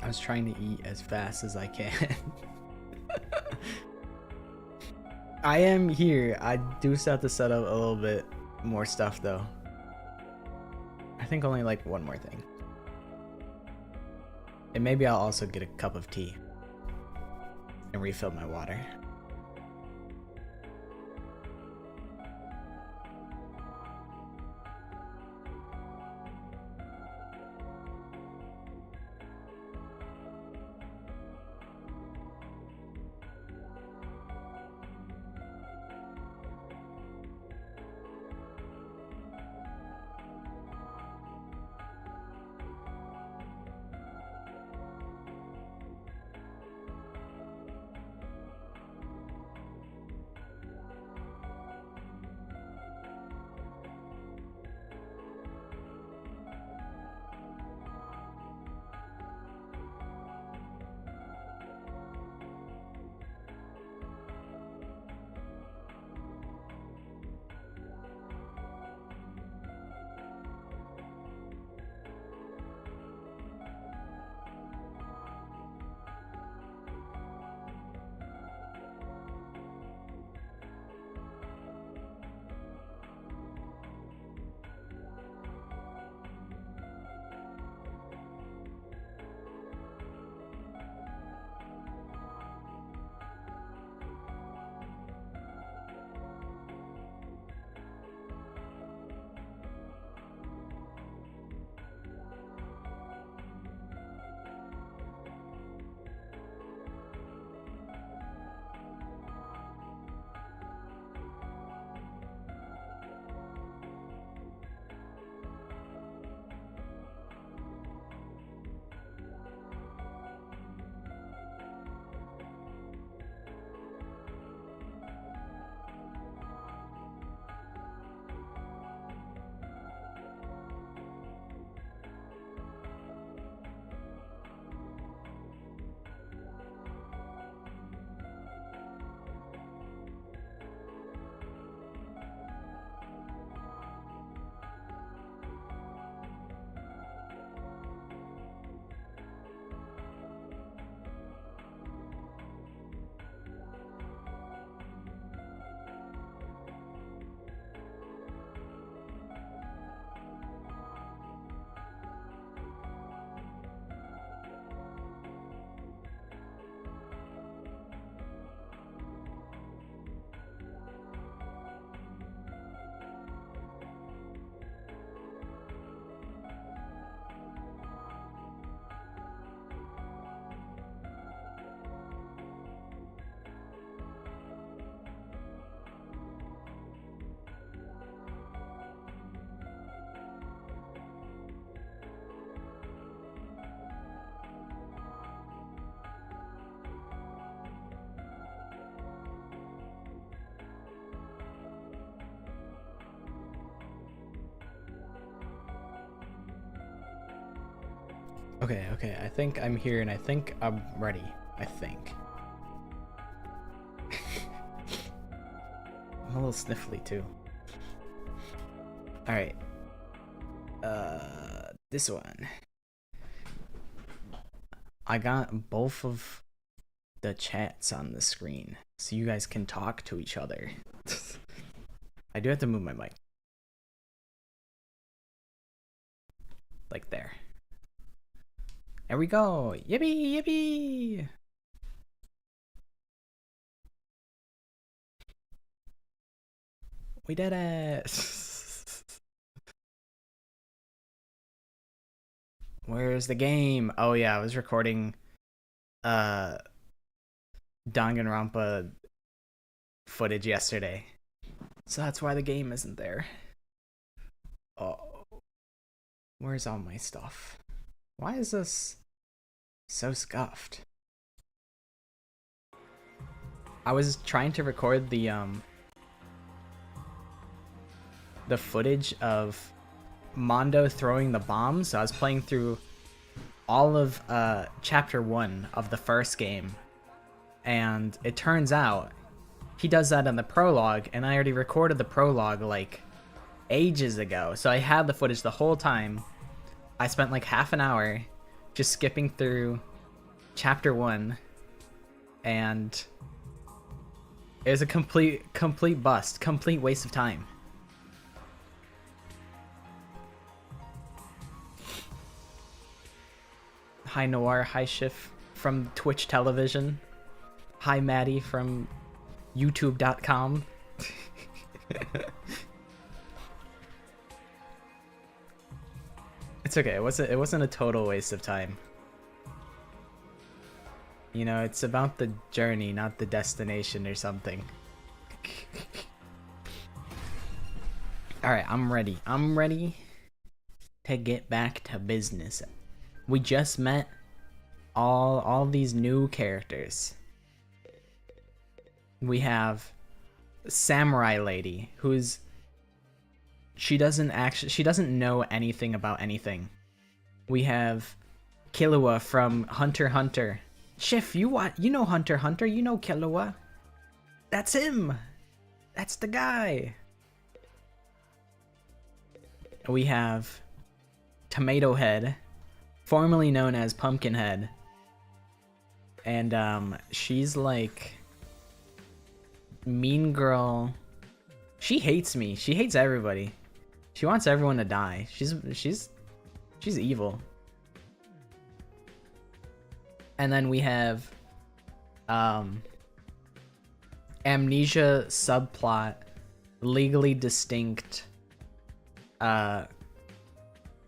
I was trying to eat as fast as I can. I am here. I do still have to set up a little bit more stuff though. I think only like one more thing. And maybe I'll also get a cup of tea and refill my water. Okay, I think I'm here and I think I'm ready. I think. I'm a little sniffly too. Alright. This one. I got both of the chats on the screen so you guys can talk to each other. I do have to move my mic. Like there. There we go. Yippee, yippee. We did it. Where's the game? Oh yeah, I was recording Danganronpa footage yesterday. So that's why the game isn't there. Oh. Where's all my stuff? Why is this so scuffed? I was trying to record the footage of Mondo throwing the bomb, so I was playing through all of chapter 1 of the first game, and it turns out he does that in the prologue, and I already recorded the prologue like ages ago, so I had the footage the whole time. I spent like half an hour just skipping through chapter 1, and it was a complete bust, complete waste of time. Hi Noir, hi Schiff from Twitch television. Hi Maddie from youtube.com. It's okay. It wasn't a total waste of time. You know, it's about the journey, not the destination or something. Alright, I'm ready. I'm ready to get back to business. We just met all these new characters. We have Samurai Lady, she doesn't know anything about anything. We have Killua from Hunter x Hunter. Schiff, you know Hunter x Hunter, you know Killua. That's him. That's the guy. We have Tomato Head, formerly known as Pumpkinhead. And she's like mean girl. She hates me. She hates everybody. She wants everyone to die. She's evil. And then we have amnesia subplot, legally distinct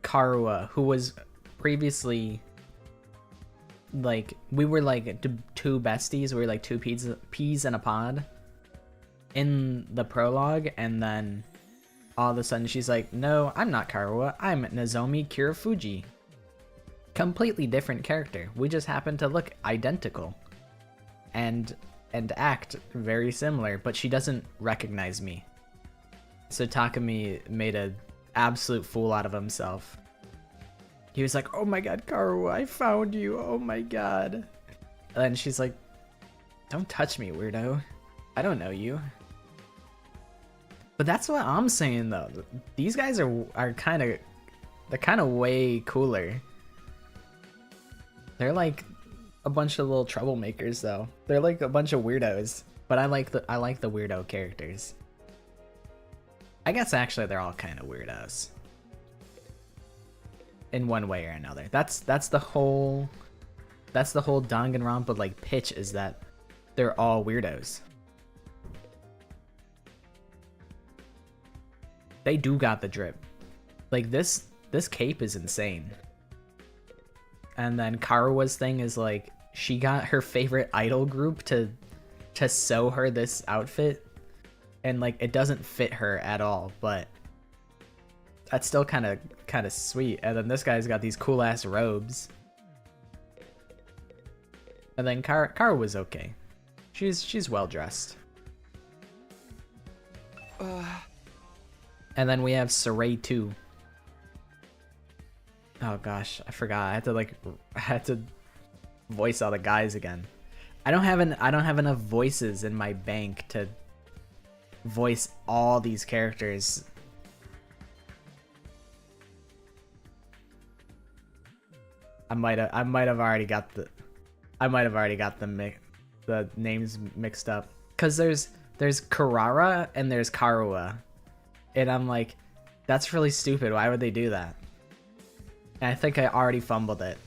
Karua, who was previously like, we were like two besties. We were like two peas in a pod in the prologue, and then all of a sudden she's like, no, I'm not Karua, I'm Nozomi Kirifuji. Completely different character. We just happen to look identical and act very similar, but she doesn't recognize me. So Takumi made an absolute fool out of himself. He was like, oh my god, Karua, I found you, oh my god. And then she's like, don't touch me, weirdo. I don't know you. But that's what I'm saying though. These guys are kind of way cooler. They're like a bunch of little troublemakers though. They're like a bunch of weirdos. But I like the weirdo characters. I guess actually they're all kind of weirdos. In one way or another. That's the whole Danganronpa like pitch, is that they're all weirdos. They do got the drip. Like this cape is insane. And then Karua's thing is like, she got her favorite idol group to sew her this outfit, and like it doesn't fit her at all, but that's still kind of sweet. And then this guy's got these cool ass robes. And then Karua's okay. She's well dressed. And then we have Saray too. Oh gosh, I forgot. I had to voice all the guys again. I don't have enough voices in my bank to voice all these characters. I might have already got the names mixed up, cuz there's Karara and there's Karua. And I'm like, that's really stupid. Why would they do that? And I think I already fumbled it.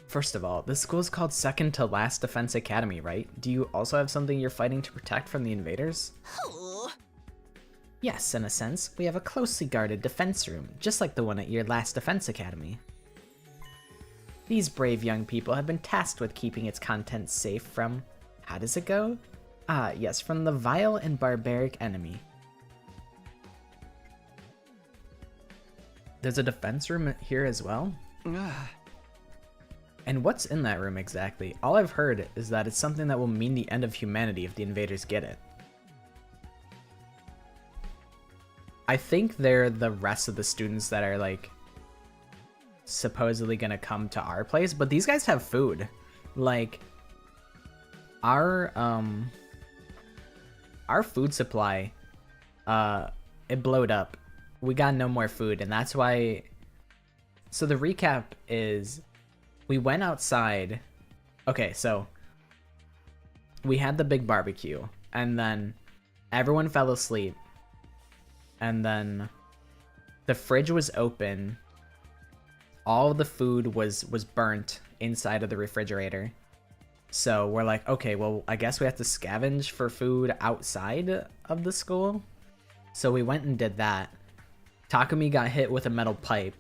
First of all, this school is called Second to Last Defense Academy, right? Do you also have something you're fighting to protect from the invaders? Yes, in a sense. We have a closely guarded defense room, just like the one at your last defense academy. These brave young people have been tasked with keeping its contents safe from... How does it go? Ah, yes, from the vile and barbaric enemy. There's a defense room here as well? And what's in that room exactly? All I've heard is that it's something that will mean the end of humanity if the invaders get it. I think they're the rest of the students that are like supposedly gonna come to our place, but these guys have food. Like our food supply, it blowed up. We got no more food, and that's why. So the recap is We went outside. Okay, so we had the big barbecue, and then everyone fell asleep, and then the fridge was open. All the food was burnt inside of the refrigerator. So we're like, okay, well, I guess we have to scavenge for food outside of the school. So we went and did that. Takumi got hit with a metal pipe,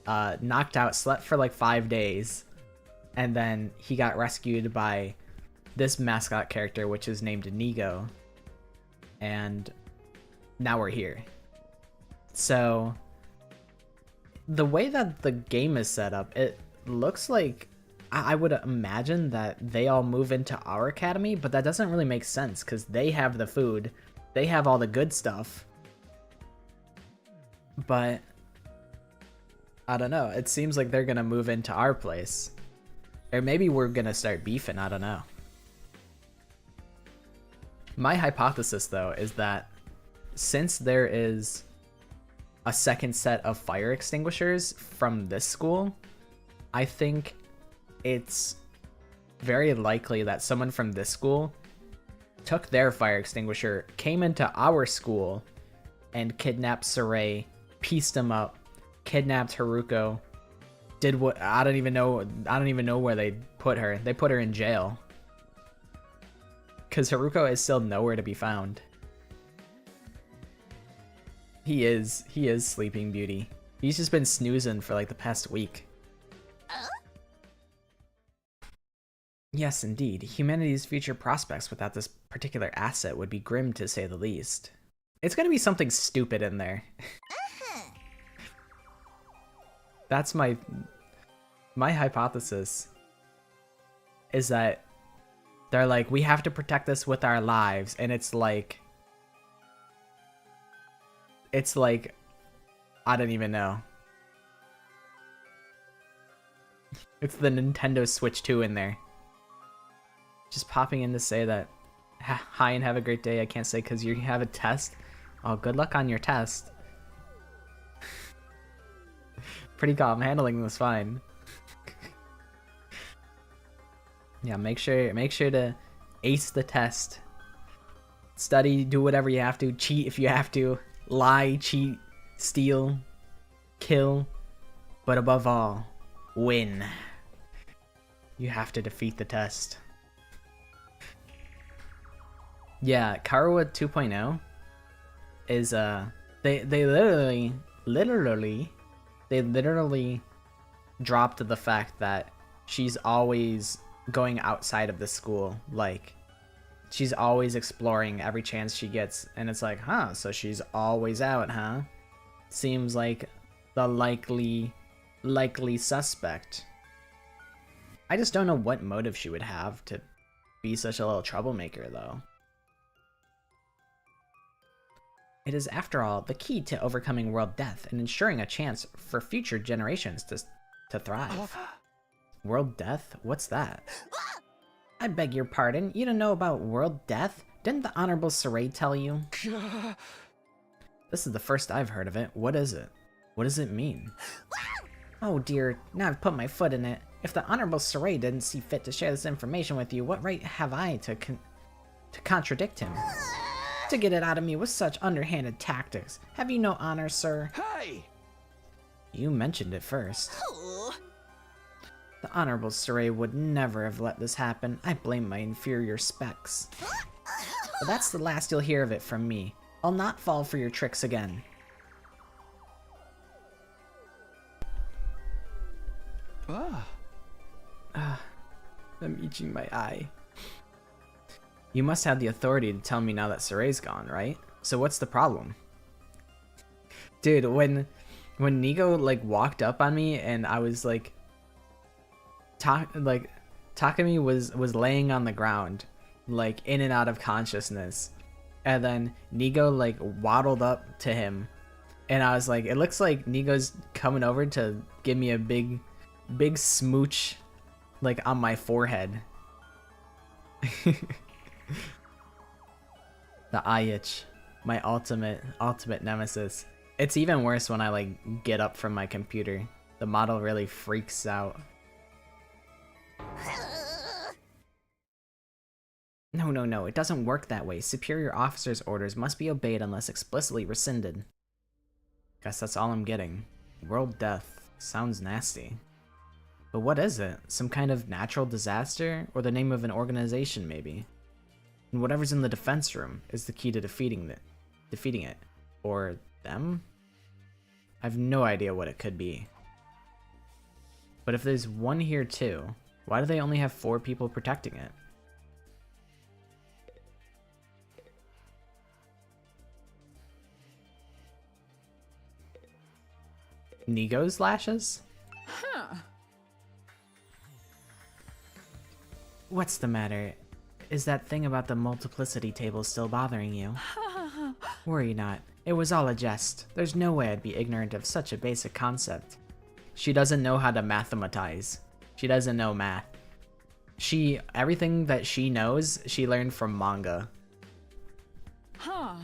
knocked out, slept for like 5 days, and then he got rescued by this mascot character, which is named Nigo. And now we're here. So the way that the game is set up, it looks like I would imagine that they all move into our academy, but that doesn't really make sense because they have the food, they have all the good stuff. But I don't know, it seems like they're gonna move into our place. Or maybe we're gonna start beefing, I don't know. My hypothesis though is that since there is a second set of fire extinguishers from this school, I think it's very likely that someone from this school took their fire extinguisher, came into our school, and kidnapped Saray, pieced him up, kidnapped Haruko, did what I don't even know where they put her. They put her in jail. Cause Haruko is still nowhere to be found. He is Sleeping Beauty. He's just been snoozing for like the past week. Yes, indeed. Humanity's future prospects without this particular asset would be grim to say the least. It's gonna be something stupid in there. That's my hypothesis. Is that they're like, we have to protect this with our lives, and it's like, I don't even know. It's the Nintendo Switch 2 in there. Just popping in to say that, hi and have a great day. I can't say because you have a test. Oh, good luck on your test. Pretty calm, handling this fine. Yeah, make sure to ace the test. Study, do whatever you have to, cheat if you have to, lie, cheat, steal, kill, but above all, win. You have to defeat the test. Yeah, Karuwa 2.0 is they literally dropped the fact that she's always going outside of the school. Like, she's always exploring every chance she gets, and it's like, huh, so she's always out, huh? Seems like the likely suspect. I just don't know what motive she would have to be such a little troublemaker, though. It is, after all, the key to overcoming world death and ensuring a chance for future generations to thrive. World death? What's that? I beg your pardon, you don't know about world death? Didn't the Honorable Saray tell you? This is the first I've heard of it. What is it? What does it mean? Oh dear, now I've put my foot in it. If the Honorable Saray didn't see fit to share this information with you, what right have I to contradict him? To get it out of me with such underhanded tactics. Have you no honor, sir? Hey! You mentioned it first. The Honorable Saray would never have let this happen. I blame my inferior specs. But that's the last you'll hear of it from me. I'll not fall for your tricks again. I'm itching my eye. You must have the authority to tell me now that Saray's gone, right? So what's the problem? Dude, when Nigo like walked up on me and I was like Takumi was laying on the ground, like in and out of consciousness. And then Nigo like waddled up to him and I was like, it looks like Nigo's coming over to give me a big smooch like on my forehead. The eye itch, my ultimate nemesis. It's even worse when I like get up from my computer. The model really freaks out. no, it doesn't work that way. Superior officers' orders must be obeyed unless explicitly rescinded. Guess that's all I'm getting. World death. Sounds nasty. But what is it? Some kind of natural disaster? Or the name of an organization, maybe? And whatever's in the defense room is the key to defeating it. Or them? I have no idea what it could be. But if there's one here too, why do they only have 4 people protecting it? Nigo's lashes? Huh. What's the matter? Is that thing about the multiplicity table still bothering you? Worry not. It was all a jest. There's no way I'd be ignorant of such a basic concept. She doesn't know how to mathematize. She doesn't know math. Everything that she knows, she learned from manga. Huh.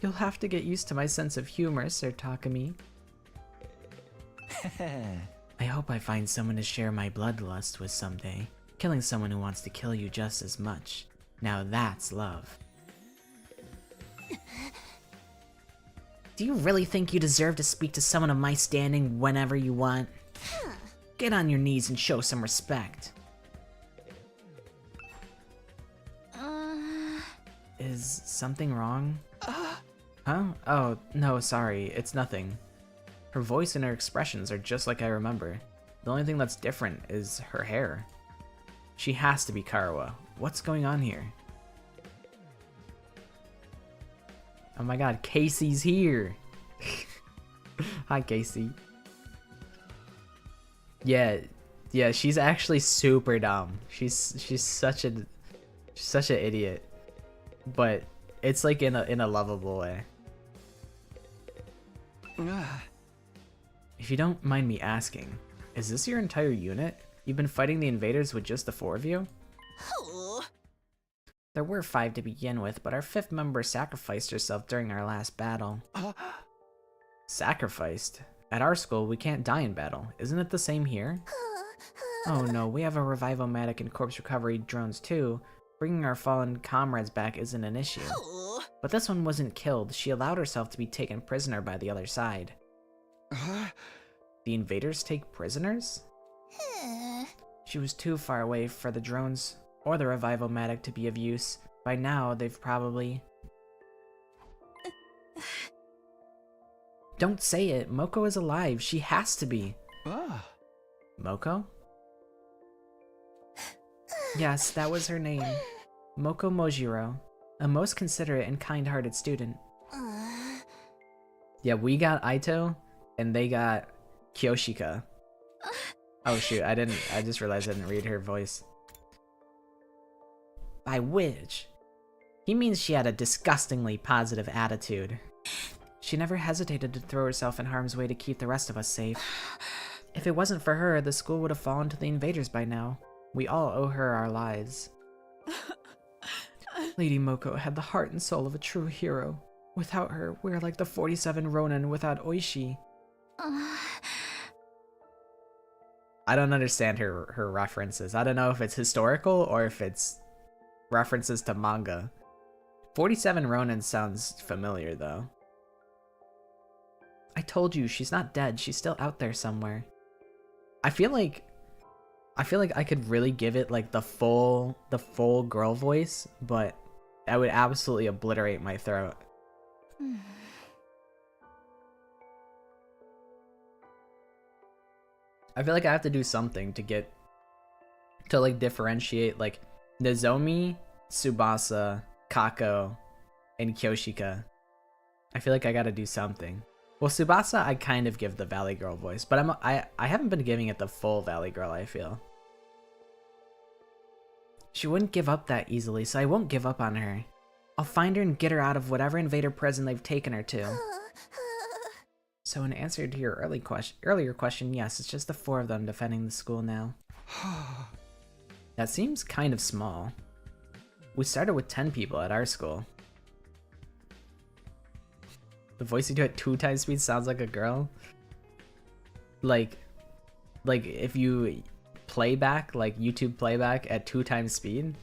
You'll have to get used to my sense of humor, Sir Takumi. I hope I find someone to share my bloodlust with someday. Killing someone who wants to kill you just as much. Now that's love. Do you really think you deserve to speak to someone of my standing whenever you want? Get on your knees and show some respect. Is something wrong? Huh? Oh, no, sorry, it's nothing. Her voice and her expressions are just like I remember. The only thing that's different is her hair. She has to be Karawa. What's going on here? Oh my god, Casey's here! Hi, Casey. Yeah, she's actually super dumb. She's such an idiot. But it's like in a lovable way. If you don't mind me asking, is this your entire unit? You've been fighting the invaders with just the 4 of you? There were 5 to begin with, but our 5th member sacrificed herself during our last battle. Sacrificed? At our school, we can't die in battle. Isn't it the same here? Oh no, we have a revival-matic and corpse recovery drones too. Bringing our fallen comrades back isn't an issue. But this one wasn't killed. She allowed herself to be taken prisoner by the other side. The invaders take prisoners? She was too far away for the drones or the revival-matic to be of use. By now, they've probably... Don't say it. Moko is alive. She has to be. Moko? Yes, that was her name. Moko Mojiro. A most considerate and kind-hearted student. Yeah, we got Aito, and they got Kyoshika. Oh shoot, I just realized I didn't read her voice. By which? He means she had a disgustingly positive attitude. She never hesitated to throw herself in harm's way to keep the rest of us safe. If it wasn't for her, the school would have fallen to the invaders by now. We all owe her our lives. Lady Moko had the heart and soul of a true hero. Without her, we're like the 47 Ronin without Oishi. I don't understand her references. I don't know if it's historical or if it's references to manga. 47 Ronin sounds familiar though. I told you, she's not dead. She's still out there somewhere. I feel like I could really give it like the full girl voice, but that would absolutely obliterate my throat. I feel like I have to do something to like differentiate like Nozomi, Tsubasa, Kako, and Kyoshika. I feel like I gotta do something. Well, Tsubasa, I kind of give the Valley Girl voice, but I haven't been giving it the full Valley Girl, I feel. She wouldn't give up that easily, so I won't give up on her. I'll find her and get her out of whatever invader prison they've taken her to. So in answer to your earlier question, yes, it's just the 4 of them defending the school now. That seems kind of small. We started with 10 people at our school. The voice you do at 2 times speed sounds like a girl. Like if you playback, like YouTube playback at 2 times speed.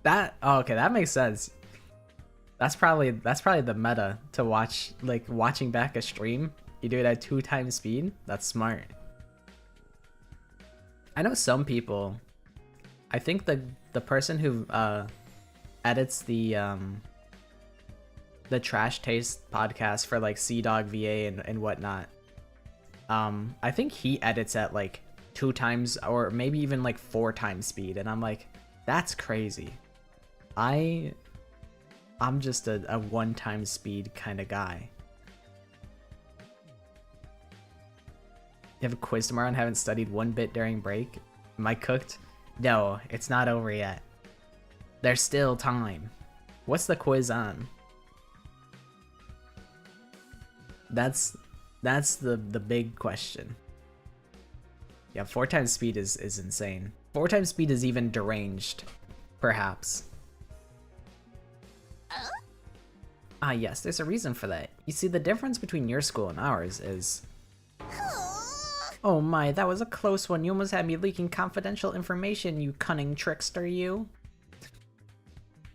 Okay, that makes sense. That's probably the meta to watch, like watching back a stream. You do it at 2 times speed. That's smart. I know some people. I think the person who edits the Trash Taste podcast for like CDog VA and whatnot. I think he edits at like 2 times or maybe even like 4 times speed, and I'm like, that's crazy. I'm just a 1 time speed kind of guy. You have a quiz tomorrow and haven't studied 1 bit during break? Am I cooked? No, it's not over yet. There's still time. What's the quiz on? That's the big question. Yeah, 4 times speed is insane. 4 times speed is even deranged, perhaps. Ah yes, there's a reason for that. You see, the difference between your school and ours is... Oh my, that was a close one. You almost had me leaking confidential information, you cunning trickster, you.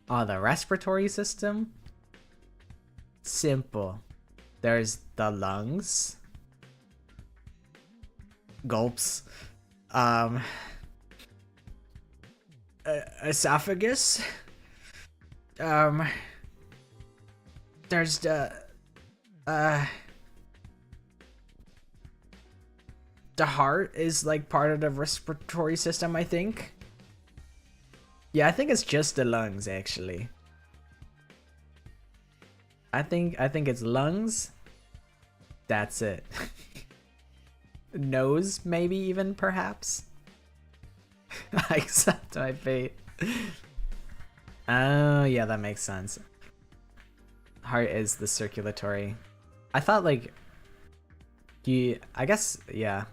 Oh, the respiratory system? Simple. There's the lungs. Gulps. Esophagus. There's the heart is like part of the respiratory system, I think. Yeah, I think it's just the lungs actually. I think it's lungs. That's it. Nose, maybe even, perhaps. I accept my fate. Oh yeah, that makes sense. Heart is the circulatory. I thought like I guess, yeah.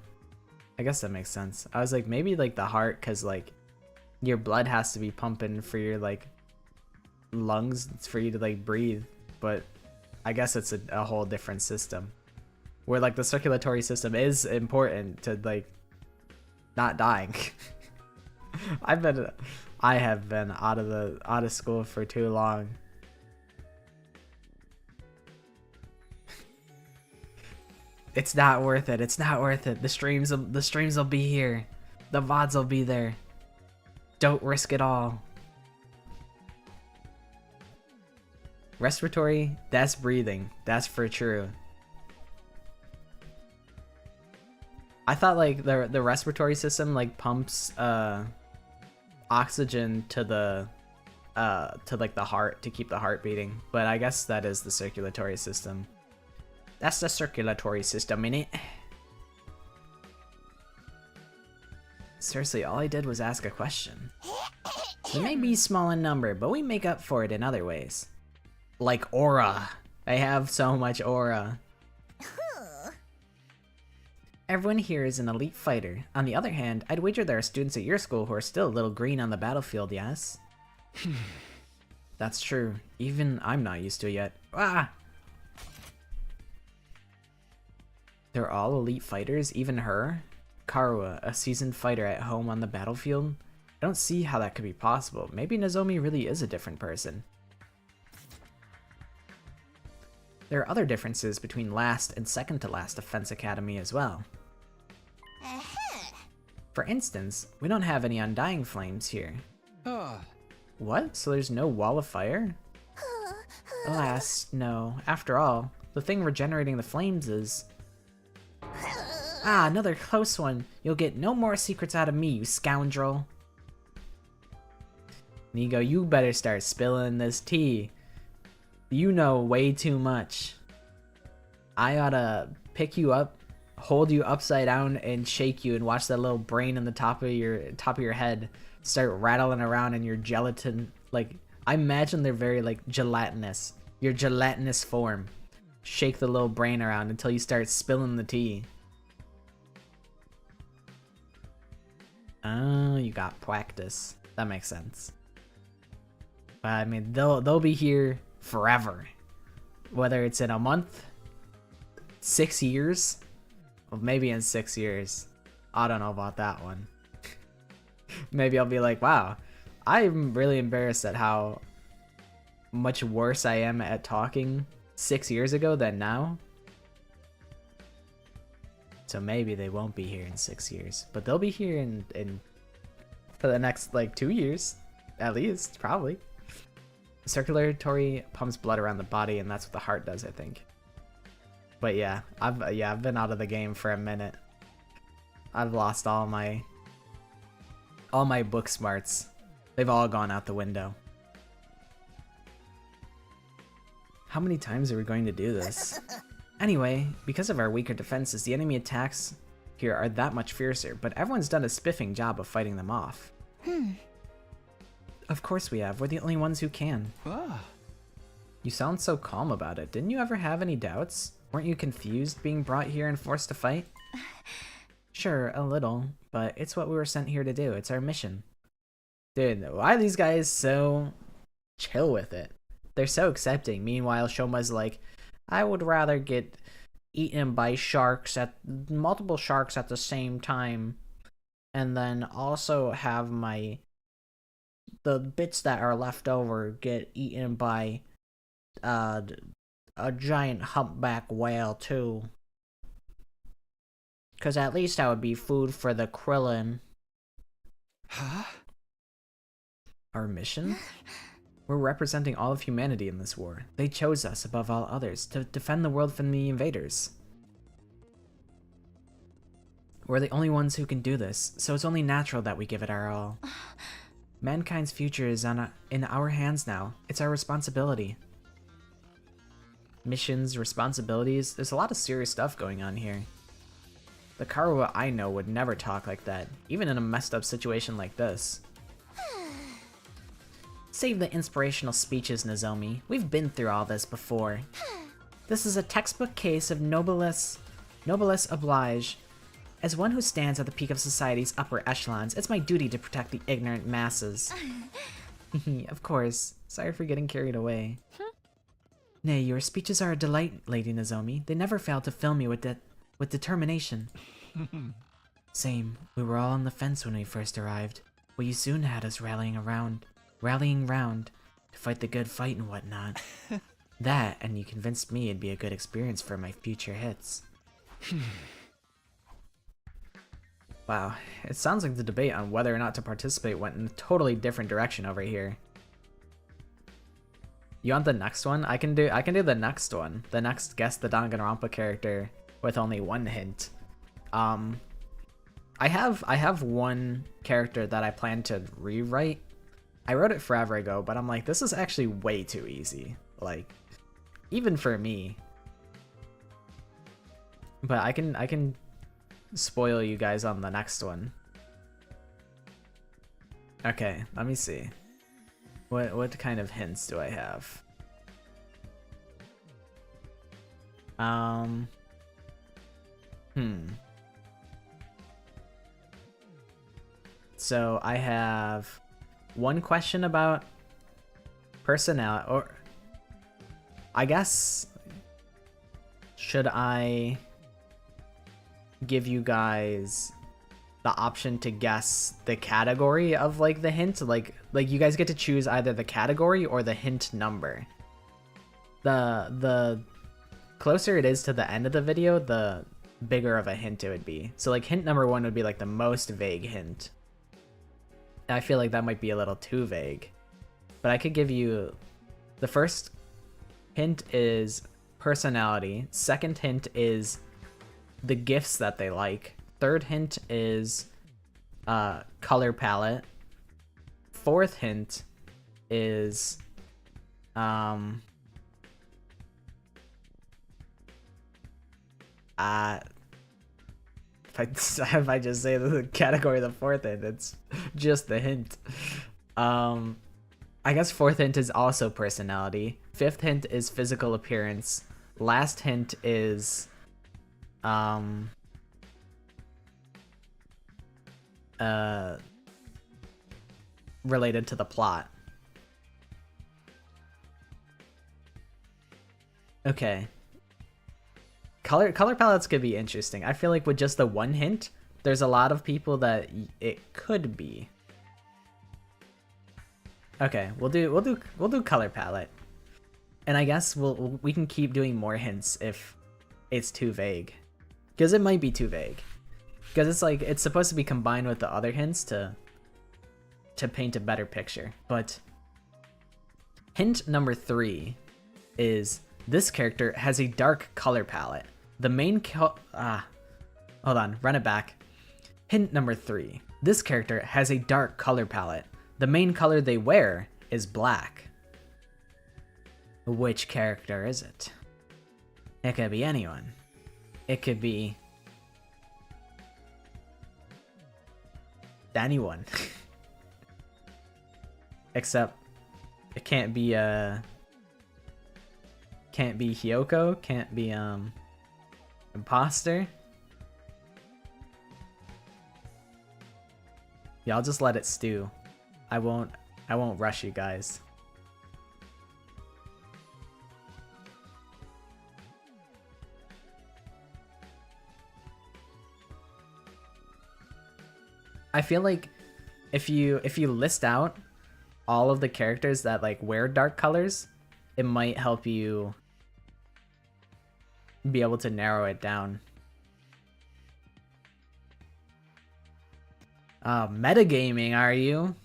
I guess that makes sense. I was like, maybe like the heart, cause like your blood has to be pumping for your like lungs for you to like breathe, but I guess it's a whole different system where like the circulatory system is important to like not dying. I have been out of school for too long. It's not worth it. It's not worth it. The streams will be here. The VODs will be there. Don't risk it all. Respiratory, that's breathing. That's for true. I thought like the respiratory system like pumps oxygen to the like the heart to keep the heart beating, but I guess that is the circulatory system. That's the circulatory system, innit? Seriously, all I did was ask a question. We may be small in number, but we make up for it in other ways. Like aura. I have so much aura. Everyone here is an elite fighter. On the other hand, I'd wager there are students at your school who are still a little green on the battlefield, yes? That's true. Even I'm not used to it yet. Ah! They're all elite fighters, even her? Karuha, a seasoned fighter at home on the battlefield? I don't see how that could be possible. Maybe Nozomi really is a different person. There are other differences between last and second to last Defense Academy as well. For instance, we don't have any undying flames here. What? So there's no wall of fire? Alas, no. After all, the thing regenerating the flames is... Ah, another close one. You'll get no more secrets out of me, you scoundrel. Nigo, you better start spilling this tea. You know way too much. I oughta pick you up, hold you upside down, and shake you, and watch that little brain in the top of your head start rattling around in your gelatin. Like, I imagine they're very like gelatinous. Your gelatinous form. Shake the little brain around until you start spilling the tea. Oh, you got practice. That makes sense. But I mean, they'll be here forever. Whether it's in a month, 6 years, or maybe in 6 years. I don't know about that one. Maybe I'll be like, wow, I'm really embarrassed at how much worse I am at talking 6 years ago than now. So maybe they won't be here in 6 years, but they'll be here in for the next like 2 years, at least, probably. Circulatory pumps blood around the body, and that's what the heart does, I think. But yeah, I've been out of the game for a minute. I've lost all my book smarts. They've all gone out the window. How many times are we going to do this? Anyway, because of our weaker defenses, the enemy attacks here are that much fiercer, but everyone's done a spiffing job of fighting them off. Of course we have. We're the only ones who can. You sound so calm about it. Didn't you ever have any doubts? Weren't you confused being brought here and forced to fight? Sure, a little, but it's what we were sent here to do. It's our mission. Dude, why are these guys so chill with it? They're so accepting. Meanwhile, Shoma's like, I would rather get eaten by multiple sharks at the same time, and then also have the bits that are left over get eaten by a giant humpback whale too. Cause at least that would be food for the Krillin. Huh? Our mission? We're representing all of humanity in this war. They chose us above all others to defend the world from the invaders. We're the only ones who can do this, so it's only natural that we give it our all. Mankind's future is in our hands now. It's our responsibility. Missions, responsibilities, there's a lot of serious stuff going on here. The Karuwa I know would never talk like that, even in a messed up situation like this. Save the inspirational speeches, Nozomi. We've been through all this before. This is a textbook case of noblesse oblige. As one who stands at the peak of society's upper echelons, it's my duty to protect the ignorant masses. Of course. Sorry for getting carried away. Nay, your speeches are a delight, Lady Nozomi. They never fail to fill me with determination. Same. We were all on the fence when we first arrived. Well, you soon had us rallying round to fight the good fight and whatnot. That, and you convinced me it'd be a good experience for my future hits. Wow, it sounds like the debate on whether or not to participate went in a totally different direction over here. You want the next one? I can do the next one. The next Guess the Danganronpa character with only one hint. I have one character that I plan to rewrite. I wrote it forever ago, but I'm like, this is actually way too easy. Like, even for me. But I can spoil you guys on the next one. Okay, let me see. What kind of hints do I have? So I have one question about personality, or I guess, should I give you guys the option to guess the category of like the hint? Like you guys get to choose either the category or the hint number. The closer it is to the end of the video, the bigger of a hint it would be. So like hint number 1 would be like the most vague hint. I feel like that might be a little too vague, but I could give you the first hint is personality. Second hint is the gifts that they like. Third hint is color palette. Fourth hint is if I just say the category of the fourth hint, it's just the hint. I guess fourth hint is also personality. Fifth hint is physical appearance. Last hint is related to the plot. Okay. Color palettes could be interesting. I feel like with just the one hint, there's a lot of people that it could be. Okay, we'll do color palette. And I guess we can keep doing more hints if it's too vague. Because it might be too vague. Because it's like it's supposed to be combined with the other hints to paint a better picture. But hint number 3 is this character has a dark color palette. The main hold on, run it back. Hint number 3. This character has a dark color palette. The main color they wear is black. Which character is it? It could be anyone. It could be anyone. Except it can't be Hyoko, can't be imposter. Yeah, I'll just let it stew. I won't rush you guys. I feel like if you list out all of the characters that like wear dark colors, it might help you be able to narrow it down. Metagaming, are you?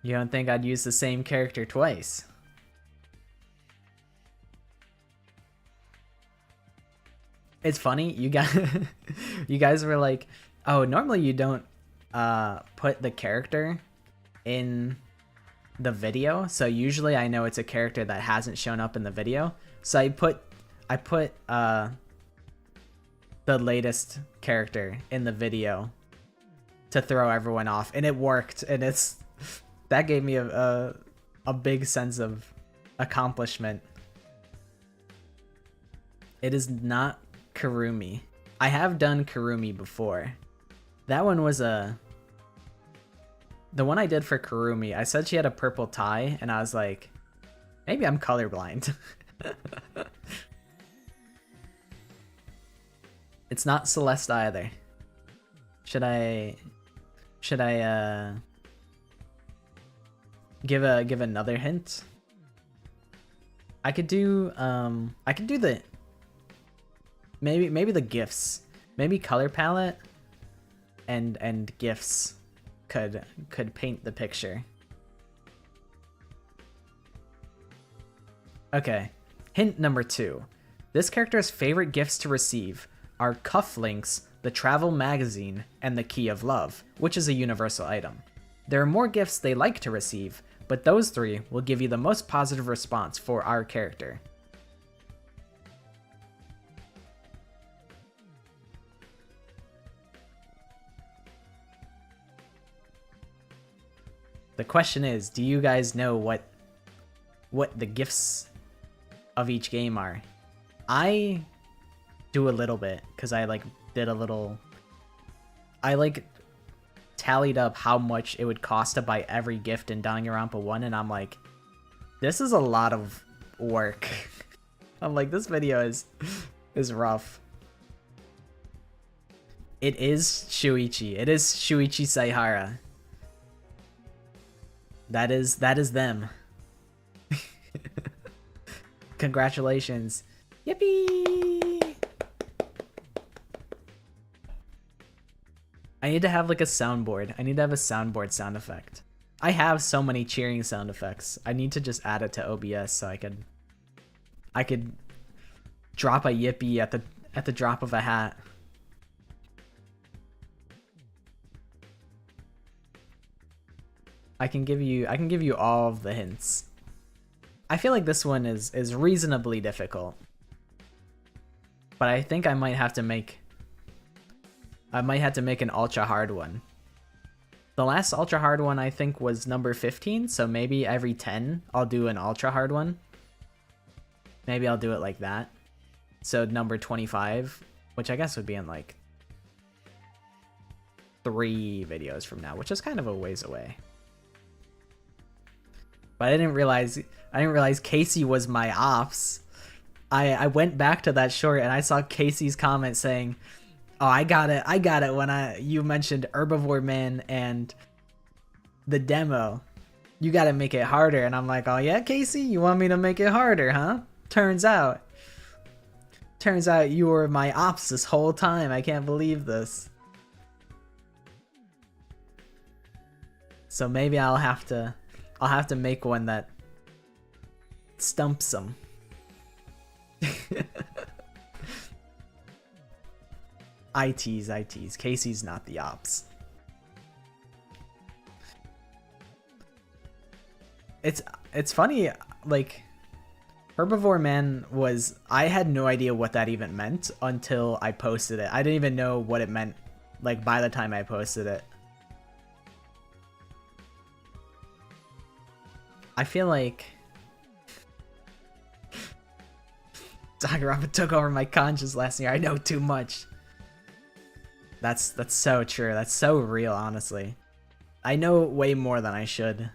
You don't think I'd use the same character twice? It's funny, you guys were like, oh, normally you don't put the character in the video, so usually I know it's a character that hasn't shown up in the video. So I put the latest character in the video to throw everyone off, and it worked, and that gave me a big sense of accomplishment. It is not Kurumi. I have done Kurumi before. That one was the one I did for Kurumi. I said she had a purple tie, and I was like, maybe I'm colorblind. It's not Celeste either. Should I give another hint? I could do the maybe the gifts. Maybe color palette and gifts could paint the picture. Okay. Hint number 2. This character's favorite gifts to receive are cufflinks, the travel magazine, and the key of love, which is a universal item. There are more gifts they like to receive, but those 3 will give you the most positive response for our character. The question is, do you guys know what the gifts of each game are? I do a little bit, because I tallied up how much it would cost to buy every gift in Danganronpa 1, and I'm like, this is a lot of work. I'm like, this video is rough. It is Shuichi. It is Shuichi Saihara. That is them. Congratulations. Yippee! I need to have like a soundboard. I need to have a soundboard sound effect. I have so many cheering sound effects. I need to just add it to OBS so I could drop a yippee at the drop of a hat. I can give you all of the hints. I feel like this one is reasonably difficult. But I think I might have to make an ultra hard one. The last ultra hard one I think was number 15, so maybe every 10 I'll do an ultra hard one. Maybe I'll do it like that. So number 25, which I guess would be in like 3 videos from now, which is kind of a ways away. But I didn't realize Casey was my ops. I went back to that short and I saw Casey's comment saying, Oh, I got it. I got it when you mentioned Herbivore Man and the demo. You got to make it harder, and I'm like, oh yeah, Casey, you want me to make it harder, huh? Turns out you were my ops this whole time. I can't believe this. So maybe I'll have to make one that stumps them. I tease. Casey's not the ops. It's funny, like, Herbivore Man was, I had no idea what that even meant until I posted it. I didn't even know what it meant, like, by the time I posted it. I feel like Danganronpa took over my conscience last year. I know too much. That's so true. That's so real, honestly. I know way more than I should.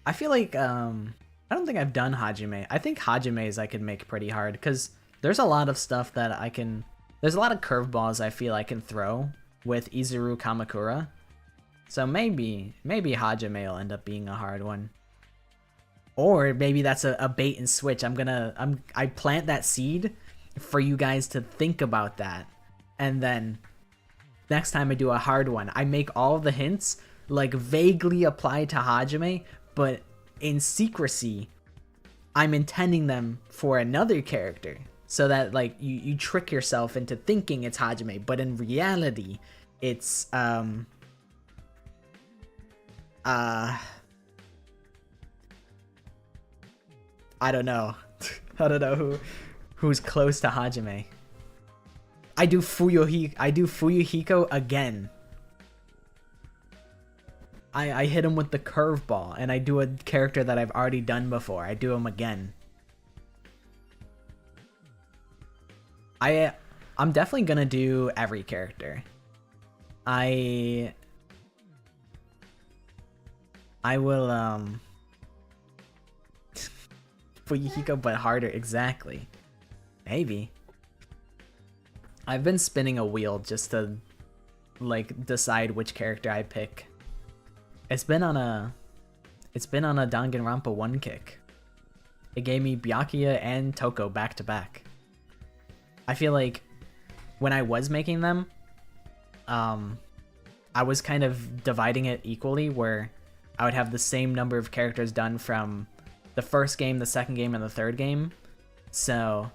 I feel like I don't think I've done Hajime. I think Hajime's I could make pretty hard because there's a lot of stuff that I can. There's a lot of curveballs I feel I can throw with Izuru Kamakura. So maybe Hajime will end up being a hard one. Or maybe that's a bait and switch. I plant that seed for you guys to think about that. And then next time I do a hard one, I make all of the hints like vaguely apply to Hajime, but in secrecy, I'm intending them for another character. So that like you trick yourself into thinking it's Hajime, but in reality, it's I don't know. I don't know who's close to Hajime. I do Fuyuhiko again. I hit him with the curveball, and I do a character that I've already done before. I do him again. I'm definitely gonna do every character. I will Fuyuhiko but harder, exactly. Maybe. I've been spinning a wheel just to like decide which character I pick. It's been on a Danganronpa 1 kick. It gave me Byakuya and Toko back to back. I feel like when I was making them, I was kind of dividing it equally where I would have the same number of characters done from the first game, the second game, and the third game. So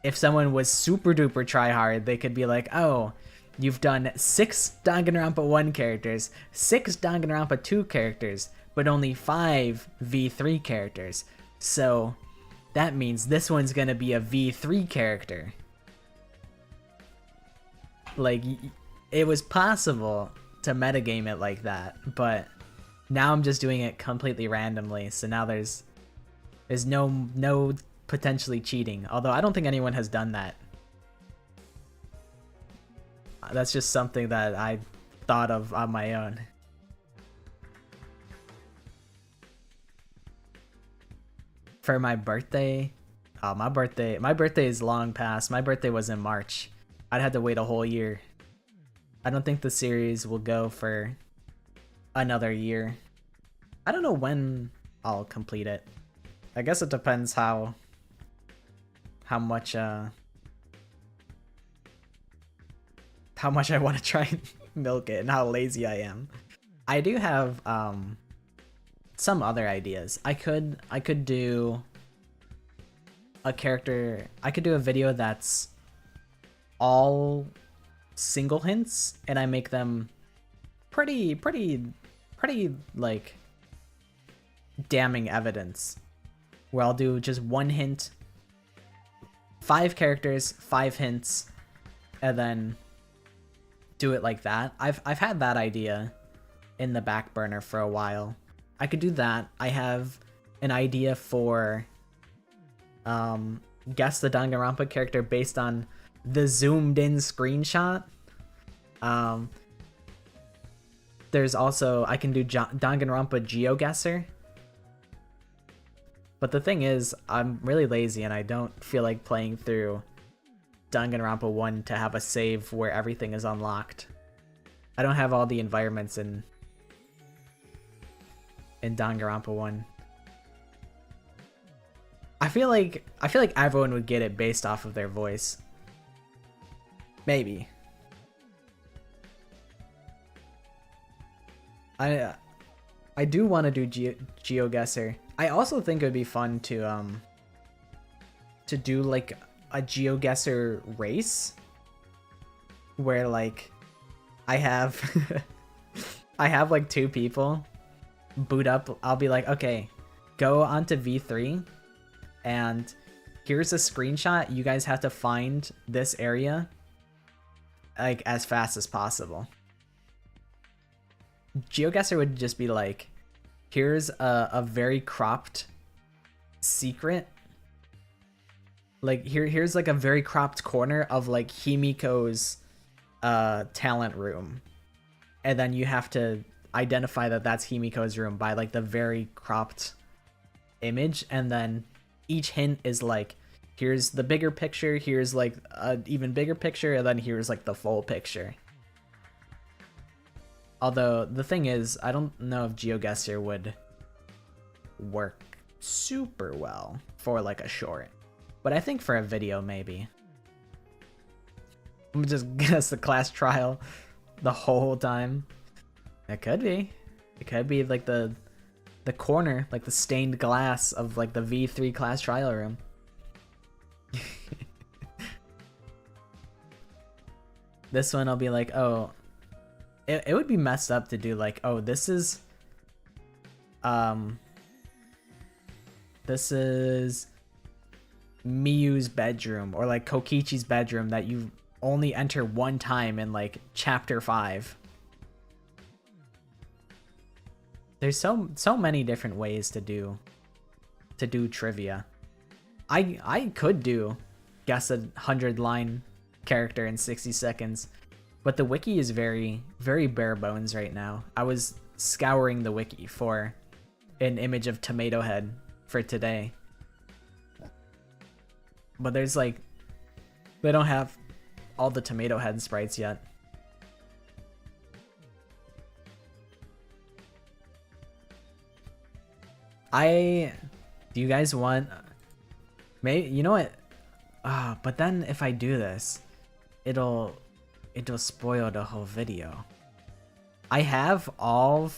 if someone was super duper tryhard, they could be like, oh, you've done 6 Danganronpa 1 characters, 6 Danganronpa 2 characters, but only 5 V3 characters. So that means this one's gonna be a V3 character. Like, it was possible to metagame it like that, but now I'm just doing it completely randomly, so now there's no potentially cheating, although I don't think anyone has done that. That's just something that I thought of on my own. For my birthday, oh, my birthday is long past. My birthday was in March. I'd have to wait a whole year. I don't think the series will go for another year. I don't know when I'll complete it. I guess it depends how much I want to try and milk it and how lazy I am. I do have some other ideas. I could do a character. I could do a video that's all single hints, and I make them pretty like damning evidence. Where I'll do just 1 hint, 5 characters, 5 hints, and then do it like that. I've had that idea in the back burner for a while. I could do that. I have an idea for guess the Danganronpa character based on the zoomed in screenshot. There's also, I can do Danganronpa GeoGuessr. But the thing is, I'm really lazy and I don't feel like playing through Danganronpa 1 to have a save where everything is unlocked. I don't have all the environments in Danganronpa 1. I feel like everyone would get it based off of their voice. Maybe. I do want to do GeoGuessr. I also think it would be fun to do like a GeoGuessr race where like I have I have like 2 people boot up. I'll be like, okay, go onto V3 and here's a screenshot. You guys have to find this area like as fast as possible. GeoGuessr would just be like, here's a very cropped secret. Like here's like a very cropped corner of like Himiko's talent room. And then you have to identify that that's Himiko's room by like the very cropped image. And then each hint is like, here's the bigger picture, here's like an even bigger picture, and then here's like the full picture. Although the thing is, I don't know if GeoGuessr would work super well for like a short, but I think for a video maybe. I'm just guess the class trial the whole time. It could be. It could be like the corner, like the stained glass of like the V3 class trial room. This one I'll be like, oh, it would be messed up to do like, oh, this is Miyu's bedroom, or like Kokichi's bedroom that you only enter one time in like chapter 5. There's so many different ways to do trivia. I could do guess a 100-line character in 60 seconds, but the wiki is very bare bones right now. I was scouring the wiki for an image of Tomato Head for today, but there's like, they don't have all the Tomato Head sprites yet. Do you guys want, maybe, you know what, but then if I do this, it'll spoil the whole video. I have all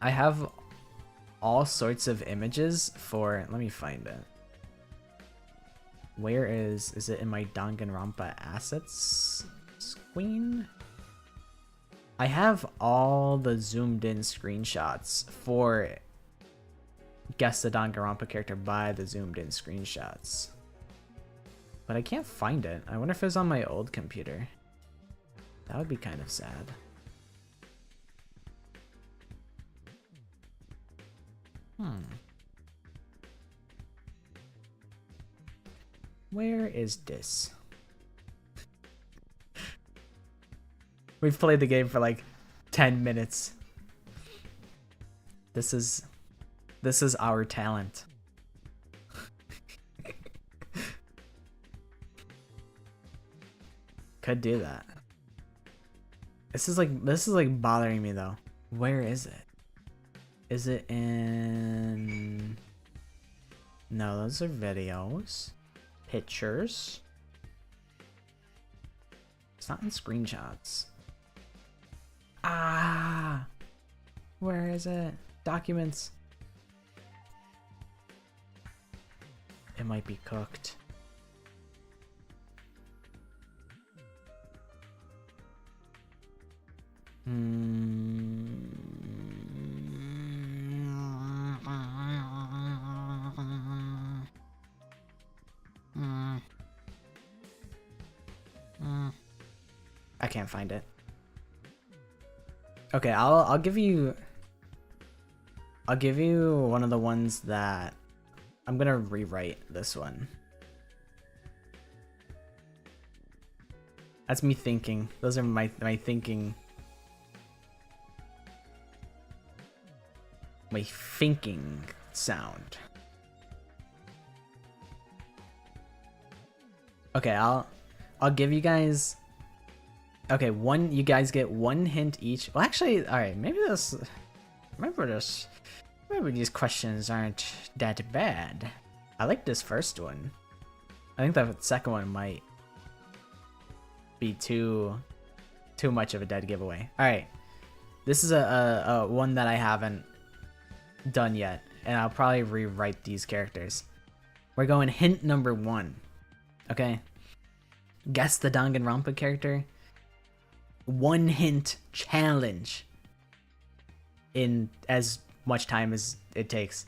I have all sorts of images for, let me find it. Where is it in my Danganronpa assets screen? I have all the zoomed in screenshots for guess the Danganronpa character by the zoomed in screenshots. But I can't find it. I wonder if it's on my old computer. That would be kind of sad. Where is this? We've played the game for like 10 minutes. This is our talent. Could do that. This is like bothering me though. Where is it? Is it in? No, those are videos. Pictures. It's not in screenshots. Ah, where is it? Documents. It might be cooked. I can't find it. Okay, I'll give you one of the ones that I'm gonna rewrite this one. That's me thinking. Those are my thinking. my thinking sound. Okay, I'll give you guys. Okay, you guys get one hint each. Well, actually, all right. Maybe these questions aren't that bad. I like this first one. I think the second one might be too much of a dead giveaway. All right, this is a one that I haven't done yet, and I'll probably rewrite these characters. We're going hint number 1. Okay, guess the Danganronpa character. 1 hint challenge in as much time as it takes.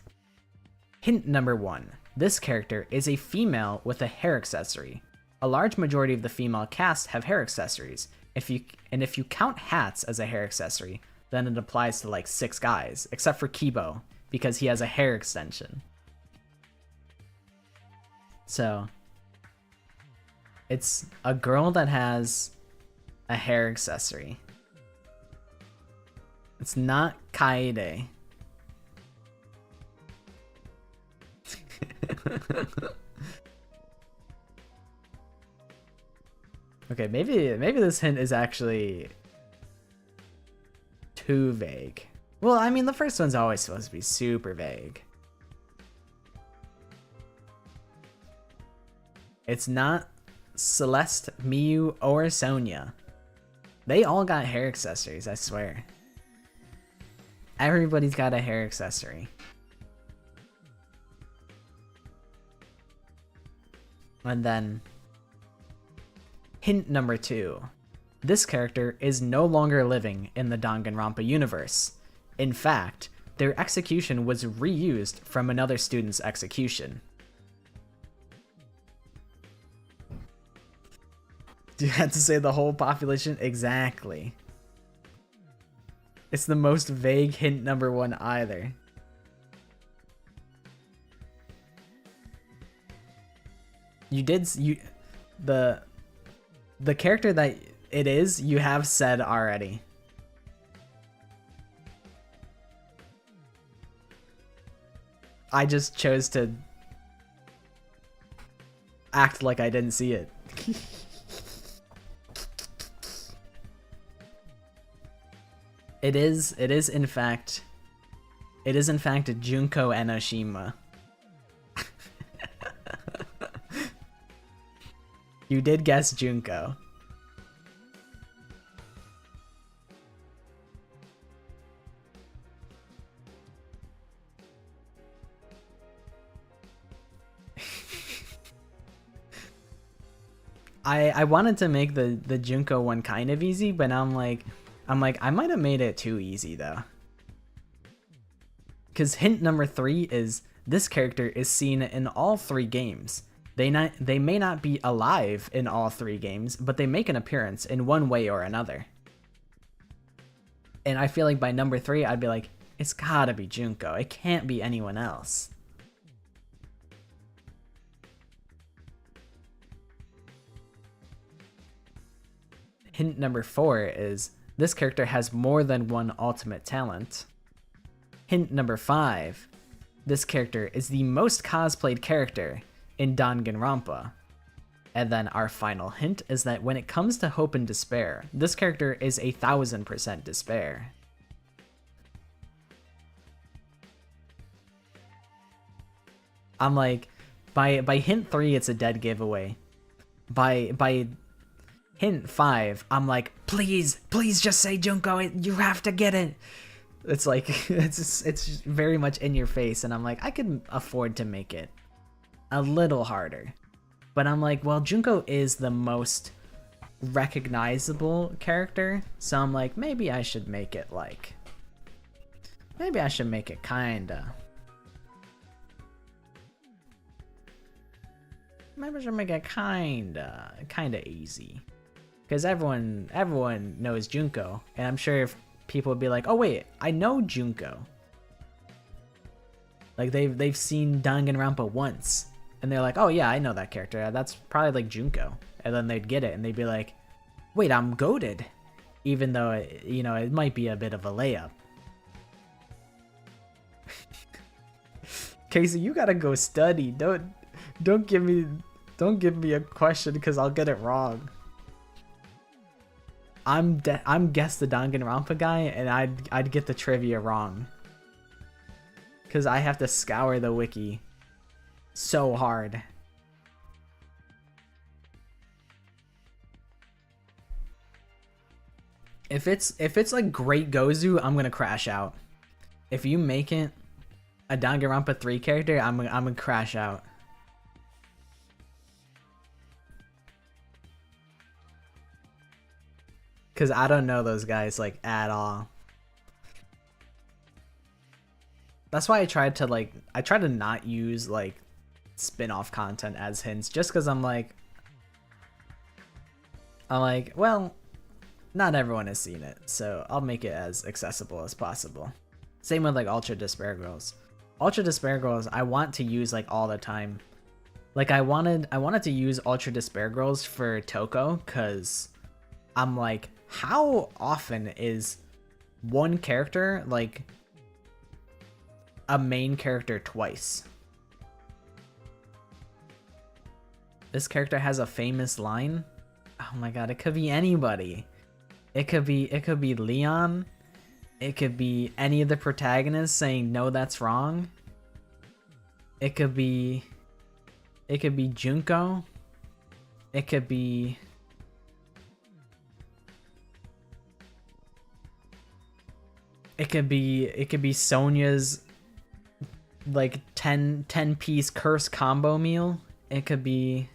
Hint number 1. This character is a female with a hair accessory. A large majority of the female cast have hair accessories. If you count hats as a hair accessory, then it applies to like 6 guys, except for Kibo, because he has a hair extension. So it's a girl that has a hair accessory. It's not Kaede. Okay, maybe this hint is actually too vague. Well, I mean, the first one's always supposed to be super vague. It's not Celeste, Miyu, or Sonia. They all got hair accessories, I swear. Everybody's got a hair accessory. And then hint number 2. This character is no longer living in the Danganronpa universe. In fact, their execution was reused from another student's execution. Do you have to say the whole population? Exactly. It's the most vague hint number 1 either. The character that it is, you have said already. I just chose to act like I didn't see it. It is in fact Junko Enoshima. You did guess Junko. I wanted to make the Junko one kind of easy, but now I'm like I might have made it too easy though. Cause hint number 3 is this character is seen in all 3 games. They may not be alive in all 3 games, but they make an appearance in one way or another. And I feel like by number 3, I'd be like, it's gotta be Junko. It can't be anyone else. Hint number 4 is this character has more than one ultimate talent. Hint number 5, this character is the most cosplayed character in Danganronpa. And then our final hint is that when it comes to hope and despair, this character is 1000% despair. I'm like, by hint 3, it's a dead giveaway. By hint 5, I'm like, please just say Junko, you have to get it. It's like, it's very much in your face, and I'm like, I could afford to make it a little harder. But I'm like, well, Junko is the most recognizable character, so I'm like, maybe I should make it kinda. Maybe I should make it kinda easy. Because everyone knows Junko, and I'm sure if people would be like, oh wait, I know Junko. Like they've seen Danganronpa once, and they're like, oh yeah, I know that character. That's probably like Junko. And then they'd get it, and they'd be like, wait, I'm goated. Even though, it might be a bit of a layup. Casey, you gotta go study. Don't give me a question because I'll get it wrong. I'm guess the Danganronpa guy, and I'd get the trivia wrong. Cause I have to scour the wiki so hard. If it's like Great Gozu, I'm gonna crash out. If you make it a Danganronpa 3 character, I'm gonna crash out. Cause I don't know those guys like at all. That's why I tried to not use like spin-off content as hints, just cause I'm like, well, not everyone has seen it, so I'll make it as accessible as possible. Same with like Ultra Despair Girls. Ultra Despair Girls, I want to use like all the time. Like I wanted to use Ultra Despair Girls for Toko, cause I'm like, how often is one character like a main character twice? This character has a famous line. Oh my god, it could be anybody. It could be Leon. It could be any of the protagonists saying no, that's wrong. It could be Junko. It could be Sonya's like 10 piece curse combo meal. It could be,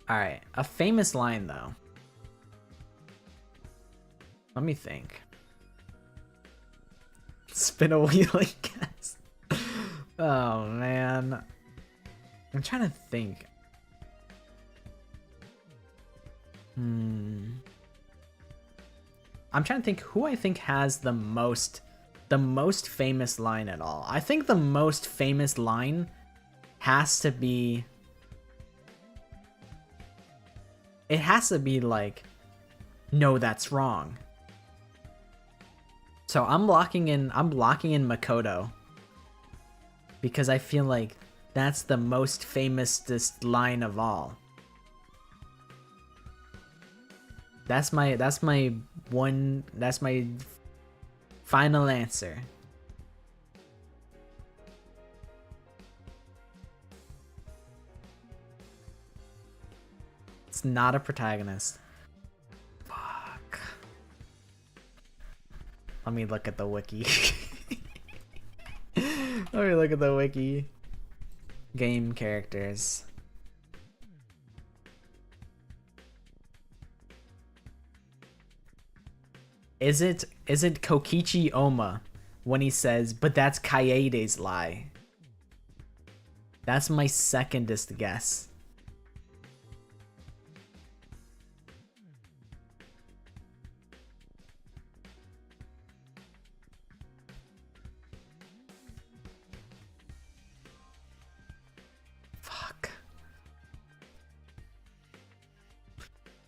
all right, a famous line though. Let me think. Spin a wheel, I guess. Oh man, I'm trying to think. I'm trying to think who I think has the most famous line at all. I think the most famous line has to be, it has to be like, no, that's wrong. So I'm locking in Makoto, because I feel like that's the most famous line of all. That's my final answer. It's not a protagonist. Fuck. Let me look at the wiki. Let me look at the wiki. Game characters. Is it Kokichi Oma when he says, but that's Kaede's lie? That's my secondest guess.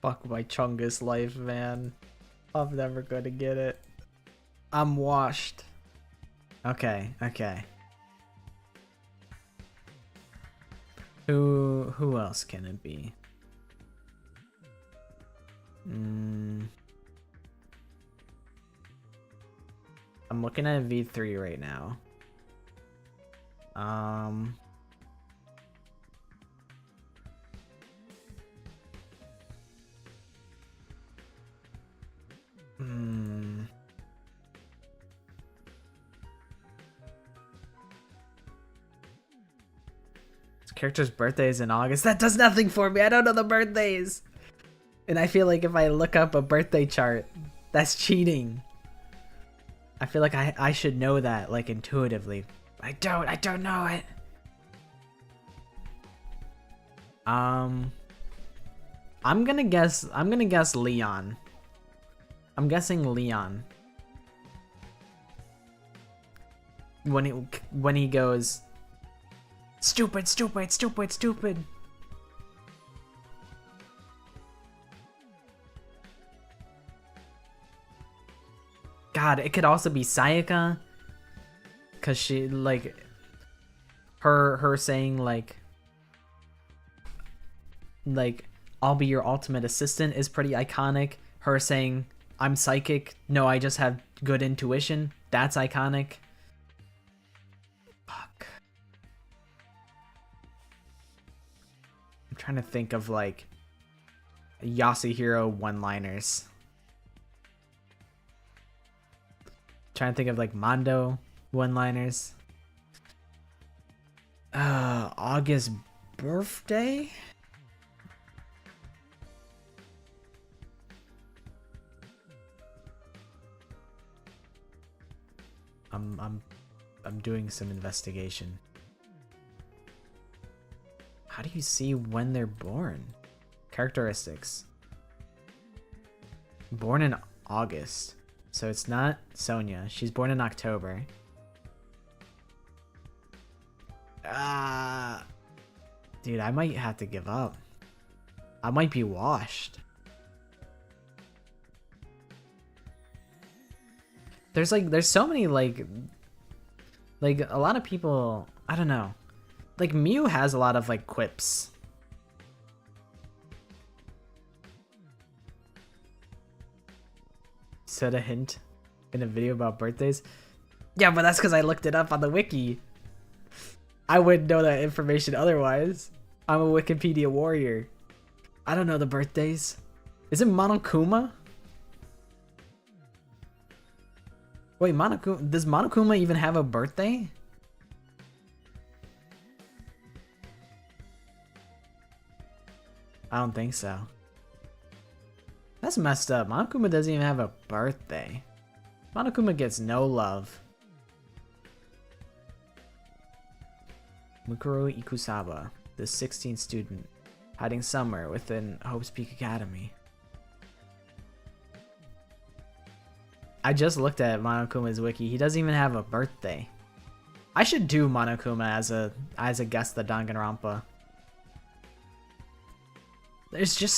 Fuck my Chungus life, man. I'm never gonna get it. I'm washed. Okay. Who else can it be? I'm looking at V3 right now. This character's birthday is in August. That does nothing for me. I don't know the birthdays. And I feel like if I look up a birthday chart, that's cheating. I feel like I should know that, like, intuitively. I don't know it. I'm gonna guess Leon. I'm guessing Leon. When he goes, stupid. God, it could also be Sayaka, cause she, like, Her saying like I'll be your ultimate assistant is pretty iconic. Her saying I'm psychic, no, I just have good intuition, that's iconic. Fuck. I'm trying to think of like Yasuhiro one-liners. Trying to think of like Mondo one-liners. August birthday? I'm doing some investigation. How do you see when they're born? Characteristics. Born in August. So it's not Sonia. She's born in October. Dude, I might have to give up. I might be washed. There's so many like a lot of people, I don't know. Like Mew has a lot of like quips. Said a hint in a video about birthdays. Yeah, but that's because I looked it up on the wiki. I wouldn't know that information otherwise. I'm a Wikipedia warrior. I don't know the birthdays. Is it Monokuma? Wait, Monokuma, does Monokuma even have a birthday? I don't think so. That's messed up. Monokuma doesn't even have a birthday. Monokuma gets no love. Mukuro Ikusaba, the 16th student, hiding somewhere within Hope's Peak Academy. I just looked at Monokuma's wiki. He doesn't even have a birthday. I should do Monokuma as a guest the Danganronpa. There's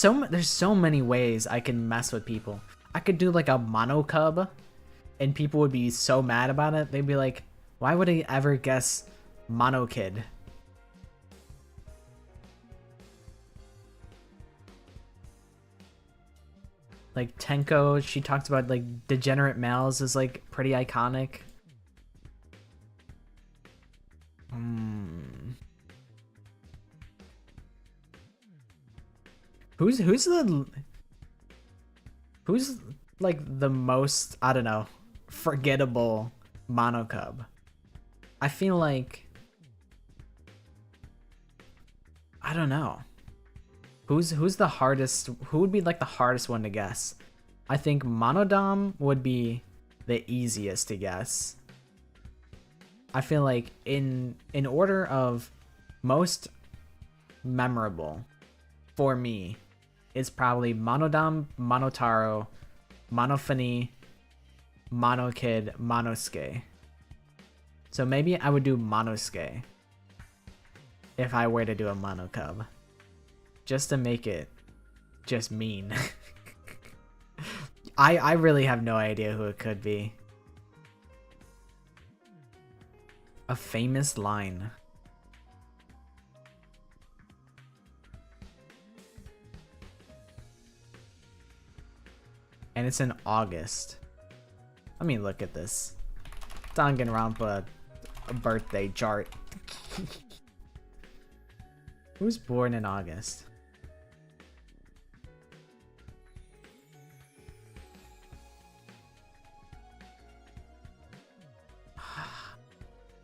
so many ways I can mess with people. I could do like a Monocub, and people would be so mad about it. They'd be like, "Why would I ever guess Monokid?" Like Tenko, she talks about like degenerate males is like pretty iconic. Who's like the most, I don't know, forgettable Monocub? I feel like, I don't know. Who's the hardest? Who would be like the hardest one to guess? I think Monodam would be the easiest to guess. I feel like in order of most memorable for me is probably Monodam, Monotaro, Monofani, Monokid, Monosuke. So maybe I would do Monosuke if I were to do a Monocub. Just to make it just mean. I really have no idea who it could be. A famous line. And it's in August. Let me look at this. Danganronpa birthday chart. Who's born in August?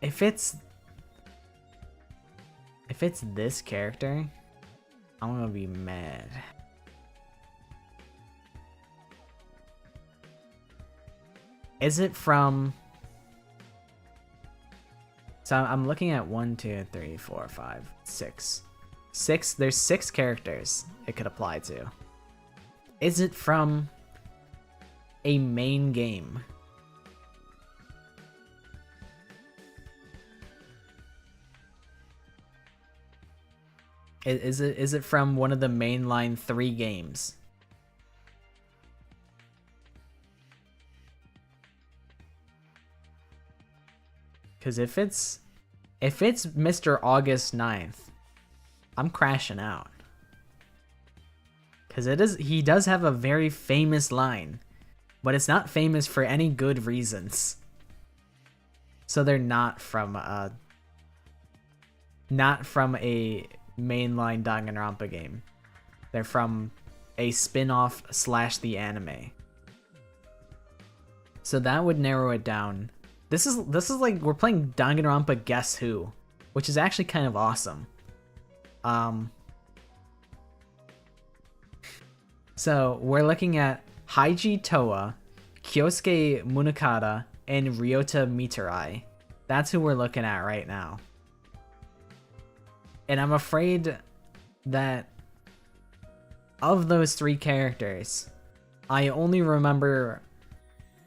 If it's this character, I'm gonna be mad. Is it from? So I'm looking at 1, 2, 3, 4, 5, 6. There's 6 characters it could apply to. Is it from a main game? Is it from one of the mainline 3 games? Because if it's If it's Mr. August 9th, I'm crashing out. Cause he does have a very famous line, but it's not famous for any good reasons. So they're not from a mainline Danganronpa game. They're from a spin-off / the anime. So that would narrow it down. This is like we're playing Danganronpa Guess Who, which is actually kind of awesome. So we're looking at Haiji Toa, Kyosuke Munakata, and Ryota Mitarai. That's who we're looking at right now. And I'm afraid that of those 3 characters, I only remember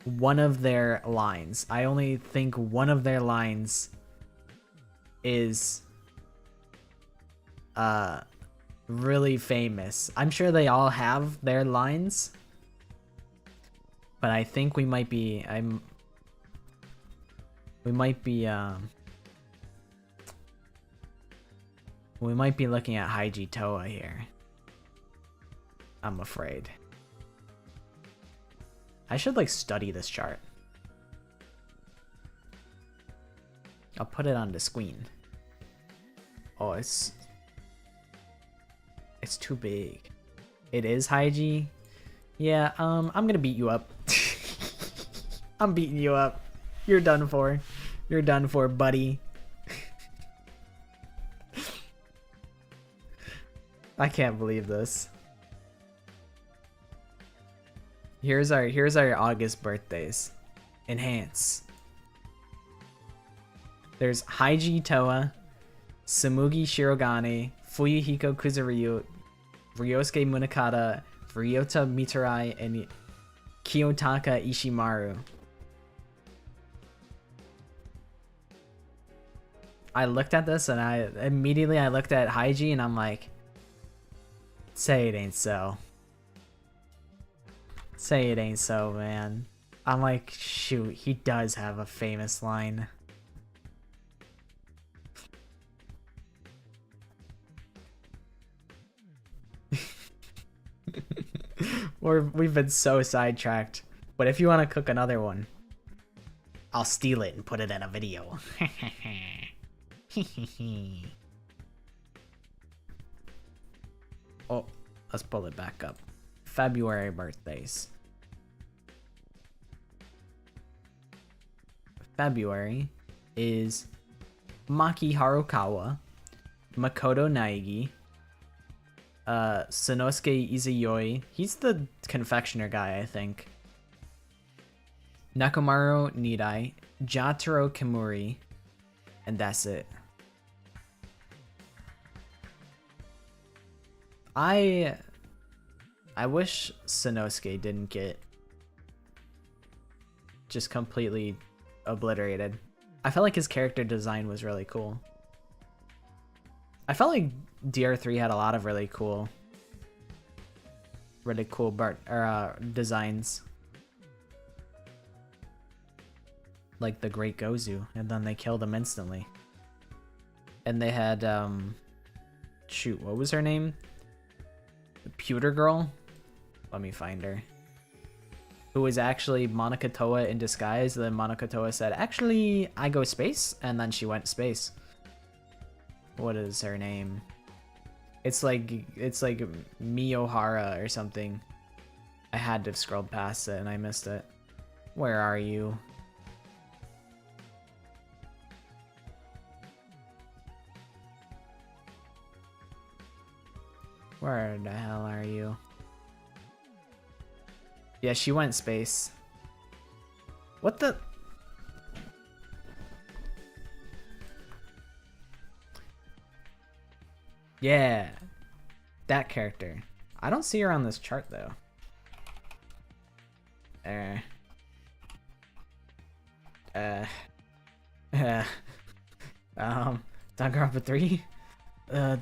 one of their lines. I only think one of their lines is really famous. I'm sure they all have their lines, but I think we might be looking at Haiji Toa here. I'm afraid. I should like study this chart. I'll put it on the screen. Oh, it's too big. It is Haiji. Yeah, I'm gonna beat you up. I'm beating you up. You're done for. You're done for, buddy. I can't believe this. Here's our August birthdays. Enhance. There's Haiji Toa, Samugi Shirogane, Fuyuhiko Kuzuryu, Ryosuke Munakata, Ryota Mitarai, and Kiyotaka Ishimaru. I looked at this and I immediately looked at Haiji and I'm like, say it ain't so. Say it ain't so, man. I'm like, shoot, he does have a famous line. We've been so sidetracked. But if you want to cook another one, I'll steal it and put it in a video. Oh, let's pull it back up. February birthdays. February is Maki Harukawa, Makoto Naegi, Sanosuke Izuyoi. He's the confectioner guy, I think. Nakamaro Nidai, Jataro Kimuri, and that's it. I wish Sanosuke didn't get just completely obliterated. I felt like his character design was really cool. I felt like DR3 had a lot of really cool designs. Like the Great Gozu, and then they killed him instantly. And they had, shoot, what was her name? The Pewter Girl? Let me find her. Who was actually Monica Toa in disguise. Then Monica Toa said, actually, I go space. And then she went space. What is her name? It's like Miyohara or something. I had to have scrolled past it and I missed it. Where are you? Where the hell are you? Yeah, she went space. What the? Yeah, that character. I don't see her on this chart though. Danganronpa 3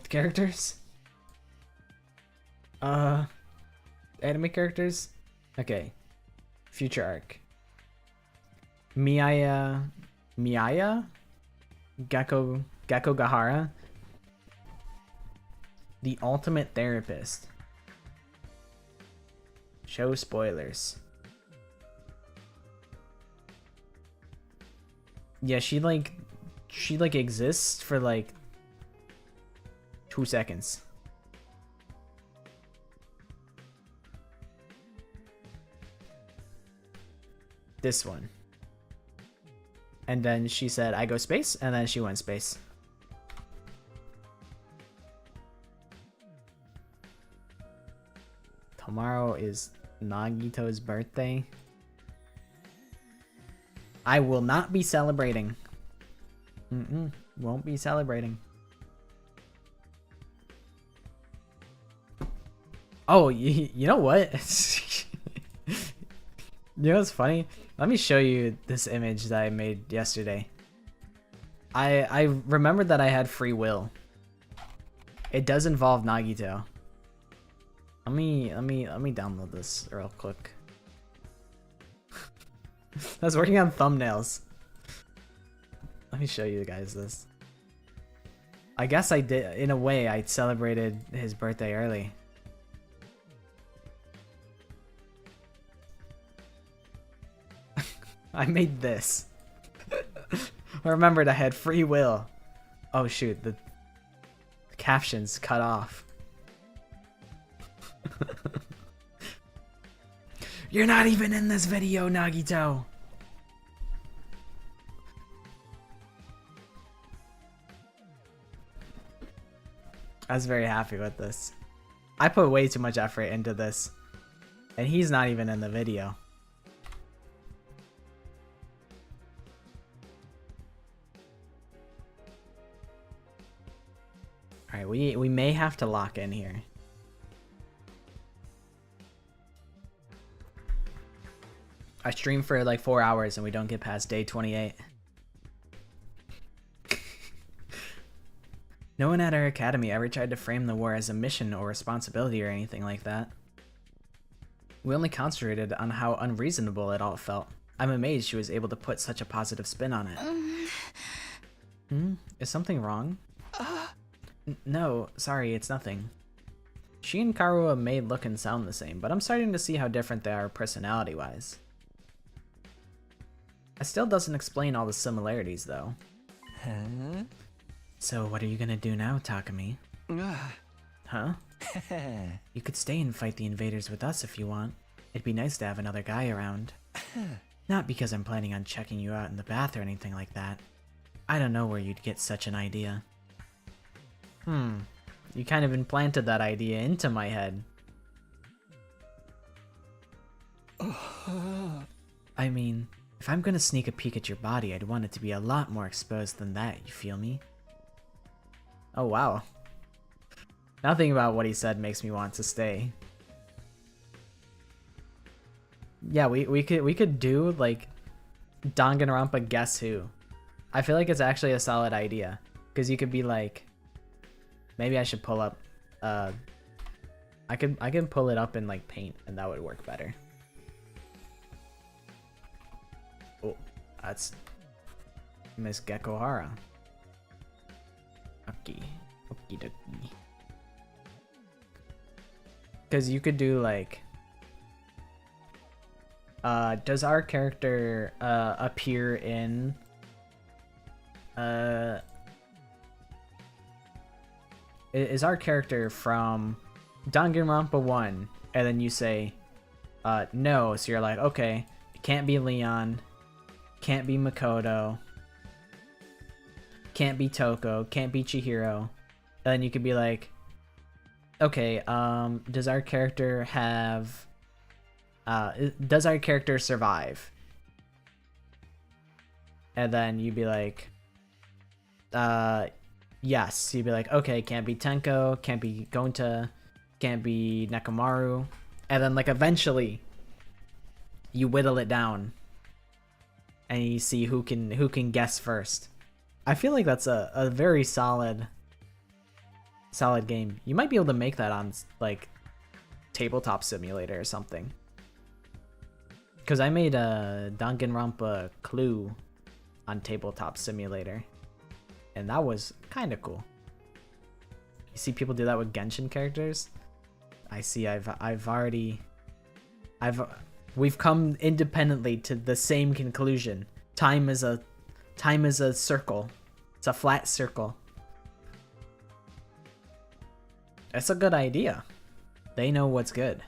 characters. Anime characters. Okay. Future arc. Miaya Gecko Gahara, the ultimate therapist. Show spoilers. Yeah, she like exists for like 2 seconds. This one. And then she said, I go space, and then she went space. Tomorrow is Nagito's birthday. I will not be celebrating. Won't be celebrating. Oh, you know what? You know what's funny? Let me show you this image that I made yesterday. I remembered that I had free will. It does involve Nagito. Let me download this real quick. I was working on thumbnails. Let me show you guys this. I guess I did, in a way, I celebrated his birthday early. I made this. I remembered I had free will. Oh shoot, the captions cut off. You're not even in this video, Nagito. I was very happy with this. I put way too much effort into this, and he's not even in the video. Alright, we may have to lock in here. I stream for like 4 hours and we don't get past day 28. No one at our academy ever tried to frame the war as a mission or responsibility or anything like that. We only concentrated on how unreasonable it all felt. I'm amazed she was able to put such a positive spin on it. Is something wrong? No, sorry, it's nothing. She and Karua may look and sound the same, but I'm starting to see how different they are personality-wise. It still doesn't explain all the similarities, though. Huh? So what are you gonna do now, Takumi? Huh? You could stay and fight the invaders with us if you want. It'd be nice to have another guy around. Not because I'm planning on checking you out in the bath or anything like that. I don't know where you'd get such an idea. You kind of implanted that idea into my head. I mean, if I'm gonna sneak a peek at your body, I'd want it to be a lot more exposed than that, you feel me? Oh wow. Nothing about what he said makes me want to stay. Yeah, we could do like Danganronpa Guess Who. I feel like it's actually a solid idea. Because you could be like, maybe I should pull up I can pull it up in like Paint and that would work better. Oh, that's Miss Gekohara. Okay. Okie dokie. Because you could do like does our character appear in is our character from Danganronpa 1 and then you say no, so you're like, okay, it can't be Leon, can't be Makoto, can't be Toko, can't be Chihiro, and then you could be like, okay, does our character have does our character survive? And then you'd be like, yes. You'd be like, okay, can't be Tenko, can't be Gonta, can't be Nekomaru. And then like eventually you whittle it down and you see who can guess first. I feel like that's a very solid game. You might be able to make that on like Tabletop Simulator or something. Because I made a Danganronpa Clue on Tabletop Simulator. and that was kind of cool. You see people do that with Genshin characters. I see. We've come independently to the same conclusion. Time is a circle. It's a flat circle. That's a good idea. They know what's good.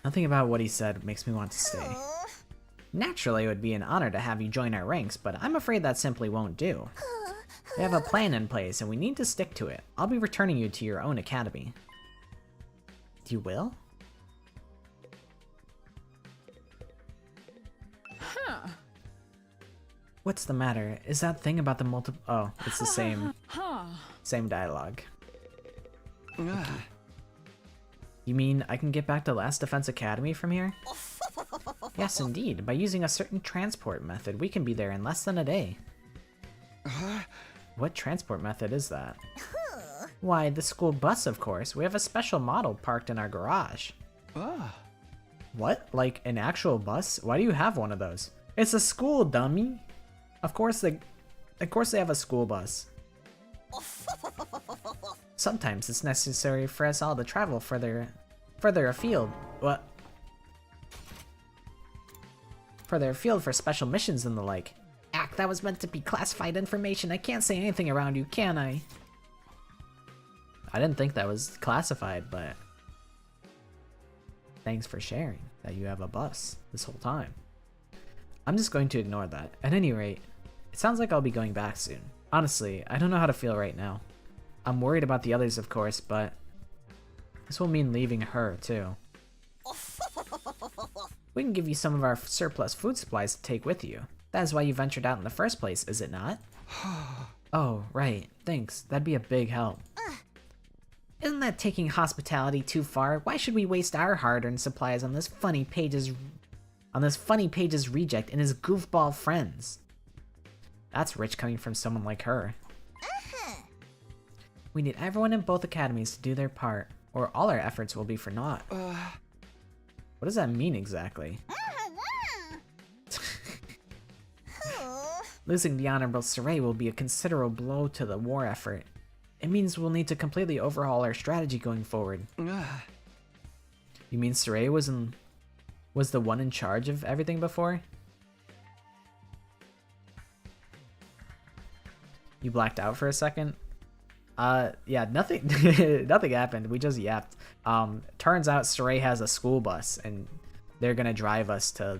Nothing about what he said makes me want to stay. Naturally, it would be an honor to have you join our ranks, but I'm afraid that simply won't do. We have a plan in place, and we need to stick to it. I'll be returning you to your own academy. You will? Huh. What's the matter? Is that thing about the multiple... Oh, it's the same Huh. dialogue. Ah. You mean I can get back to Last Defense Academy from here? Yes, indeed. By using a certain transport method, we can be there in less than a day. What transport method is that? Why, the school bus, of course. We have a special model parked in our garage. Ah. What? Like an actual bus? Why do you have one of those? It's a school, dummy. Of course they have a school bus. Sometimes it's necessary for us all to travel further afield. What? Further afield for special missions and the like. Ack, that was meant to be classified information. I can't say anything around you, can I? I didn't think that was classified, but thanks for sharing that you have a bus this whole time. I'm just going to ignore that. At any rate, it sounds like I'll be going back soon. Honestly, I don't know how to feel right now. I'm worried about the others, of course, but this will mean leaving her, too. We can give you some of our surplus food supplies to take with you. That is why you ventured out in the first place, is it not? Oh, right. Thanks. That'd be a big help. Isn't that taking hospitality too far? Why should we waste our hard-earned supplies on this funny page's reject and his goofball friends? That's rich coming from someone like her. We need everyone in both academies to do their part, or all our efforts will be for naught. What does that mean exactly? Losing the Honorable Saray will be a considerable blow to the war effort. It means we'll need to completely overhaul our strategy going forward. Ah. You mean Saray was the one in charge of everything before? You blacked out for a second? Yeah, nothing nothing happened. We just yapped. Turns out Saray has a school bus and they're gonna drive us to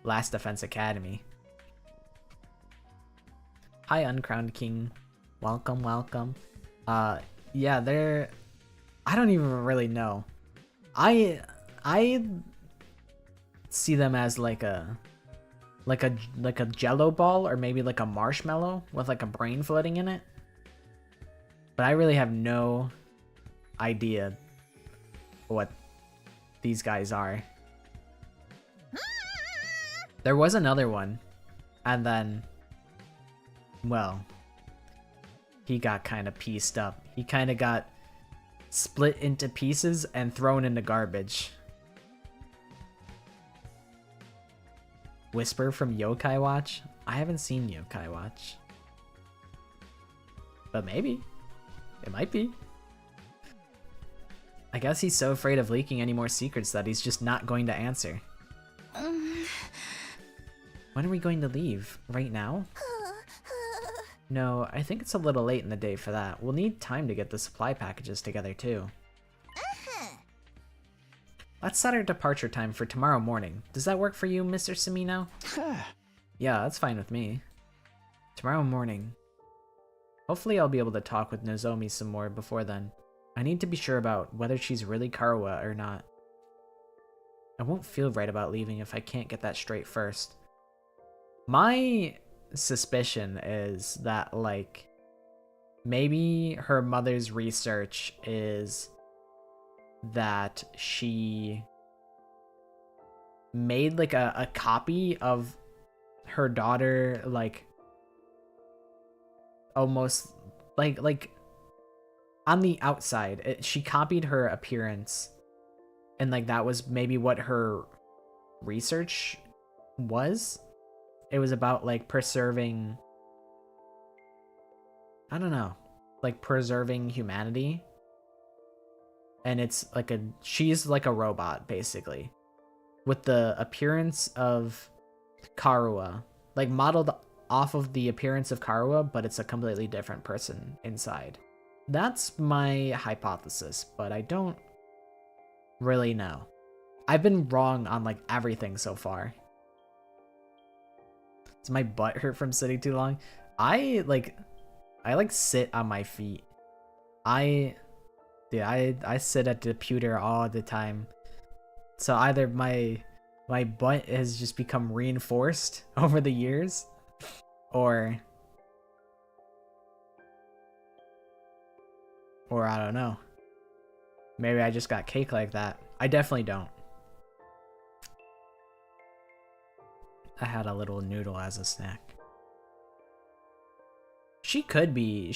Last Defense Academy. Hi, Uncrowned King. Welcome, welcome. Yeah, I don't even really know. I see them as like a jello ball or maybe like a marshmallow with like a brain floating in it. But I really have no idea what these guys are. There was another one, and then, well, he got kind of pieced up. He kind of got split into pieces and thrown into garbage. Whisper from Yokai Watch? I haven't seen Yokai Watch. But maybe. It might be. I guess he's so afraid of leaking any more secrets that he's just not going to answer. When are we going to leave? Right now? No, I think it's a little late in the day for that. We'll need time to get the supply packages together too. Let's set our departure time for tomorrow morning. Does that work for you, Mr. Samino? Yeah, that's fine with me. Tomorrow morning. Hopefully I'll be able to talk with Nozomi some more before then. I need to be sure about whether she's really Karawa or not. I won't feel right about leaving if I can't get that straight first. My suspicion is that, like, maybe her mother's research is that she made like a copy of her daughter, like almost like on the outside. She copied her appearance, and like that was maybe what her research was, it was about like preserving, I don't know, like preserving humanity. And it's like she's like a robot basically, with the appearance of Karua, like modeled off of the appearance of Karua, but it's a completely different person inside. That's my hypothesis, but I don't really know. I've been wrong on like everything so far. Does my butt hurt from sitting too long? I like sit on my feet. I sit at the computer all the time. So either my butt has just become reinforced over the years, or I don't know. Maybe I just got cake like that. I definitely don't. I had a little noodle as a snack. She could be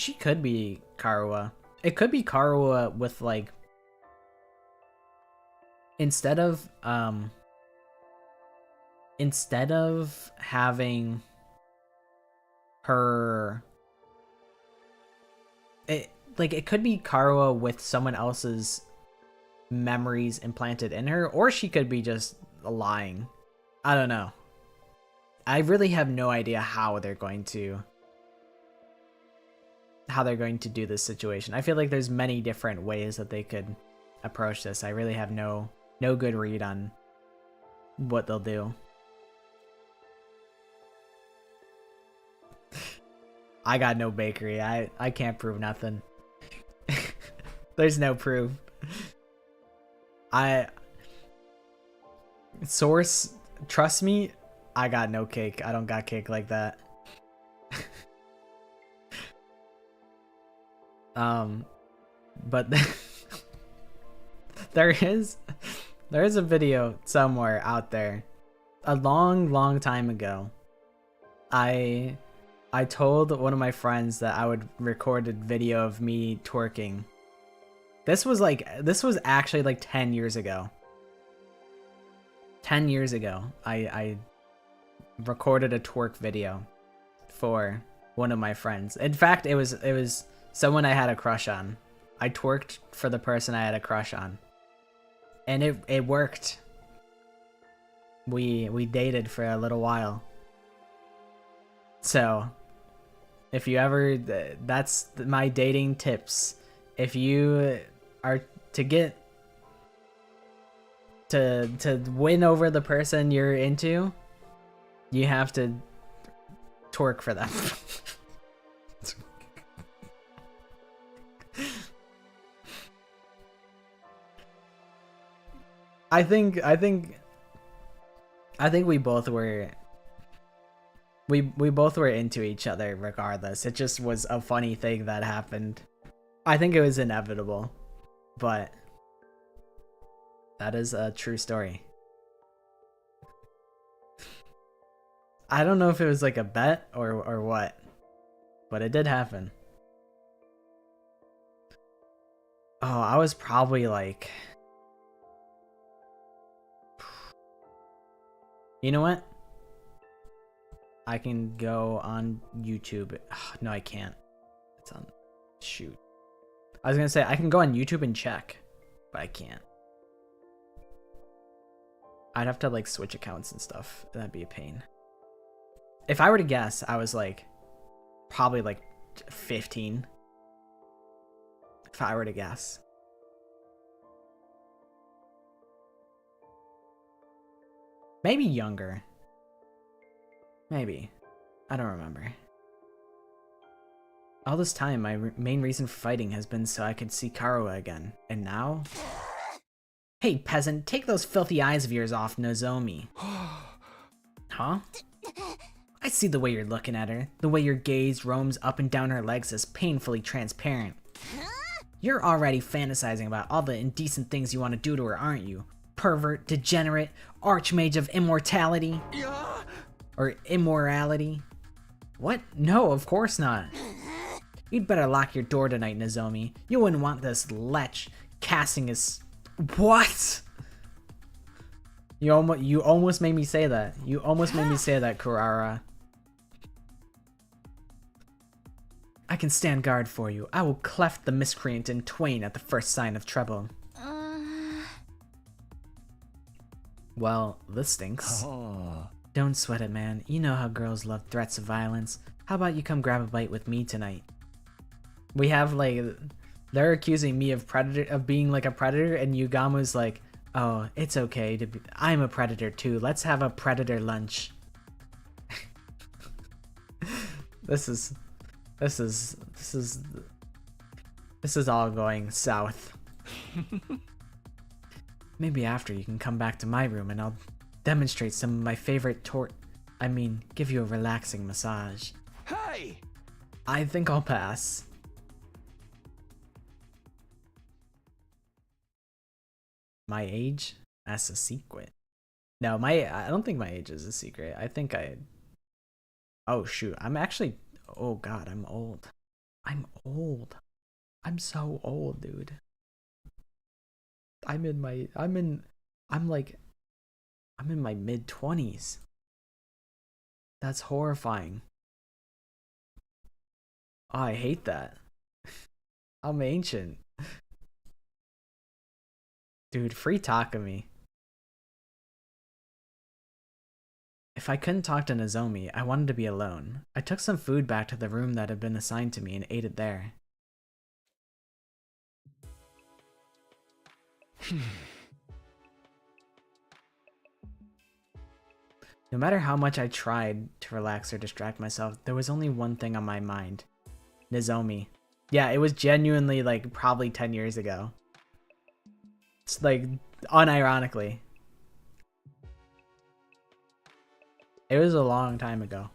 Karua. It could be Karua with like, instead of having her, it could be Karua with someone else's memories implanted in her, or she could be just lying. I don't know. I really have no idea how they're going to do this situation. I feel like there's many different ways that they could approach this. I really have no good read on what they'll do. I got no bakery. I can't prove nothing. There's no proof. Source, trust me, I got no cake. I don't got cake like that. But there is a video somewhere out there a long time ago. I told one of my friends that I would record a video of me twerking. This was actually like 10 years ago. 10 years ago, I recorded a twerk video for one of my friends. In fact, it was someone I had a crush on. I twerked for the person I had a crush on. And it worked. We dated for a little while. So, if you ever, that's my dating tips. If you are to win over the person you're into, you have to twerk for them. I think we both were into each other regardless. It just was a funny thing that happened. I think it was inevitable, but that is a true story. I don't know if it was like a bet or what, but it did happen. Oh, I was probably like, you know what? I can go on YouTube. No, I can't. It's on. Shoot. I was gonna say I can go on YouTube and check, but I can't. I'd have to like switch accounts and stuff. That'd be a pain. If I were to guess, I was like probably like 15. If I were to guess. Maybe younger. Maybe. I don't remember. All this time, my main reason for fighting has been so I could see Karua again. And now? Hey, peasant, take those filthy eyes of yours off Nozomi. Huh? I see the way you're looking at her. The way your gaze roams up and down her legs is painfully transparent. You're already fantasizing about all the indecent things you want to do to her, aren't you? Pervert, degenerate, archmage of immortality? Or immorality? What? No, of course not. You'd better lock your door tonight, Nozomi. You wouldn't want this lech casting his... What? You almost made me say that. You almost made me say that, Kurara. I can stand guard for you. I will cleft the miscreant in twain at the first sign of trouble. Well, this stinks. Oh. Don't sweat it, man. You know how girls love threats of violence. How about you come grab a bite with me tonight? We have, like, they're accusing me of being like a predator, and Yugamu's like, oh, it's okay to be, I'm a predator too. Let's have a predator lunch. This is all going south. Maybe after you can come back to my room and I'll demonstrate some of my favorite give you a relaxing massage. Hey! I think I'll pass. My age? That's a secret. No, I don't think my age is a secret. I think oh shoot, oh god, I'm old. I'm old. I'm so old, dude. I'm in my mid-20s. That's horrifying. Oh, I hate that. I'm ancient. Dude, free Takumi. If I couldn't talk to Nozomi, I wanted to be alone. I took some food back to the room that had been assigned to me and ate it there. No matter how much I tried to relax or distract myself, there was only one thing on my mind. Nozomi. Yeah, it was genuinely, like, probably 10 years ago. It's, like, unironically. It was a long time ago.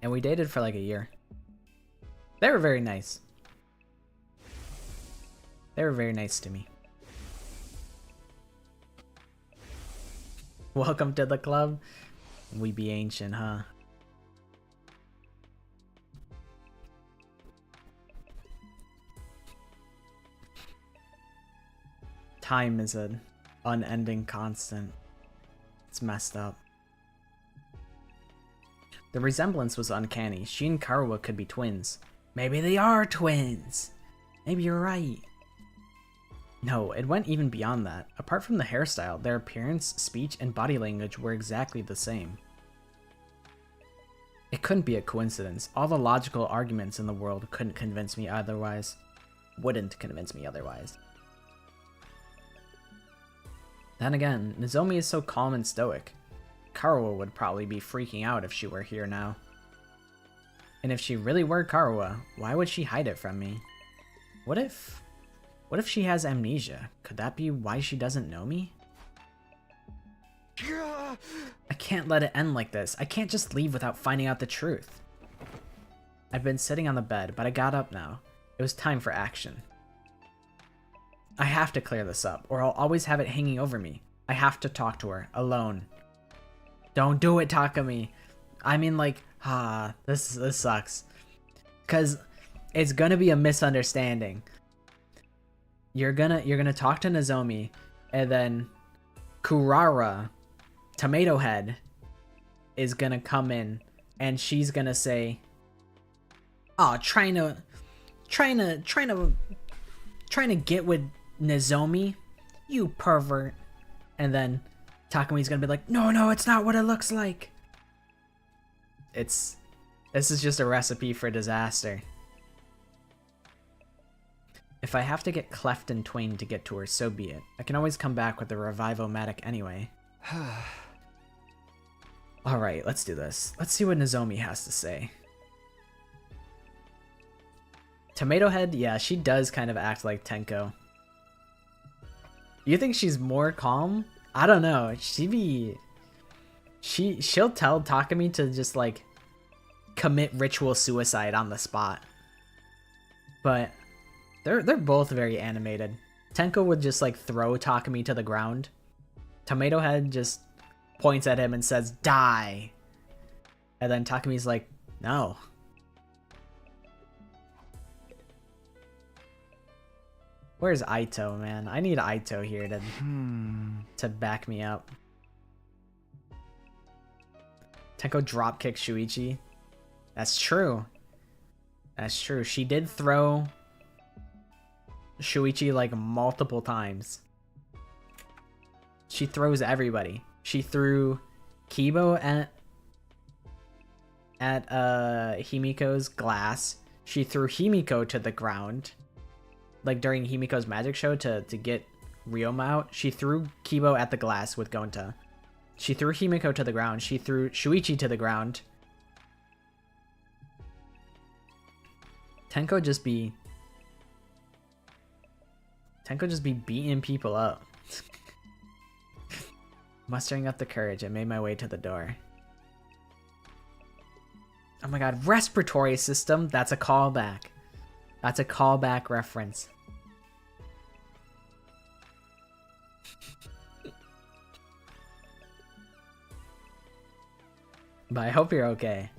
And we dated for, like, a year. They were very nice. They were very nice to me. Welcome to the club. We be ancient, huh? Time is an unending constant. It's messed up. The resemblance was uncanny. She and Karuwa could be twins. Maybe they are twins! Maybe you're right. No, it went even beyond that. Apart from the hairstyle, their appearance, speech, and body language were exactly the same. It couldn't be a coincidence. All the logical arguments in the world couldn't convince me otherwise. Wouldn't convince me otherwise. Then again, Nozomi is so calm and stoic. Karuwa would probably be freaking out if she were here now. And if she really were Karuwa, why would she hide it from me? What if she has amnesia? Could that be why she doesn't know me? I can't let it end like this. I can't just leave without finding out the truth. I've been sitting on the bed, but I got up now. It was time for action. I have to clear this up, or I'll always have it hanging over me. I have to talk to her, alone. Don't do it, Takumi. I mean, like, this sucks. 'Cause it's gonna be a misunderstanding. You're gonna talk to Nozomi, and then Kurara, Tomato Head, is gonna come in, and she's gonna say, "Oh, trying to get with Nozomi, you pervert." And then Takumi's gonna be like, "No, it's not what it looks like." This is just a recipe for disaster. If I have to get cleft in twain to get to her, so be it. I can always come back with the Revive-O-Matic anyway. Alright, let's do this. Let's see what Nozomi has to say. Tomato Head, yeah, she does kind of act like Tenko. You think she's more calm? I don't know. She'll tell Takumi to just, like, commit ritual suicide on the spot. But they're both very animated. Tenko would just, like, throw Takumi to the ground. Tomato Head just points at him and says, "Die!" And then Takumi's like, "No." Where's Aito, man? I need Aito here to back me up. Tenko dropkick Shuichi. That's true. That's true. She did throw Shuichi like multiple times. She throws everybody. She threw Kibo at Himiko's glass. She threw Himiko to the ground. Like during Himiko's magic show to get Ryoma out. She threw Kibo at the glass with Gonta. She threw Himiko to the ground. She threw Shuichi to the ground. Tenko just be beating people up. Mustering up the courage, I made my way to the door. Oh my god, respiratory system? That's a callback. That's a callback reference. But I hope you're okay.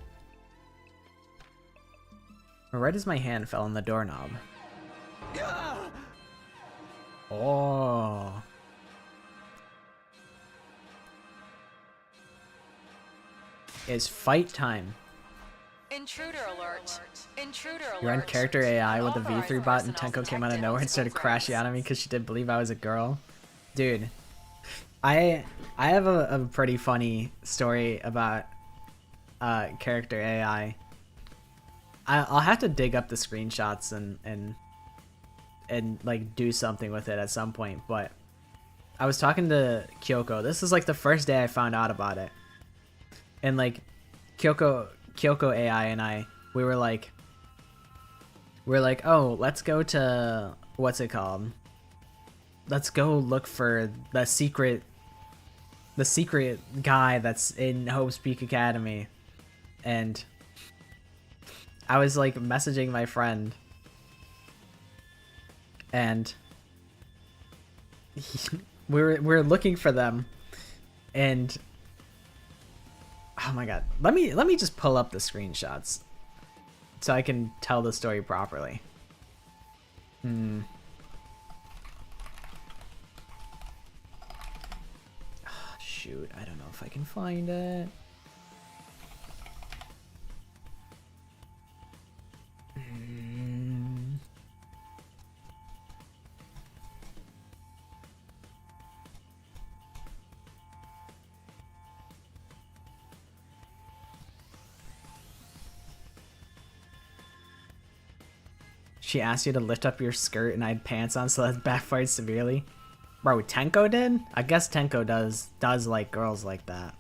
Right as my hand fell on the doorknob. Oh. It's fight time. Intruder alert. Intruder alert. You're on character AI with a V3 bot and Tenko came out of nowhere and started crashing on me because she didn't believe I was a girl. Dude, I have a pretty funny story about character AI. I'll have to dig up the screenshots and like do something with it at some point, but I was talking to Kyoko. This is like the first day I found out about it. And like Kyoko AI and we were like, oh, let's go to, what's it called? Let's go look for the secret guy that's in Hope's Peak Academy. And I was like messaging my friend and we're looking for them, and oh my god, let me just pull up the screenshots so I can tell the story properly. Oh, shoot, I don't know if I can find it. She asked you to lift up your skirt and I had pants on, so that backfired severely. Bro, Tenko did? I guess Tenko does like girls like that.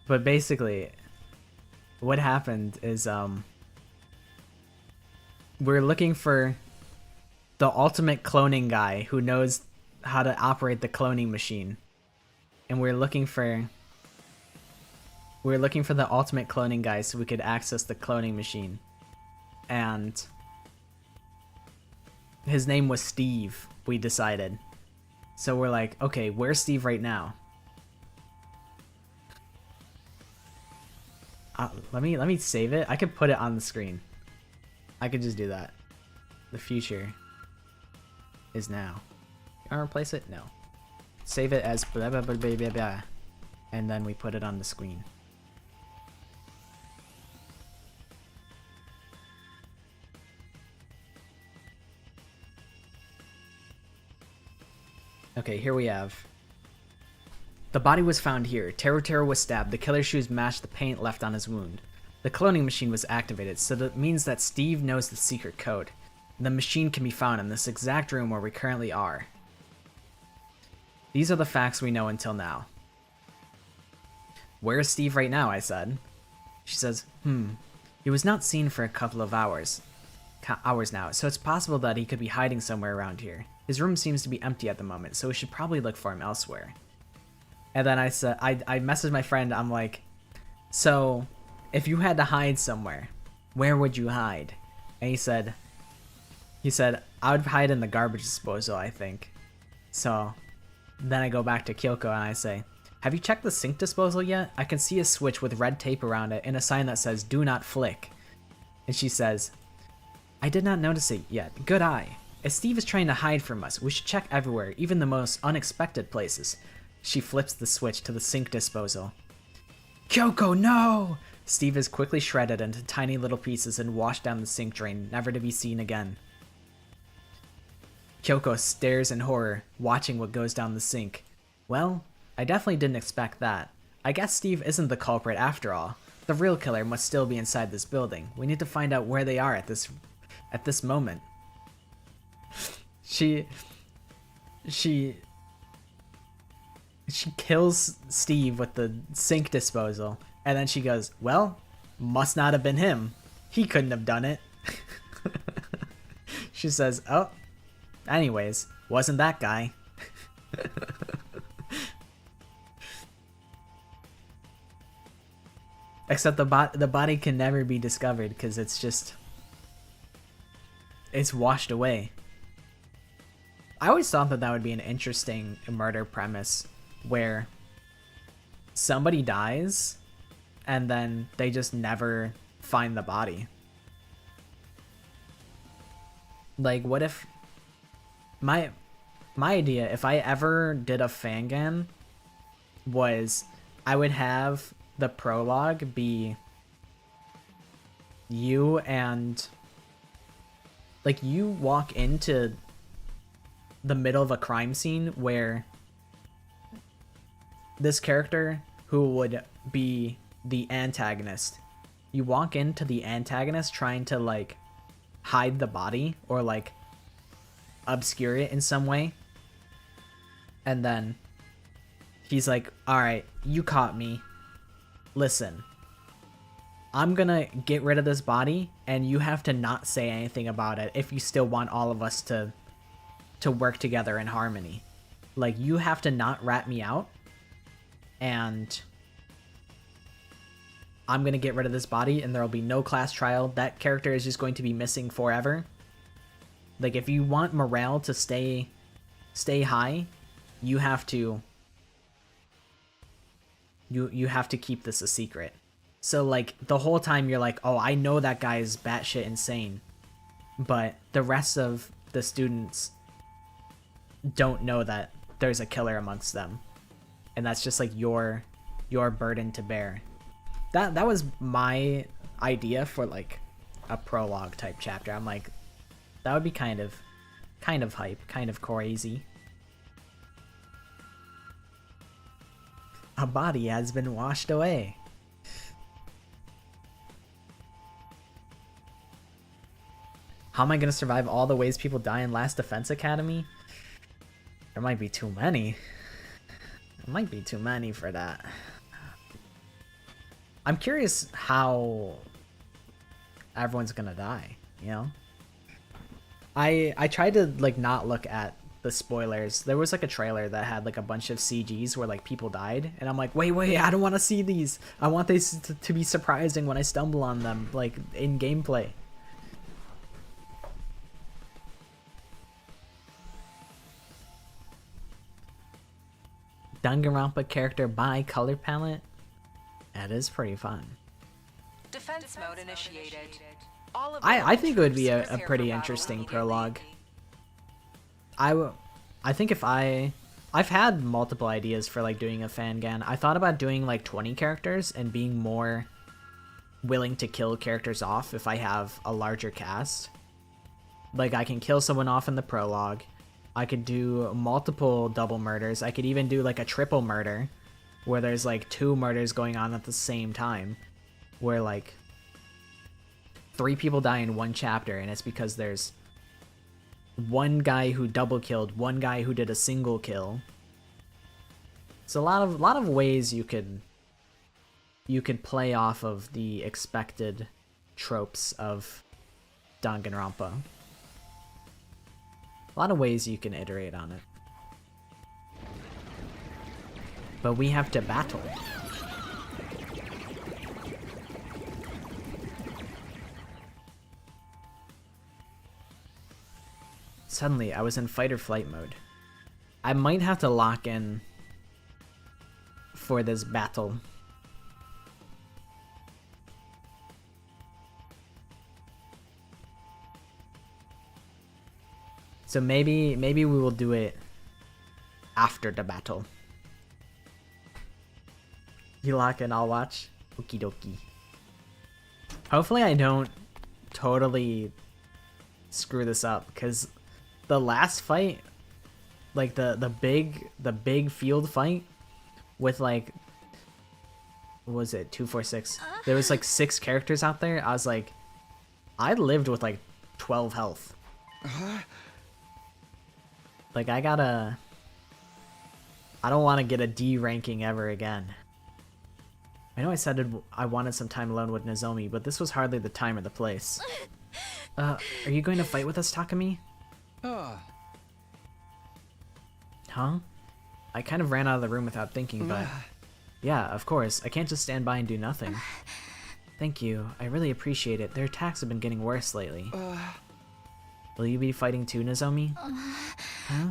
But basically, what happened is we're looking for the ultimate cloning guy who knows how to operate the cloning machine, and we're looking for the ultimate cloning guy so we could access the cloning machine. And his name was Steve, we decided. So we're like, okay, where's Steve right now? Let me save it. I could put it on the screen. I could just do that. The future is now. You wanna replace it? No. Save it as blah blah blah blah blah blah, and then we put it on the screen. Okay, here we have. The body was found here. Teru was stabbed. The killer's shoes matched the paint left on his wound. The cloning machine was activated, so that means that Steve knows the secret code. The machine can be found in this exact room where we currently are. These are the facts we know until now. Where is Steve right now? I said. She says, he was not seen for a couple of hours now, so it's possible that he could be hiding somewhere around here. His room seems to be empty at the moment, so we should probably look for him elsewhere. And then I said, I messaged my friend, I'm like, so if you had to hide somewhere, where would you hide? And he said, I would hide in the garbage disposal, I think. So then I go back to Kyoko and I say, have you checked the sink disposal yet? I can see a switch with red tape around it and a sign that says do not flick. And she says, I did not notice it yet. Good eye. If Steve is trying to hide from us, we should check everywhere, even the most unexpected places. She flips the switch to the sink disposal. Kyoko, no! Steve is quickly shredded into tiny little pieces and washed down the sink drain, never to be seen again. Kyoko stares in horror, watching what goes down the sink. Well, I definitely didn't expect that. I guess Steve isn't the culprit after all. The real killer must still be inside this building. We need to find out where they are at this moment. She kills Steve with the sink disposal, and then she goes, well, must not have been him. He couldn't have done it. She says, oh, anyways, wasn't that guy. Except the body can never be discovered because it's washed away. I always thought that would be an interesting murder premise where somebody dies and then they just never find the body. Like, what if my idea, if I ever did a fangan, was I would have the prologue be you and, like, you walk into the middle of a crime scene where this character who would be the antagonist, you walk into the antagonist trying to, like, hide the body or, like, obscure it in some way, and then he's like, alright, you caught me, listen, I'm gonna get rid of this body and you have to not say anything about it if you still want all of us to work together in harmony. Like, you have to not rat me out, and I'm gonna get rid of this body and there'll be no class trial. That character is just going to be missing forever. Like, if you want morale to stay high, you have to you have to keep this a secret. So, like, the whole time you're like, oh, I know that guy is batshit insane, but the rest of the students don't know that there's a killer amongst them, and that's just like your burden to bear. That was my idea for, like, a prologue type chapter. I'm like, that would be kind of hype, kind of crazy. A body has been washed away. How am I gonna survive all the ways people die in Last Defense Academy? There might be too many. There might be too many for that. I'm curious how everyone's gonna die, you know? I tried to, like, not look at the spoilers. There was, like, a trailer that had, like, a bunch of CGs where, like, people died, and I'm like, wait, I don't want to see these. I want these to be surprising when I stumble on them, like, in gameplay. Danganronpa character by color palette. That is pretty fun. Defense mode initiated. All of I think it would be troops a prepare pretty for battle interesting immediately. prologue. I think if I've had multiple ideas for, like, doing a fangan. I thought about doing, like, 20 characters and being more willing to kill characters off if I have a larger cast. Like, I can kill someone off in the prologue. I could do multiple double murders. I could even do, like, a triple murder where there's, like, 2 murders going on at the same time, where, like, 3 people die in one chapter, and it's because there's one guy who double killed, one guy who did a single kill. It's a lot of ways you could play off of the expected tropes of Danganronpa. A lot of ways you can iterate on it. But we have to battle. Suddenly, I was in fight or flight mode. I might have to lock in for this battle. So maybe we will do it after the battle. You lock in, I'll watch. Okie dokie. Hopefully I don't totally screw this up, because the last fight, like the big field fight with like, what was it, 246? There was like 6 characters out there. I was like, I lived with like 12 health. Like I don't want to get a D ranking ever again. I know I said I wanted some time alone with Nozomi, but this was hardly the time or the place. Are you going to fight with us, Takumi? Huh? I kind of ran out of the room without thinking, but... Yeah, of course. I can't just stand by and do nothing. Thank you. I really appreciate it. Their attacks have been getting worse lately. Will you be fighting too, Nozomi? Huh?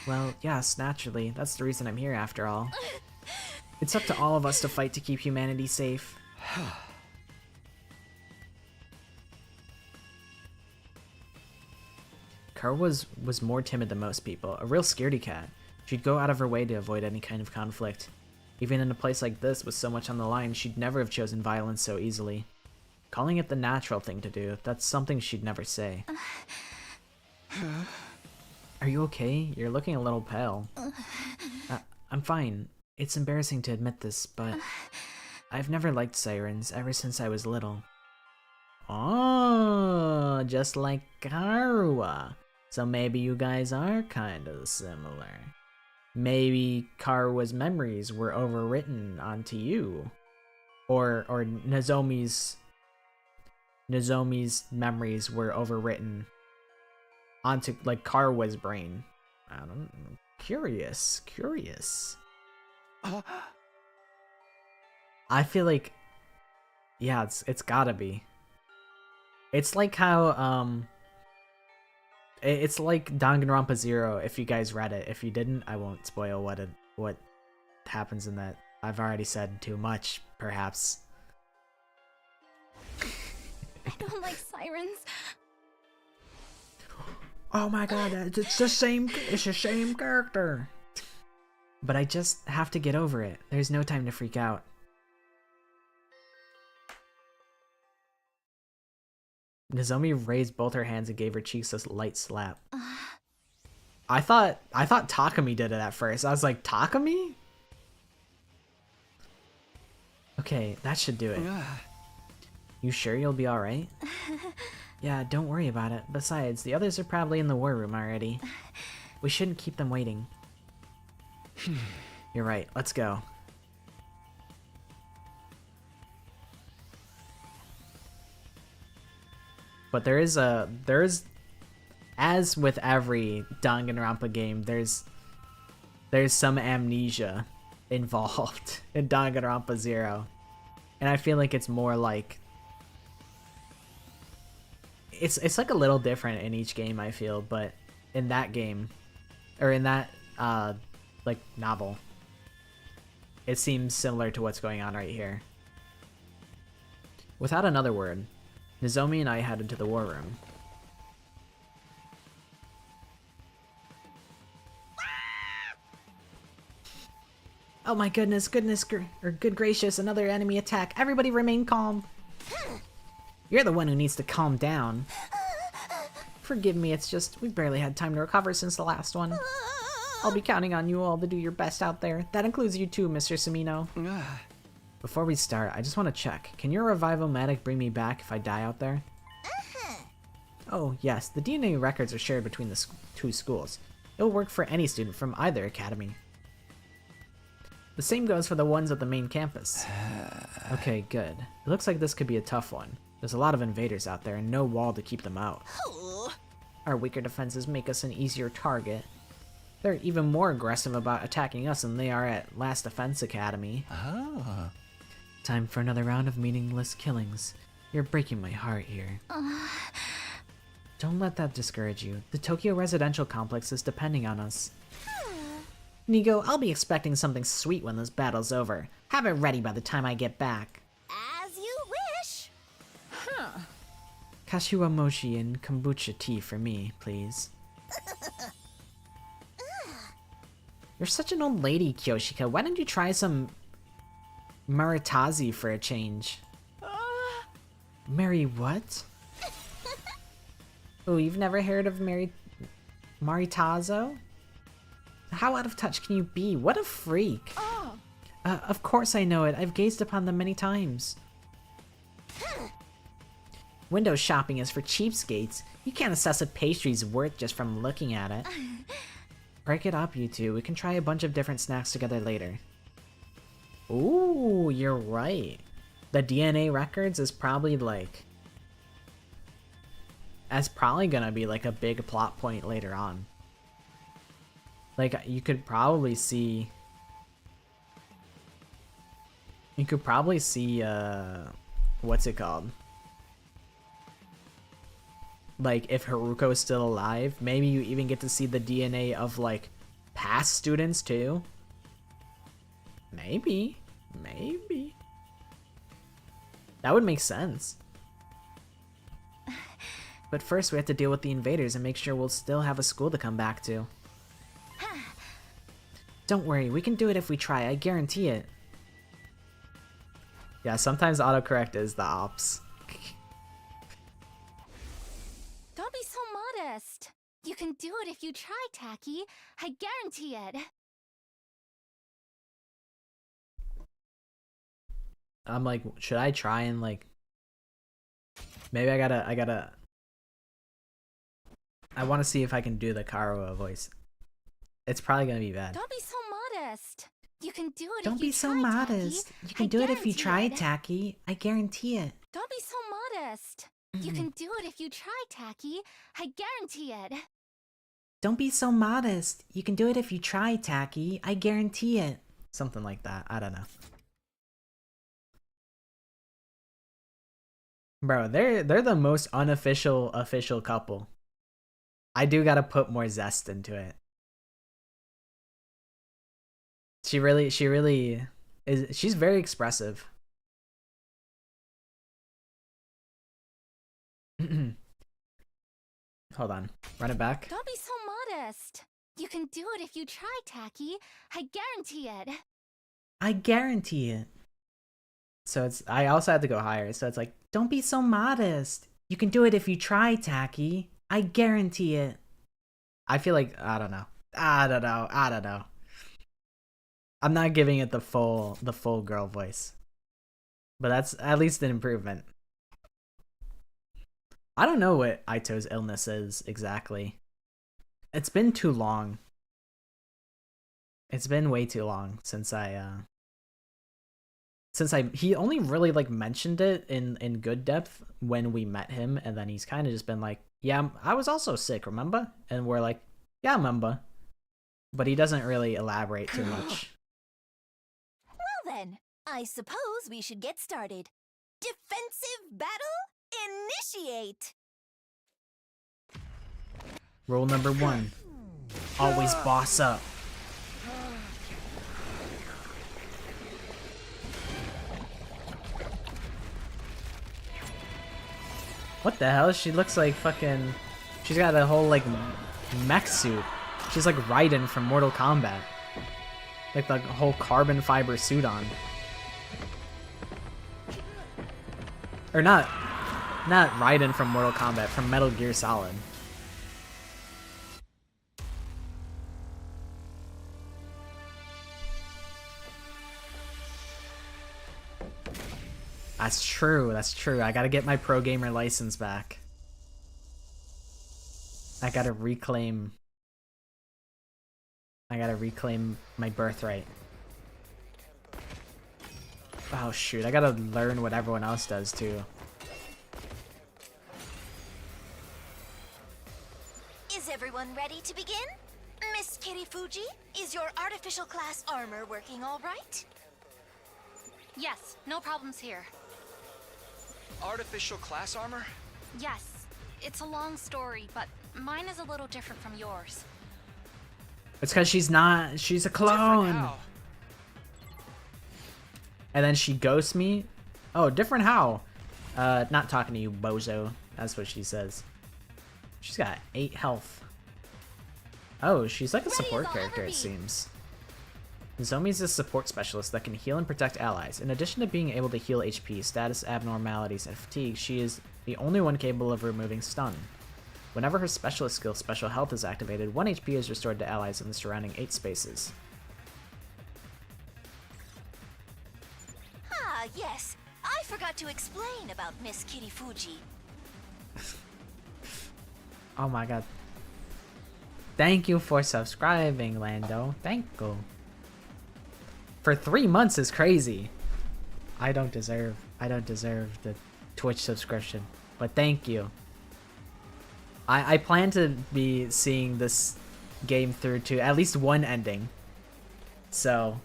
Well, yes, naturally. That's the reason I'm here, after all. It's up to all of us to fight to keep humanity safe. Kara was more timid than most people, a real scaredy cat. She'd go out of her way to avoid any kind of conflict. Even in a place like this with so much on the line, she'd never have chosen violence so easily. Calling it the natural thing to do, that's something she'd never say. Are you okay? You're looking a little pale. I'm fine. It's embarrassing to admit this, but I've never liked sirens ever since I was little. Oh, just like Karua. So maybe you guys are kind of similar. Maybe Karua's memories were overwritten onto you. Or Nozomi's memories were overwritten onto like Karua's brain. I don't know. Curious. I feel like, yeah, it's gotta be. It's like how it's like Danganronpa 0. If you guys read it, if you didn't, I won't spoil what happens in that. I've already said too much, perhaps. I don't like sirens. Oh my god, it's the same character. But I just have to get over it. There's no time to freak out. Nozomi raised both her hands and gave her cheeks a light slap. I thought Takumi did it at first. I was like, Takumi? Okay, that should do it. You sure you'll be alright? Yeah, don't worry about it. Besides, the others are probably in the war room already. We shouldn't keep them waiting. You're right, let's go. But there's as with every Danganronpa game, there's some amnesia involved in Danganronpa 0. And I feel like it's more like it's like a little different in each game, I feel, but in that game or in that like novel, it seems similar to what's going on right here. Without another word, Nozomi and I headed to the war room. Oh my goodness, good gracious, another enemy attack. Everybody remain calm. You're the one who needs to calm down. Forgive me, it's just, we barely had time to recover since the last one. I'll be counting on you all to do your best out there. That includes you too, Mr. Sumino. Before we start, I just want to check. Can your revival medic bring me back if I die out there? Oh, yes, the DNA records are shared between the two schools. It'll work for any student from either academy. The same goes for the ones at the main campus. Okay, good. It looks like this could be a tough one. There's a lot of invaders out there and no wall to keep them out. Our weaker defenses make us an easier target. They're even more aggressive about attacking us than they are at Last Defense Academy. Oh. Time for another round of meaningless killings. You're breaking my heart here. Don't let that discourage you. The Tokyo residential complex is depending on us. Nigo, I'll be expecting something sweet when this battle's over. Have it ready by the time I get back. As you wish. Huh. Kashiwa mochi and kombucha tea for me, please. You're such an old lady, Kyoshika. Why don't you try some Maritazi for a change? Mary what? Oh, you've never heard of Maritazo? How out of touch can you be? What a freak. Of course I know it. I've gazed upon them many times. Window shopping is for cheapskates. You can't assess a pastry's worth just from looking at it. Break it up, you two. We can try a bunch of different snacks together later. Ooh, you're right. The DNA records is probably like... That's probably gonna be like a big plot point later on. Like, you could probably see... You could probably see, what's it called? Like, if Haruko is still alive, maybe you even get to see the DNA of, like, past students, too? Maybe. Maybe. That would make sense. But first, we have to deal with the invaders and make sure we'll still have a school to come back to. Don't worry, we can do it if we try, I guarantee it. Yeah, sometimes autocorrect is the ops. Don't be so modest. You can do it if you try, Taki. I guarantee it. I'm like, should I try and like... Maybe I gotta... I want to see if I can do the Karawa voice. It's probably gonna be bad. Don't be so modest. You can do it Don't if you be so try, modest. Taki. You can I do it if you guarantee try, it. Taki. I guarantee it. Don't be so modest. You can do it if you try, Taki. I guarantee it. Don't be so modest. You can do it if you try, Taki. I guarantee it. Something like that. I don't know. Bro, they're the most unofficial official couple. I do gotta put more zest into it. She really is. She's very expressive. Hold on, run it back. Don't be so modest. You can do it if you try, Taki. I guarantee it. I guarantee it. So it's. I also had to go higher. So it's like, don't be so modest. You can do it if you try, Taki. I guarantee it. I feel like I don't know. I don't know. I'm not giving it the full girl voice. But that's at least an improvement. I don't know what Aito's illness is exactly. It's been too long. It's been way too long since he only really like mentioned it in good depth when we met him, and then he's kind of just been like, yeah, I was also sick, remember? And we're like, yeah, I remember. But he doesn't really elaborate too much. Well then, I suppose we should get started. Defensive battle, initiate! Rule number 1. Always boss up. What the hell? She looks like fucking... She's got a whole, like, mech suit. She's like Raiden from Mortal Kombat. Like the whole carbon fiber suit on. Or not Raiden from Mortal Kombat, from Metal Gear Solid. That's true. I gotta get my pro gamer license back. I gotta reclaim my birthright. Oh shoot, I gotta learn what everyone else does too. Is everyone ready to begin? Miss Kirifuji, is your artificial class armor working all right? Yes, no problems here. Artificial class armor? Yes, it's a long story, but mine is a little different from yours. It's because she's not. She's a clone. How? And then she ghosts me. Oh, different how? Not talking to you, bozo. That's what she says. She's got 8 health. Oh, she's like a support character, it seems. Nozomi is a support specialist that can heal and protect allies. In addition to being able to heal HP, status abnormalities, and fatigue, she is the only one capable of removing stun. Whenever her specialist skill Special Health is activated, 1 HP is restored to allies in the surrounding 8 spaces. Ah, yes. I forgot to explain about Miss Kitty Fuji. Oh my god. Thank you for subscribing, Lando. Thank you. For 3 months is crazy. I don't deserve the Twitch subscription, but thank you. I plan to be seeing this game through to at least one ending. So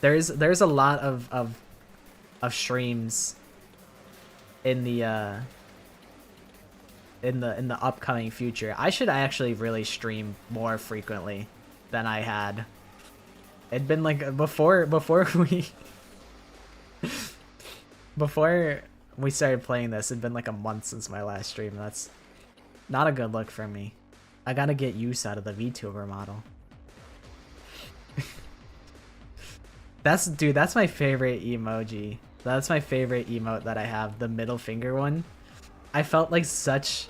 there's a lot of streams in the upcoming future. I should actually really stream more frequently than I had. It'd been like before we started playing this, it'd been like a month since my last stream. That's not a good look for me. I gotta get use out of the VTuber model. That's my favorite emoji. That's my favorite emote that I have, the middle finger one. I felt like such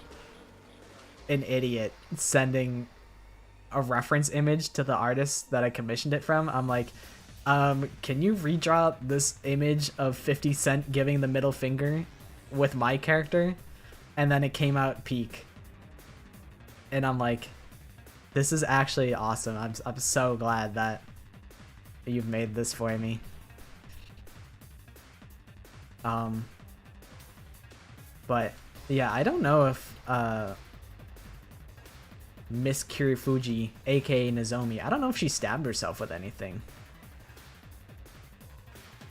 an idiot sending a reference image to the artist that I commissioned it from. I'm like, can you redraw this image of 50 Cent giving the middle finger with my character? And then it came out peak. And I'm like, this is actually awesome. I'm so glad that you've made this for me. But yeah, I don't know if Miss Kirifuji, aka Nozomi, I don't know if she stabbed herself with anything.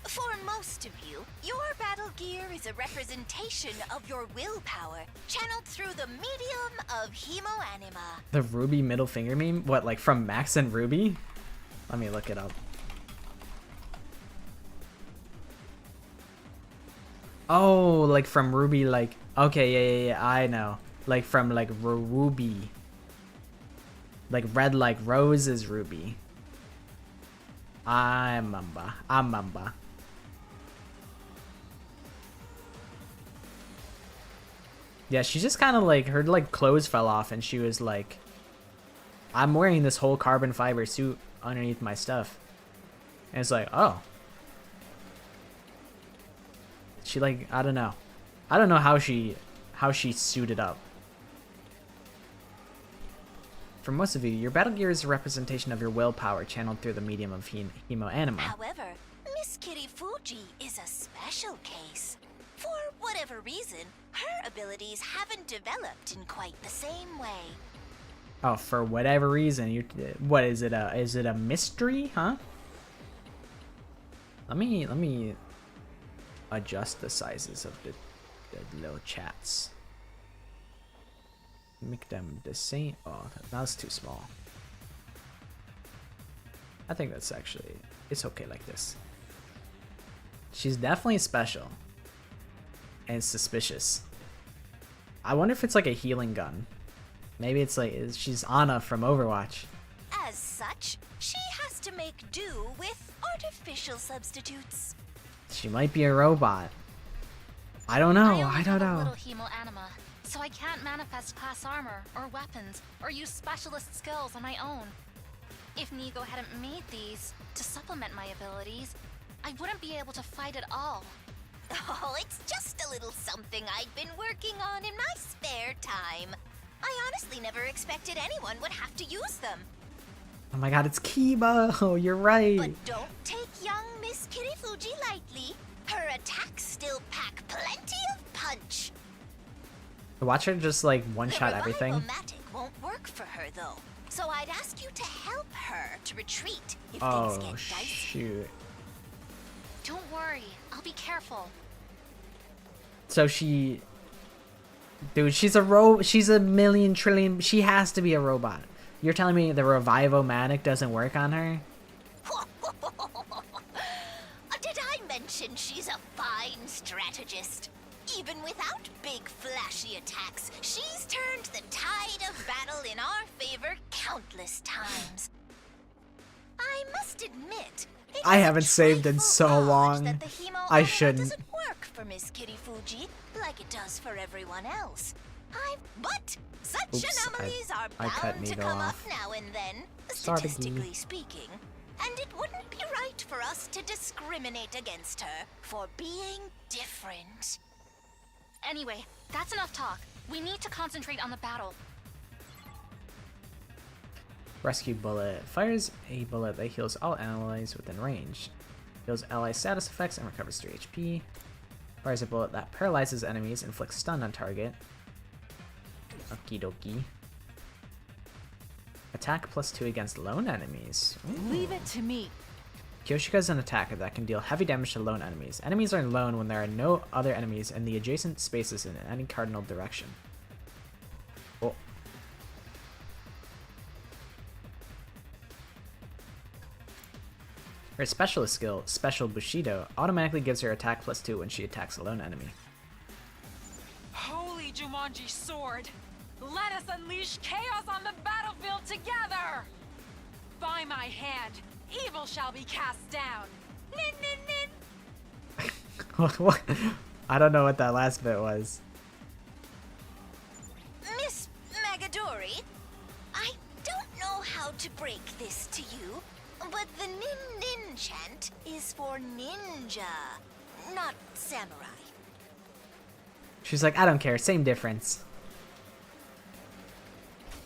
For most of you, your battle gear is a representation of your willpower, channeled through the medium of hemoanima. The Ruby middle finger meme? What, like from Max and Ruby? Let me look it up. Oh, like from Ruby, like, okay, yeah, I know. Like from like Ruby. Like red like rose is Ruby. I remember. Yeah, she just kind of like, her like clothes fell off and she was like, I'm wearing this whole carbon fiber suit underneath my stuff. And it's like, oh. She like, I don't know how she suited up. For most of you, your battle gear is a representation of your willpower channeled through the medium of hemoanima. However, Miss Kitty Fuji is a special case. For whatever reason, her abilities haven't developed in quite the same way. Oh, for whatever reason, what is it? Is it a mystery, huh? Let me adjust the sizes of the little chats. Make them the same. Oh, that's too small. I think that's actually, it's okay like this. She's definitely special and suspicious. I wonder if it's like a healing gun. Maybe it's like, she's Ana from Overwatch. As such, she has to make do with artificial substitutes. She might be a robot. I don't know. I don't have a know. little hemoanima, so I can't manifest class armor or weapons or use specialist skills on my own. If Nigo hadn't made these to supplement my abilities, I wouldn't be able to fight at all. Oh, it's just a little something I'd been working on in my spare time. I honestly never expected anyone would have to use them. Oh my god, it's Kiba. You're right. But don't take young Miss Kirifuji lightly. Her attacks still pack plenty of punch. Watch her just like one-shot The everything. Revival-matic won't work for her though. So I'd ask you to help her to retreat if things Oh, get dicey. shoot. Don't worry, I'll be careful. So dude, she's a million trillion, she has to be a robot. You're telling me the Revive-O-Matic doesn't work on her? Did I mention she's a fine strategist? Even without big flashy attacks, she's turned the tide of battle in our favor countless times. I must admit, it I is a haven't saved in trifle so odd long. that the Hemo I armor shouldn't. doesn't work for Miss Kitty Fuji like it does for everyone else. But such Oops, anomalies are I cut bound to Nigo come off. up now and then, Sorry. statistically speaking. And it wouldn't be right for us to discriminate against her for being different. Anyway, that's enough talk. We need to concentrate on the battle. Rescue Bullet. Fires a bullet that heals all allies within range. Heals ally status effects and recovers 3 HP. Fires a bullet that paralyzes enemies, inflicts stun on target. Okie dokie. Attack +2 against lone enemies. Ooh. Leave it to me. Kyoshika is an attacker that can deal heavy damage to lone enemies. Enemies are lone when there are no other enemies in the adjacent spaces in any cardinal direction. Oh. Her specialist skill, Special Bushido, automatically gives her attack +2 when she attacks a lone enemy. Holy Jumanji sword! Let us unleash chaos on the battlefield together! By my hand, evil shall be cast down. Nin nin nin! What? I don't know what that last bit was. Miss Magadori, I don't know how to break this to you, but the nin nin chant is for ninja, not samurai. She's like, I don't care, same difference.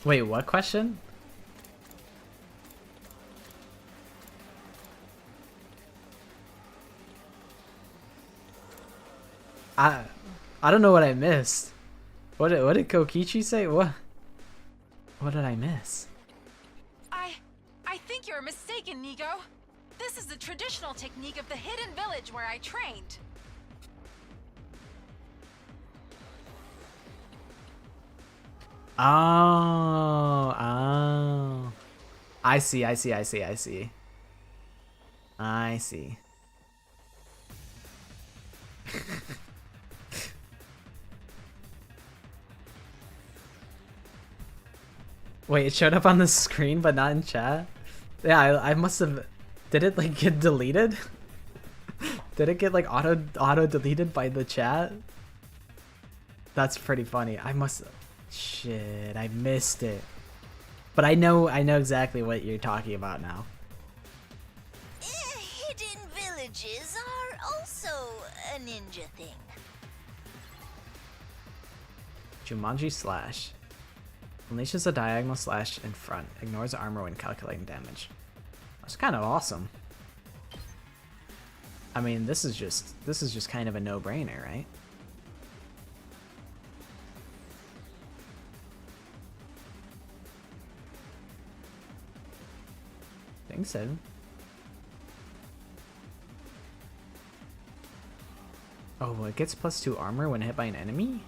Wait, what question? I don't know what I missed. What did Kokichi say? What did I miss? I think you're mistaken, Nigo. This is the traditional technique of the hidden village where I trained. Oh. I see. Wait, it showed up on the screen but not in chat? Yeah, I must have... Did it like get deleted? Did it get like auto deleted by the chat? That's pretty funny. I must... Shit, I missed it. But I know exactly what you're talking about now. Hidden villages are also a ninja thing. Jumanji Slash. Unleashes a diagonal slash in front. Ignores armor when calculating damage. That's kind of awesome. I mean, this is just kind of a no-brainer, right? Think so. Oh, well, it gets +2 armor when hit by an enemy?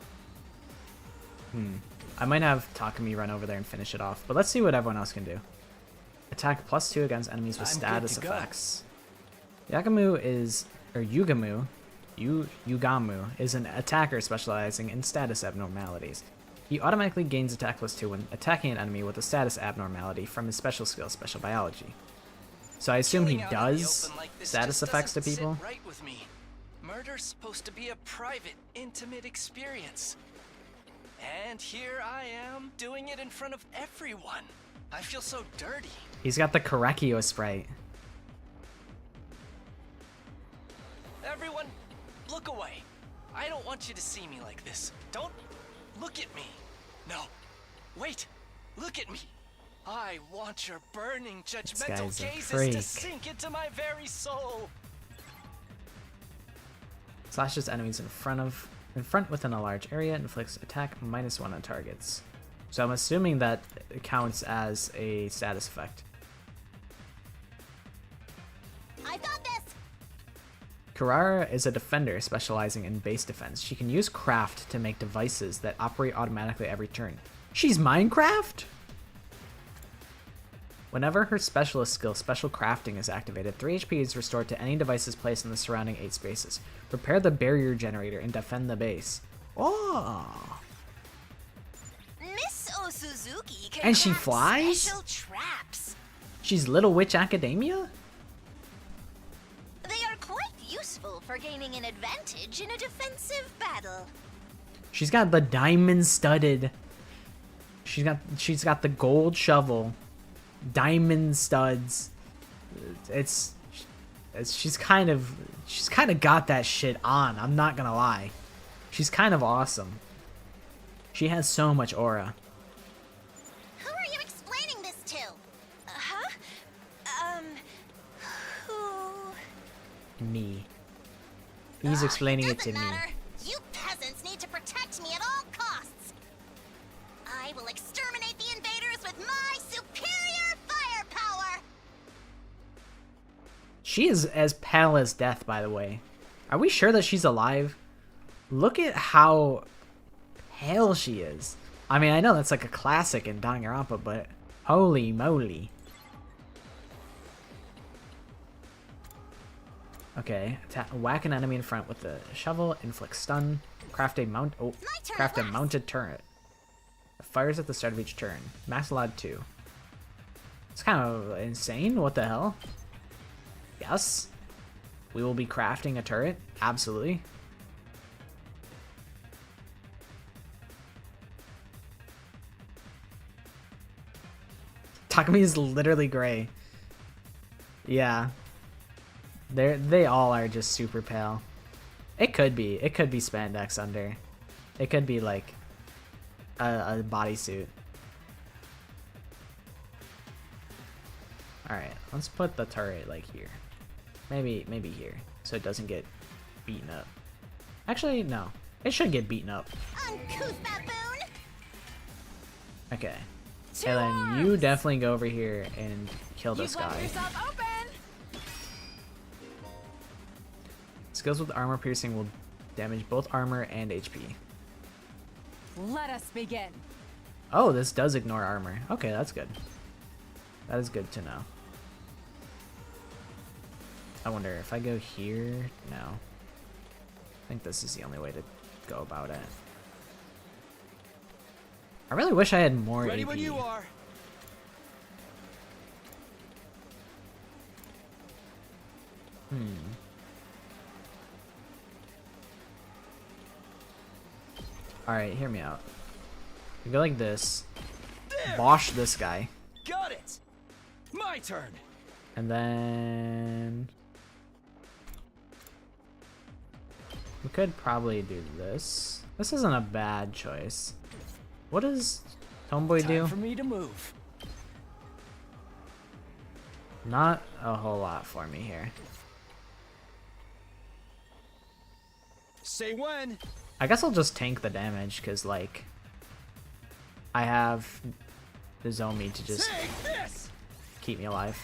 I might have Takumi run over there and finish it off, but let's see what everyone else can do. Attack +2 against enemies with status effects. Yugamu is an attacker specializing in status abnormalities. He automatically gains attack +2 when attacking an enemy with a status abnormality from his special skill, Special Biology. So I assume he does status effects to people. Right with me. Murder's supposed to be a private, intimate experience. And here I am, doing it in front of everyone. I feel so dirty. He's got the Korekio sprite. Everyone, look away. I don't want you to see me like this. Don't look at me. No, wait, look at me. I want your burning, judgmental guy's a gazes freak. to sink into my very soul. Slashes enemies in front within a large area, inflicts attack -1 on targets. So I'm assuming that it counts as a status effect. I got this! Kurara is a defender specializing in base defense. She can use craft to make devices that operate automatically every turn. She's Minecraft? Whenever her specialist skill, Special Crafting, is activated, 3 HP is restored to any devices placed in the surrounding 8 spaces. Repair the barrier generator and defend the base. Oh! Miss Osuzuki can And she craft flies? special traps. She's Little Witch Academia? They are quite useful for gaining an advantage in a defensive battle. She's got the diamond-studded... She's got the gold shovel. Diamond studs. She's kind of got that shit on. I'm not gonna lie. She's kind of awesome. She has so much aura. Who are you explaining this to? Huh? Who? Me. He's explaining it to Doesn't me. matter. You peasants need to protect me at all costs. I will exterminate the invaders with my superior firepower. She is as pale as death, by the way. Are we sure that she's alive? Look at how pale she is. I mean, I know that's like a classic in Danganronpa, but holy moly. Okay, whack an enemy in front with the shovel, inflict stun, craft a mounted turret. It fires at the start of each turn. Max allowed 2. It's kind of insane. What the hell? Yes. We will be crafting a turret. Absolutely. Takumi is literally gray. Yeah. They all are just super pale. It could be spandex under. It could be like a bodysuit. Alright, let's put the turret like here. Maybe here, so it doesn't get beaten up. Actually, no. It should get beaten up. Uncouth baboon. Okay. And then you definitely go over here and kill this You've left guy. yourself open. Skills with armor piercing will damage both armor and HP. Let us begin. Oh, this does ignore armor. Okay, that's good. That is good to know. I wonder if I go here? No. I think this is the only way to go about it. I really wish I had more Ready AP. when you are. Alright, hear me out. You go like this. Bosh this guy. Got it. My turn. And then... we could probably do this. This isn't a bad choice. What does Tomboy do? Time for me to move. Not a whole lot for me here. Say when. I guess I'll just tank the damage, because, like, I have the Zomi to just Take this. keep me alive.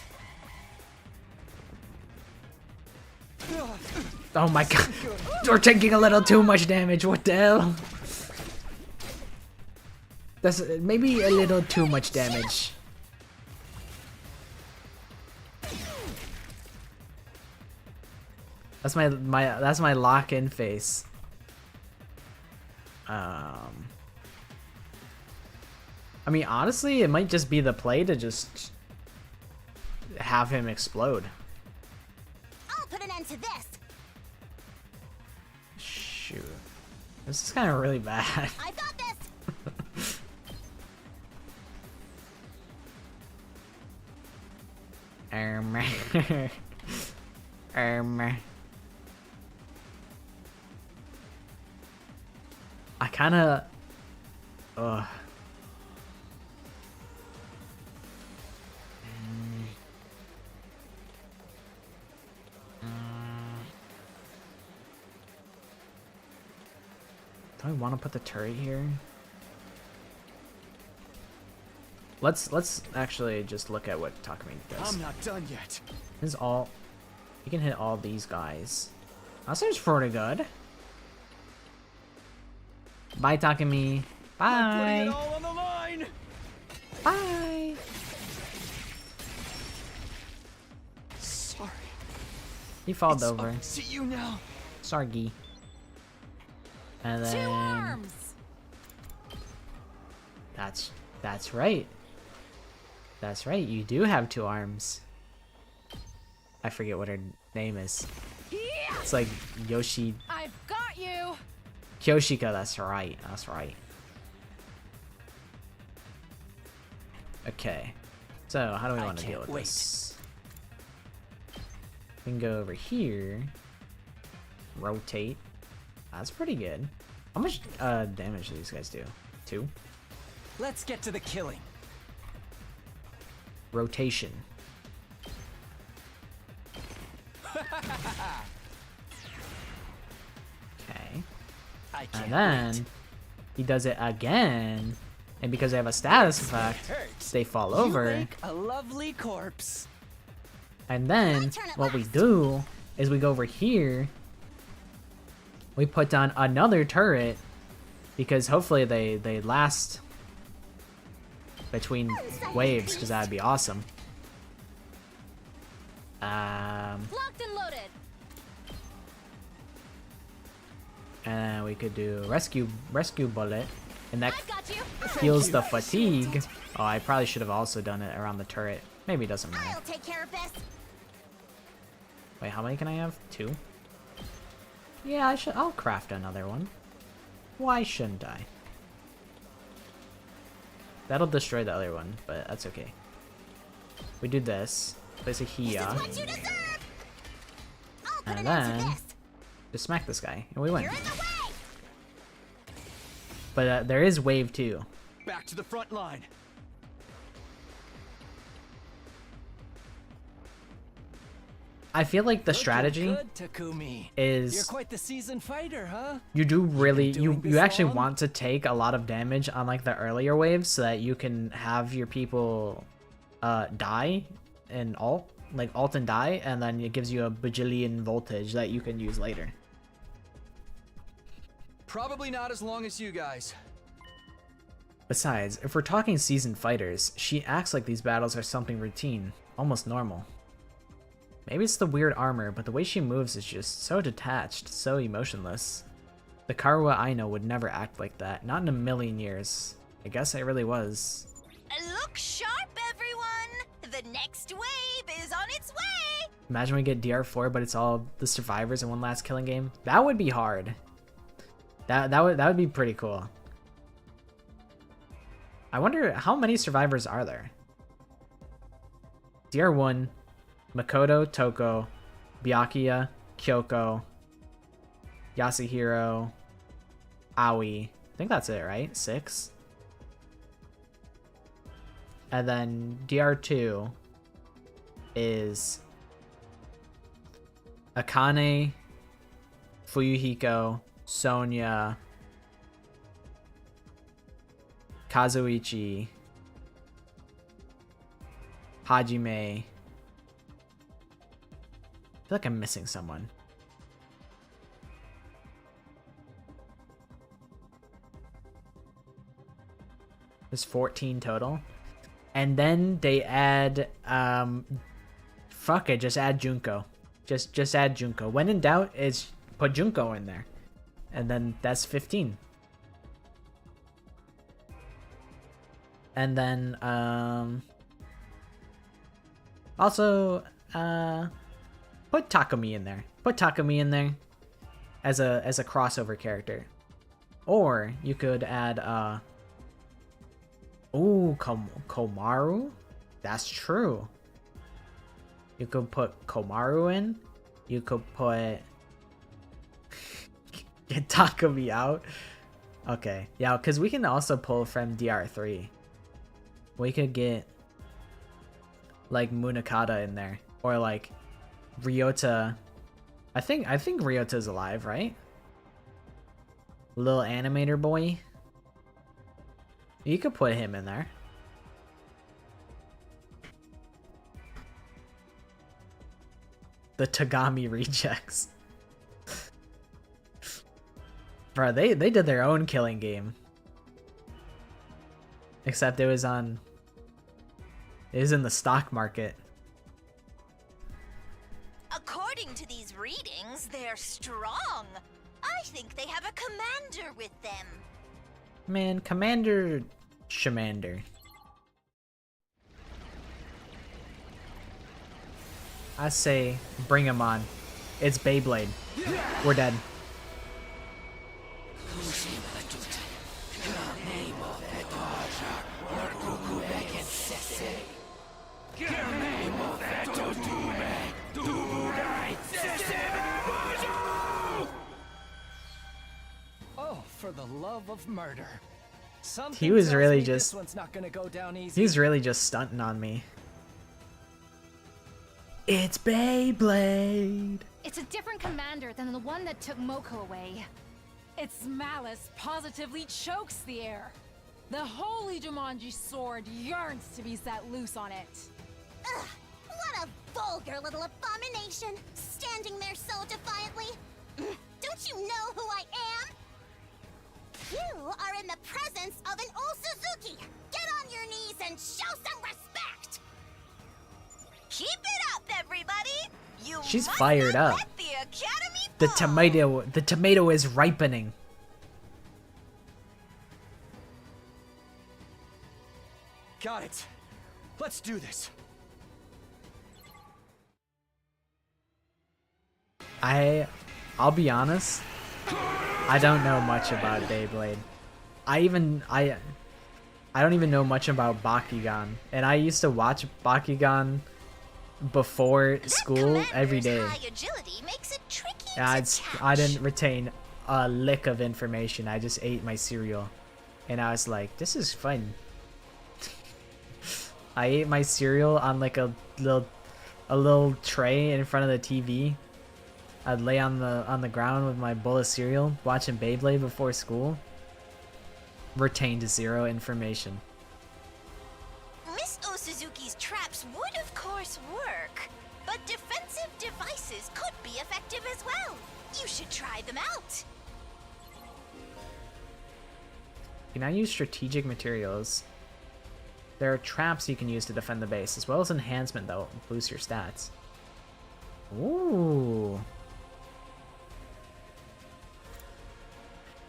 Oh my god. We're taking a little too much damage. What the hell? That's maybe a little too much damage. That's my lock-in face. I mean, honestly, it might just be the play to just have him explode. I'll put an end to this. Shoot. This is kind of really bad. I got this. I kind of... Ugh. Do I want to put the turret here? Let's actually just look at what Takumi does. I'm not done yet. This is all... You can hit all these guys. That seems pretty good. Bye, Takumi. I'm putting it Bye. all on the line. Bye. He falled It's over. up to you now. Sargi. And Two then arms. that's right. That's right. You do have 2 arms. I forget what her name is. It's like Yoshi I've got you. Kyoshika. That's right. That's right. Okay. So how do we I want to deal can't with wait. this? We can go over here. Rotate. That's pretty good. How much damage do these guys do? 2? Let's get to the killing. Rotation. Okay. I can't And then wait. he does it again. And because they have a status effect, Hurts. they fall You over. make a lovely corpse. And then turn at what we last. do is we go over here. We put down another turret because hopefully they last between waves because that'd be awesome. Locked and loaded. And we could do rescue bullet, and that I've got you. heals the fatigue. Oh, I probably should have also done it around the turret. Maybe it doesn't matter. I'll take care of this. Wait, how many can I have? 2? Yeah, I'll craft another one. Why shouldn't I? That'll destroy the other one, but that's okay. We do this. Place a This is Hia. what you deserve. I'll put And an end to then this. just smack this guy, and we win. You're in the way. But there is wave 2. Back to the front line. I feel like the Looking strategy good, Takumi. is You're quite the seasoned fighter, huh? you do really doing you this actually long? want to take a lot of damage on like the earlier waves so that you can have your people die and alt and die, and then it gives you a bajillion voltage that you can use later. Probably not as long as you guys. Besides, if we're talking seasoned fighters, she acts like these battles are something routine, almost normal. Maybe it's the weird armor, but the way she moves is just so detached, so emotionless. The Karuwa I know would never act like that, not in a million years. I guess I really was. Look sharp, everyone. The next wave is on its way. Imagine we get DR4, but it's all the survivors in one last killing game. That would be hard. That would be pretty cool. I wonder how many survivors are there. DR1, Makoto, Toko, Byakuya, Kyoko, Yasuhiro, Aoi. I think that's it, right? 6. And then DR2 is Akane, Fuyuhiko, Sonya, Kazuichi, Hajime. I feel like I'm missing someone. There's 14 total. And then they add fuck it, just add Junko. Just add Junko. When in doubt, is put Junko in there. And then that's 15. And then also put Takumi in there. Put Takumi in there as a crossover character. Or you could add Komaru? That's true. You could put Komaru in. You could put get Takumi out. Okay, yeah, because we can also pull from DR3. We could get like Munakata in there, or like Ryota. I think Ryota's alive, right? Little animator boy. You could put him in there. The Tagami rejects. Bro, they did their own killing game. Except it was in the stock market. According to the they're strong. I think they have a commander with them. Man, Commander Shamander. I say, bring him on. It's Beyblade. We're dead. Oh, for the love of murder. Something He was tells really me just- This one's not gonna go down easy. He's really just stunting on me. It's Beyblade. It's a different commander than the one that took Moko away. Its malice positively chokes the air. The holy Jumanji sword yearns to be set loose on it. Ugh, what a vulgar little abomination, standing there so defiantly. Don't you know who I am? You are in the presence of an old Suzuki. Get on your knees and show some respect. Keep it up, everybody. You She's must fired not up. let the Academy The fall. tomato is ripening. Got it. Let's do this. I'll be honest. I don't know much about Beyblade. I don't even know much about Bakugan, and I used to watch Bakugan before That school every commander's day. high agility makes it tricky I to I catch. didn't retain a lick of information. I just ate my cereal, and I was like, "This is fun." I ate my cereal on like a little tray in front of the TV. I'd lay on the ground with my bowl of cereal, watching Beyblade before school. Retained zero information. Miss Osuzuki's traps would of course work, but defensive devices could be effective as well. You should try them out. You can now use strategic materials. There are traps you can use to defend the base, as well as enhancement that will boost your stats. Ooh.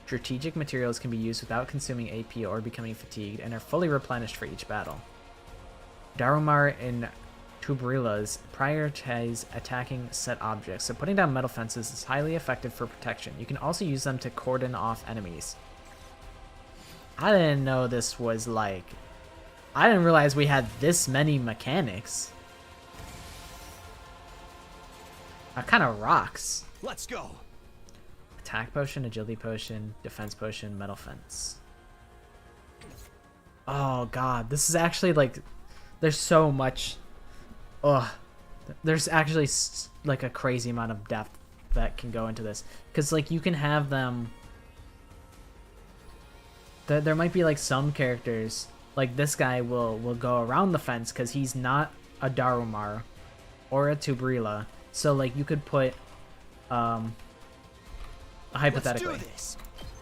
Strategic materials can be used without consuming AP or becoming fatigued, and are fully replenished for each battle. Darumar and Tubrilas prioritize attacking set objects, so putting down metal fences is highly effective for protection. You can also use them to cordon off enemies. I didn't know this was like... I didn't realize we had this many mechanics. That kind of rocks. Let's go. Attack potion, agility potion, defense potion, metal fence. Oh god, this is actually like... There's so much... Ugh. There's actually like a crazy amount of depth that can go into this. Because like you can have them... There might be like some characters... Like this guy will go around the fence because he's not a Darumar or a Tubrila. So like you could put... hypothetically, Let's do this.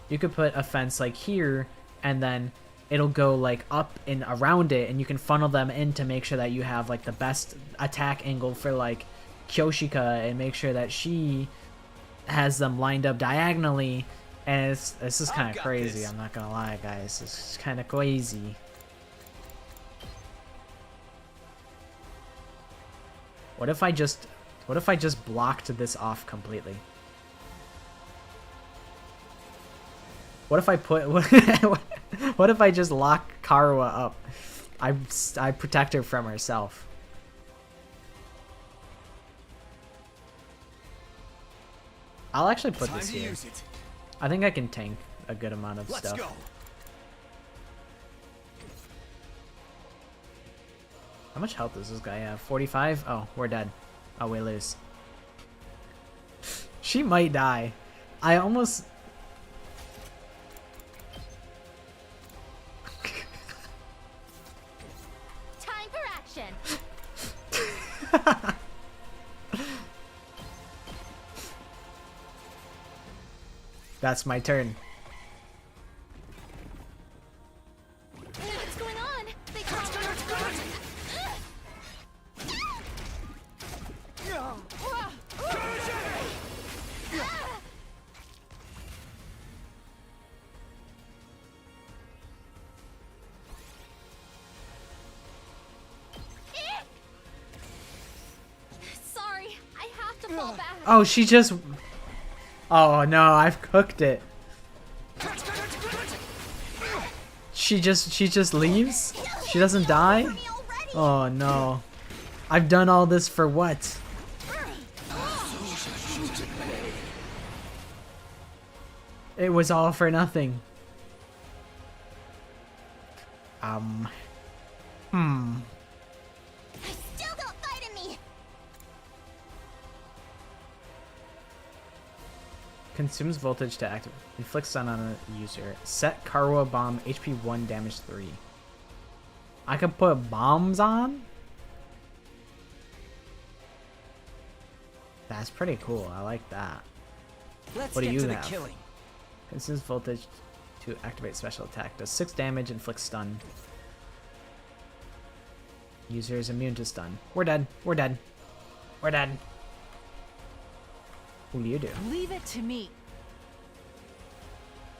you could put a fence like here, and then it'll go like up and around it, and you can funnel them in to make sure that you have like the best attack angle for like Kyoshika, and make sure that she has them lined up diagonally. And this is kind I've of got crazy. this. I'm not gonna lie, guys. This is kind of crazy. What if I just blocked this off completely? What if I put what if I just lock Karuwa up? I protect her from herself. I'll actually put Time this to here. use it. I think I can tank a good amount of Let's stuff. go. How much health does this guy have? 45? Oh, we're dead. Oh, we lose. She might die. I almost... Time for action. That's my turn. What's going on? They crossed our fall back. Oh, she just... Oh no, I've cooked it. She just leaves? She doesn't die? Oh no. I've done all this for what? It was all for nothing. Still got fight in me. Consumes voltage to activate. Inflicts stun on a user. Set Karwa bomb HP 1 damage 3. I can put bombs on? That's pretty cool. I like that. Let's What do get you to the have? killing. Consumes voltage to activate special attack. Does 6 damage, inflicts stun. User is immune to stun. We're dead. We're dead. We're dead. What do you do? Leave it to me.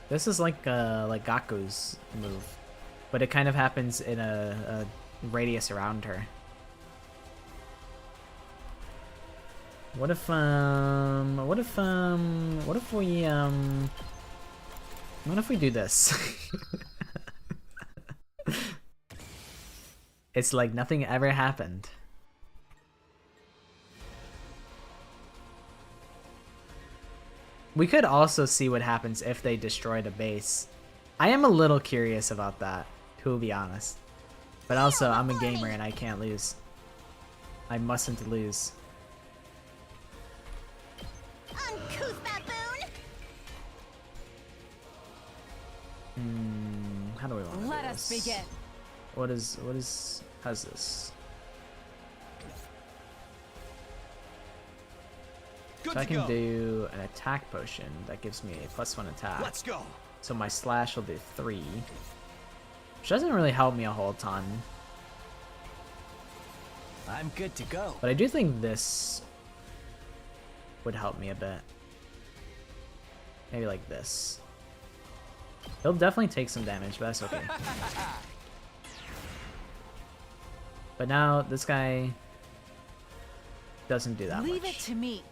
This is like Gaku's move, but it kind of happens in a radius around her. What if we do this? It's like nothing ever happened. We could also see what happens if they destroy the base. I am a little curious about that, to be honest. But also, I'm a gamer and I can't lose. I mustn't lose. Uncouth baboon. How do we want to Let do us this? begin. How's this? Good So I to can go. do an attack potion that gives me a +1 attack. Let's go. So my slash will do 3. Which doesn't really help me a whole ton. I'm good to go. But I do think this would help me a bit. Maybe like this. He'll definitely take some damage, but that's okay. But now this guy doesn't do that Leave much. it to me.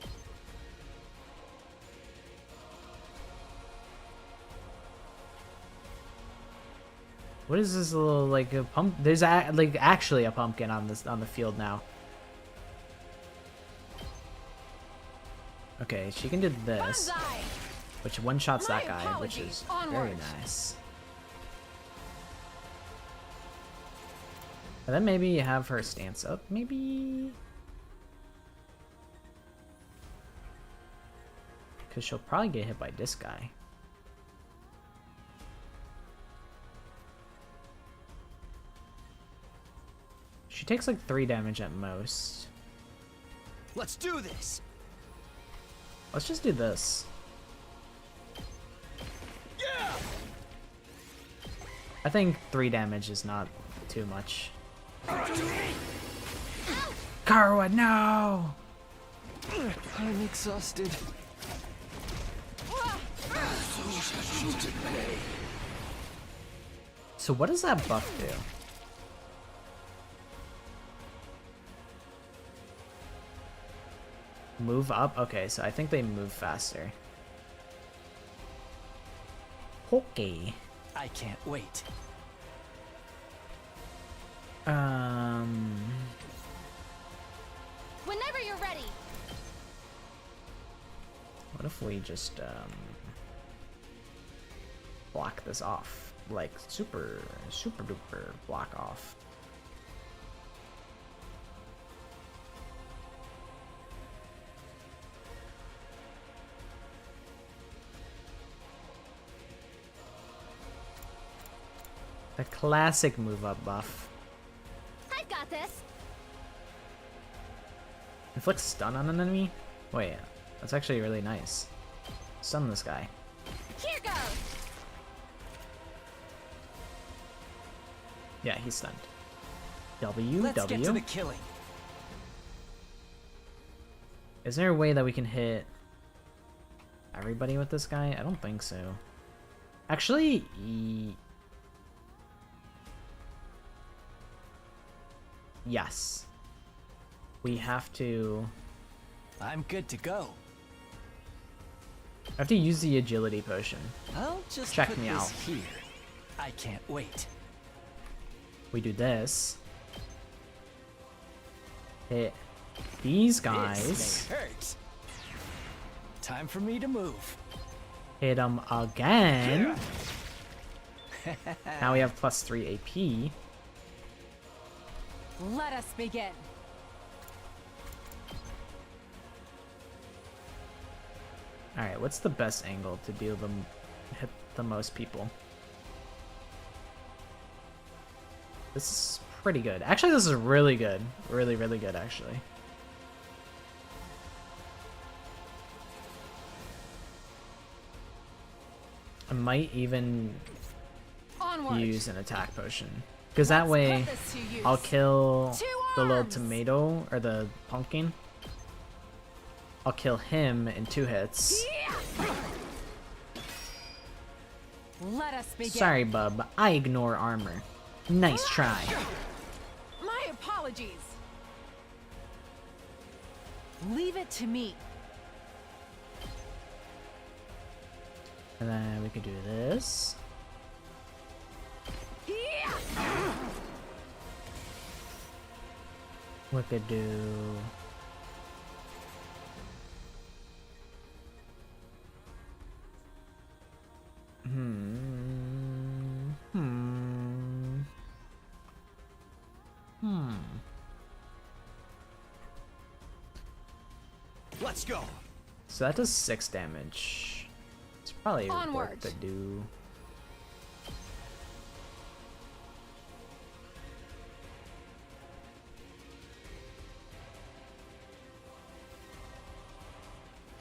What is this little like a pump? There's like actually a pumpkin on the field now. Okay, she can do this, Banzai! which one shots that My guy, which apologies. is very Onwards. nice. And then maybe you have her stance up, maybe? Because she'll probably get hit by this guy. She takes like 3 damage at most. Let's do this. Let's just do this. Yeah. I think 3 damage is not too much. Karwa, no! I'm exhausted. So what does that buff do? Move up? Okay, so I think they move faster. Okay. I can't wait. Whenever you're ready. What if we just block this off? Like super duper block off. The classic move up buff. I've got this. Inflicts stun on an enemy? Wait, that's actually really nice. Stun this guy. Here goes. Yeah, he's stunned. W, Let's get to W. the killing. Is there a way that we can hit everybody with this guy? I don't think so. Actually, yes. We have to I'm good to go. I have to use the agility potion. I'll just Check put me this out. here. I can't wait. We do this. Hit these This guys. may hurt. Time for me to move. Hit them again. Now we have +3 AP. Let us begin. Alright, what's the best angle to deal them hit the most people? This is pretty good. Actually, this is really good. Really, really good, actually. I might even Onward. use an attack potion. Because that Let's way, put this to use. I'll kill Two the little arms. tomato, or the pumpkin. I'll kill him in 2 hits. Let us begin. Sorry, bub. I ignore armor. Nice try. My apologies. Leave it to me. And then we could do this. We could do... Let's go. So that does 6 damage. It's probably Onward. worth to do.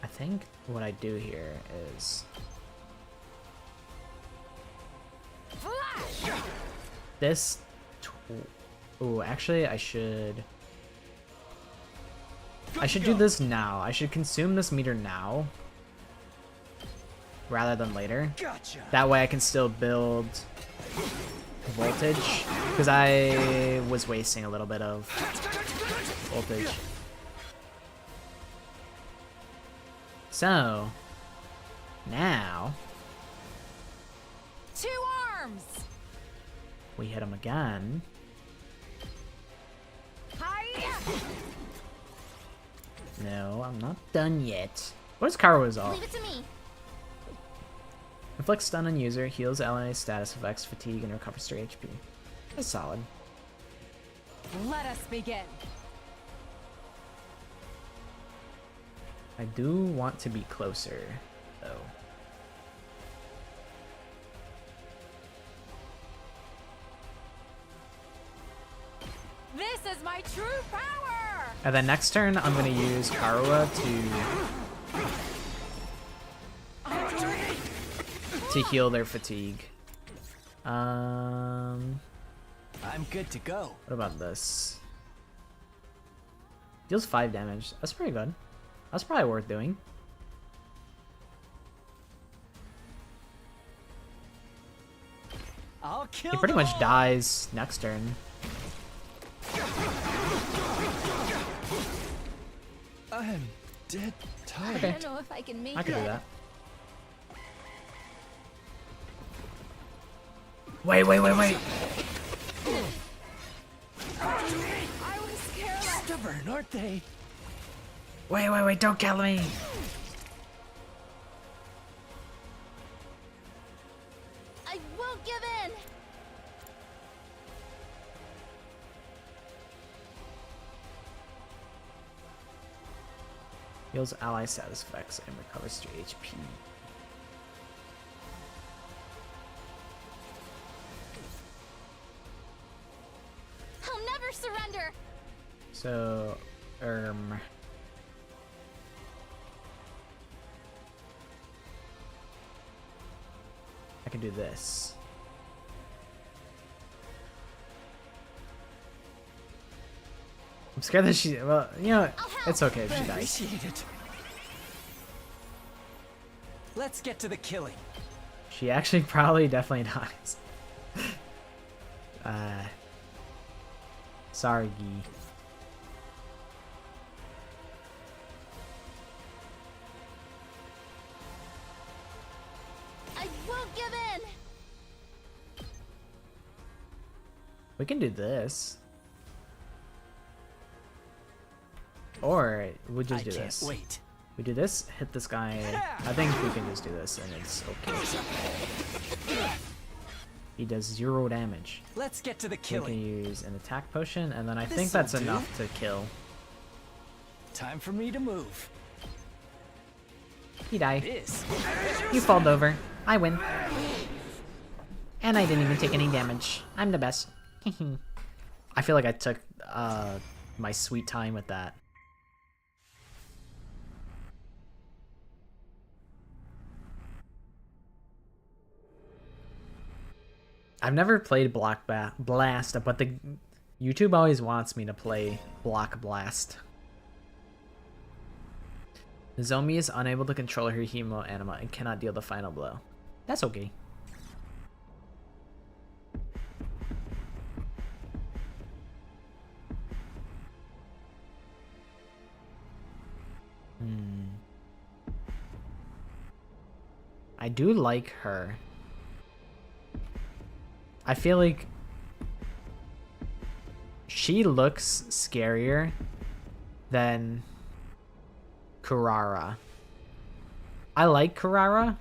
I think what I do here is Flash! this. Oh, actually, I should do this now. I should consume this meter now rather than later. Gotcha. That way I can still build voltage, because I was wasting a little bit of voltage. So, now, Two arms! we hit him again. Hiya! No, I'm not done yet. What is Karua's ult? Leave it to me. Inflicts stun on user, heals ally status effects, fatigue, and recovers 3 HP. That's solid. Let us begin. I do want to be closer, though. This is my true power! And then next turn, I'm gonna use Karua to heal their fatigue. I'm good to go. What about this? Deals 5 damage. That's pretty good. That's probably worth doing. I'll kill He pretty them much all. dies next turn. I'm dead tired. Okay. I don't know if I can make I can do it. that. Wait. I was careless. Stubborn, aren't they? Wait, don't kill me! I won't give in. Heals ally status effects and recovers 3 HP. I'll never surrender. So, I can do this. I'm scared that she, well, you know, it's okay if she dies. Appreciate it. Let's get to the killing. She actually probably definitely dies. Sorry, Gee. We can do this. Or we'll just do this. Wait. We do this, hit this guy. I think we can just do this and it's okay. He does 0 damage. Let's get to the We killing. can use an attack potion, and then I think This'll that's do. enough to kill. Time for me to move. He died. This. You falled over. I win. And I didn't even take any damage. I'm the best. I feel like I took my sweet time with that. I've never played Block Blast, but the YouTube always wants me to play Block Blast. Nozomi is unable to control her hemo anima and cannot deal the final blow. That's okay. I do like her. I feel like she looks scarier than Kurara. I like Kurara,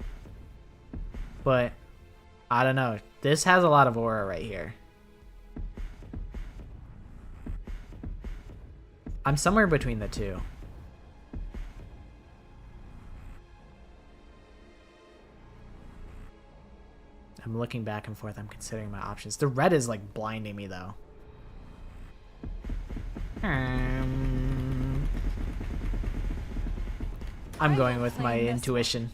but I don't know. This has a lot of aura right here. I'm somewhere between the two. I'm looking back and forth. I'm considering my options. The red is like blinding me though. I'm going with my intuition.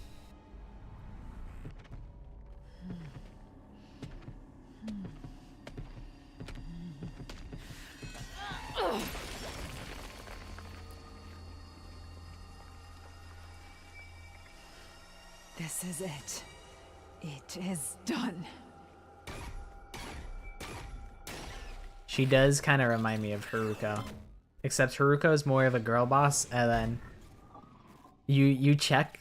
This is it. It is done. She does kind of remind me of Haruko. Except Haruko is more of a girl boss, and then you check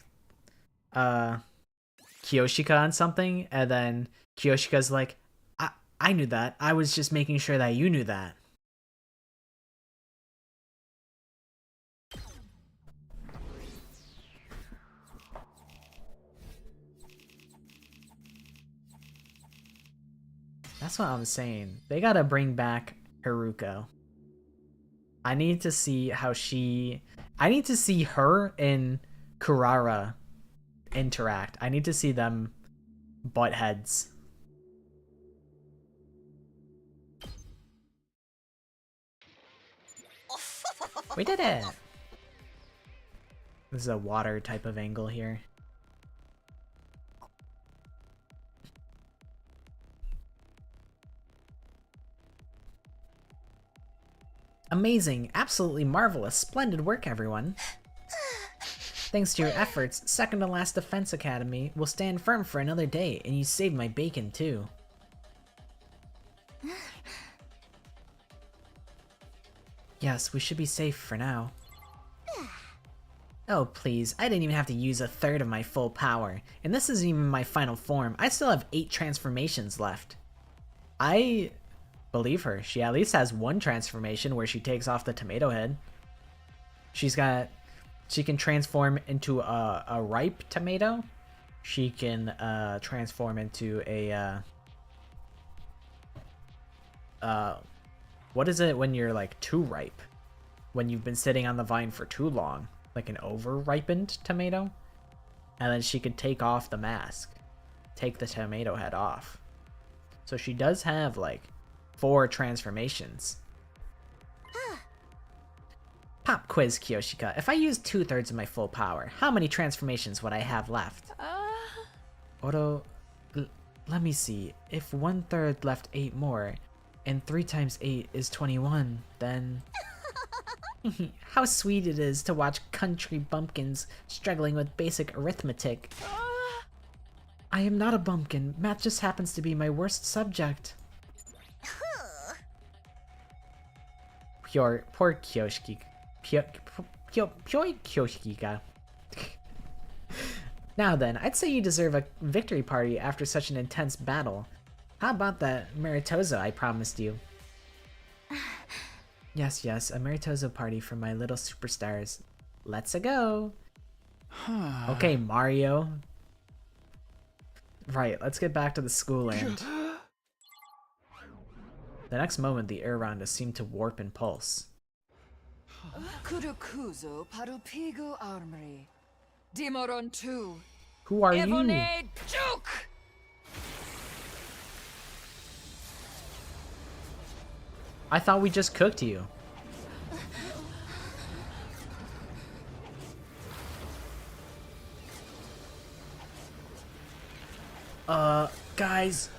Kiyoshika on something, and then Kiyoshika's like, I knew that. I was just making sure that you knew that. That's what I'm saying. They gotta bring back Haruko. I need to see how she... I need to see her and Kurara interact. I need to see them butt heads. We did it! This is a water type of angle here. Amazing, absolutely marvelous, splendid work, everyone. Thanks to your efforts, second to last Defense Academy will stand firm for another day, and you saved my bacon too. Yes, we should be safe for now. Oh please, I didn't even have to use a third of my full power, and this isn't even my final form. I still have 8 transformations left. I believe her. She at least has 1 transformation where she takes off the tomato head. She can transform into a ripe tomato. She can transform into a what is it when you're like too ripe? When you've been sitting on the vine for too long, like an over-ripened tomato. And then she could take off the mask, take the tomato head off. So she does have like 4 transformations. Pop quiz, Kiyoshika. If I use 2/3 of my full power, how many transformations would I have left? Oto, let me see. If 1/3 left 8 more, and 3 times 8 is 21, then... How sweet it is to watch country bumpkins struggling with basic arithmetic. I am not a bumpkin. Math just happens to be my worst subject. Poor Kyoshiki. Kyoshika. Now then, I'd say you deserve a victory party after such an intense battle. How about that Maritozo I promised you? Yes, yes, a Maritozo party for my little superstars. Let's-a go. Okay, Mario. Right, let's get back to the school land. The next moment, the air around us seemed to warp and pulse. Kurukuzo Parupigo Armory. Dimoron 2. Who are you? Evone Duke! I thought we just cooked you. Guys,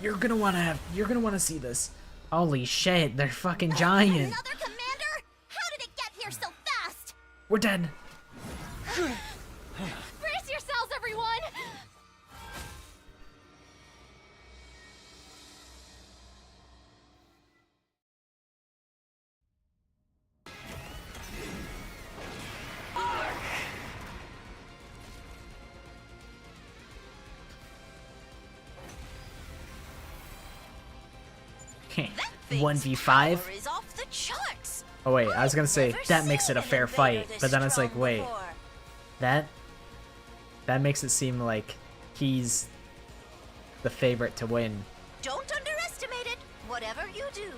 you're gonna wanna see this. Holy shit, they're fucking giant. Another commander? How did it get here so fast? We're dead. Brace yourselves, everyone! That thing's 1v5? power is off the charts. Oh wait, I was gonna say, Never that makes seen it a an fair invader fight, this but then it's like, strong wait, before. that makes it seem like he's the favorite to win. Don't underestimate it. Whatever you do,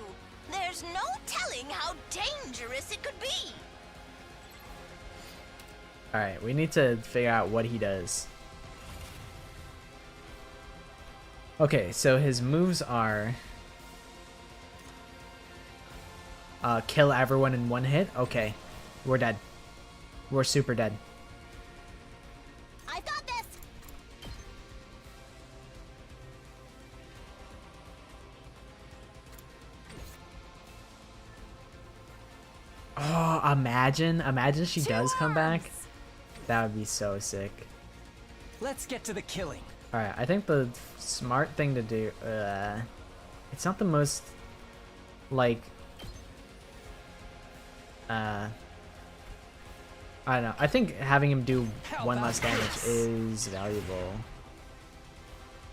there's no telling how dangerous it could be. Alright, we need to figure out what he does. Okay, so his moves are... kill everyone in one hit? Okay, we're dead. We're super dead. I got this. Oh, imagine she does come back. That would be so sick. Let's get to the killing. Alright, I think the smart thing to do, it's not the most, like, I don't know. I think having him do How one about less damage this? is valuable.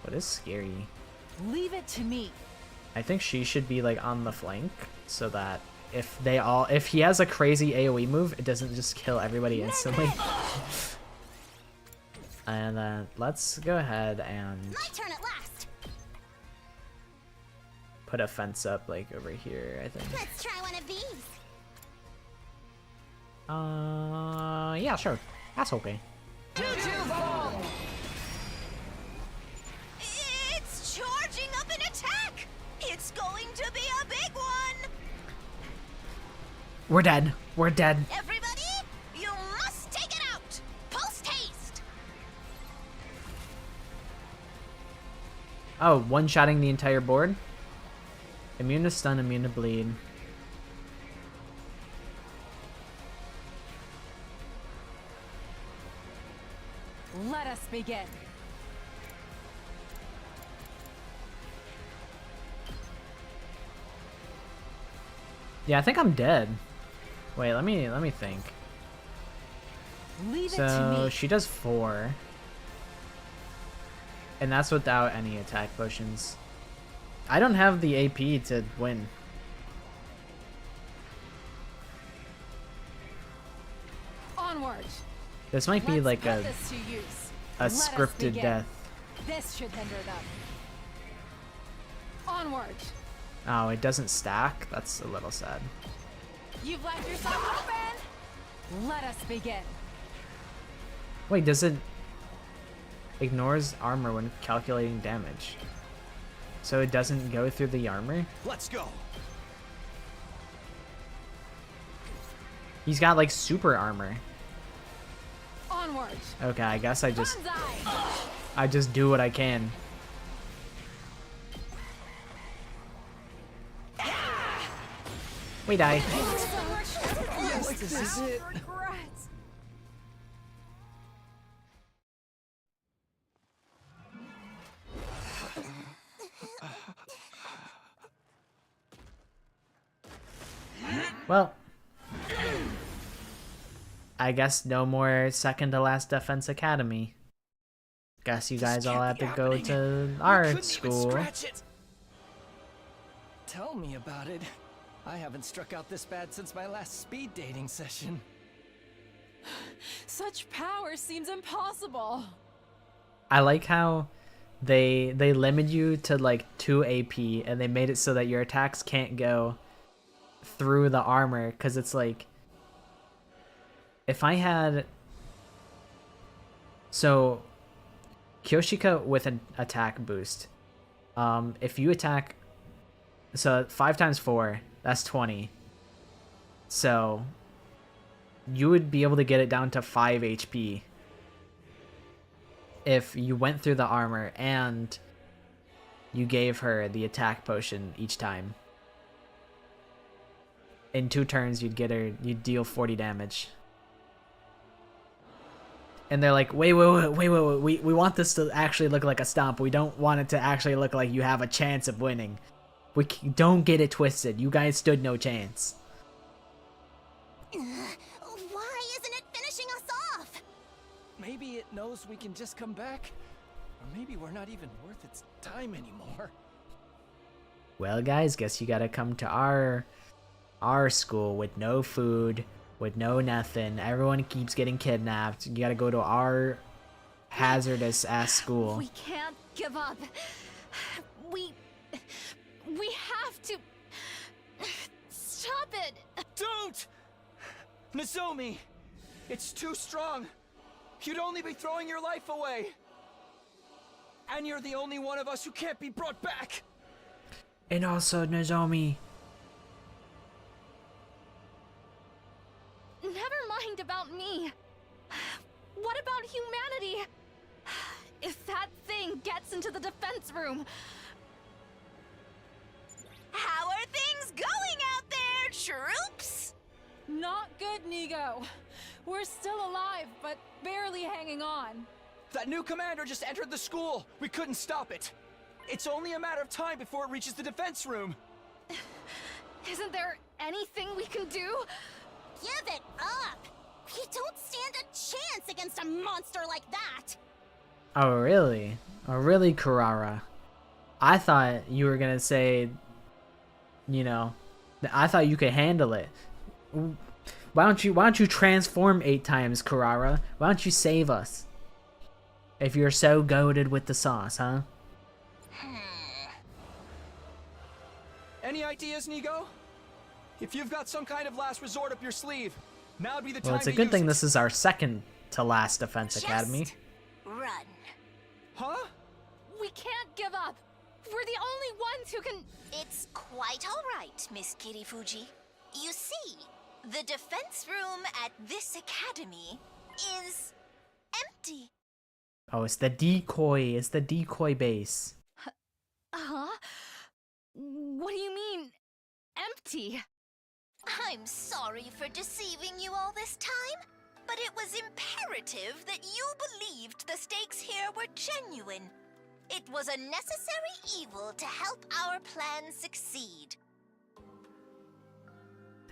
But it's scary. Leave it to me. I think she should be, like, on the flank, so that if he has a crazy AoE move, it doesn't just kill everybody instantly. And then let's go ahead and My turn at last. put a fence up, like, over here, I think. Let's try one of these. Yeah, sure. That's okay. It's charging up an attack. It's going to be a big one. We're dead. We're dead. Everybody, you must take it out. Post haste. Oh, one-shotting the entire board? Immune to stun, immune to bleed. Let us begin. Yeah, I think I'm dead. Wait, let me think. Leave it to So me. she does 4. And that's without any attack potions. I don't have the AP to win. Onward. This might be Let's like put a this to use. a Let us scripted begin. death. This should hinder them. Onward. Oh, it doesn't stack? That's a little sad. You've left yourself open. Let us begin. Wait, does it ignores armor when calculating damage? So it doesn't go through the armor? Let's go. He's got like super armor. Onward. Okay, I guess I just Banzai. do what I can. We die. This is it. Regrets. Well, I guess no more second to last Defense Academy. Guess you guys all have to go to We our couldn't even school. scratch it. Tell me about it. I haven't struck out this bad since my last speed dating session. Such power seems impossible. I like how they limit you to like 2 AP, and they made it so that your attacks can't go through the armor, because it's like, if I had, so Kyoshika with an attack boost, if you attack, so 5 times 4, that's 20, so you would be able to get it down to 5 HP if you went through the armor and you gave her the attack potion each time. In 2 turns, you'd deal 40 damage. And they're like, wait, we want this to actually look like a stomp. We don't want it to actually look like you have a chance of winning. Don't get it twisted. You guys stood no chance. Why isn't it finishing us off? Maybe it knows we can just come back. Or maybe we're not even worth its time anymore. Well, guys, guess you gotta come to our school with no food, with no nothing. Everyone keeps getting kidnapped. You gotta go to our hazardous ass school. We can't give up. We have to stop it. Don't! Nozomi! It's too strong. You'd only be throwing your life away. And you're the only one of us who can't be brought back. And also, Nozomi, Never mind about me. What about humanity? If that thing gets into the defense room... How are things going out there, troops? Not good, Nigo. We're still alive, but barely hanging on. That new commander just entered the school. We couldn't stop it. It's only a matter of time before it reaches the defense room. Isn't there anything we can do? Give it up! You don't stand a chance against a monster like that! oh really? Oh really, Kurara? I thought you were gonna say, you know, I thought you could handle it. Why don't you transform 8 times, Kurara? Why don't you save us? If you're so goated with the sauce, huh? Any ideas, Nigo? If you've got some kind of last resort up your sleeve, now'd be the time Well, it's a to good use thing it. this is our second to last defense academy. Run. Huh? We can't give up. We're the only ones who can... It's quite all right, Miss Kirifuji. You see, the defense room at this academy is empty. Oh, it's the decoy. It's the decoy base. Huh? What do you mean, empty? I'm sorry for deceiving you all this time, but it was imperative that you believed the stakes here were genuine. It was a necessary evil to help our plan succeed.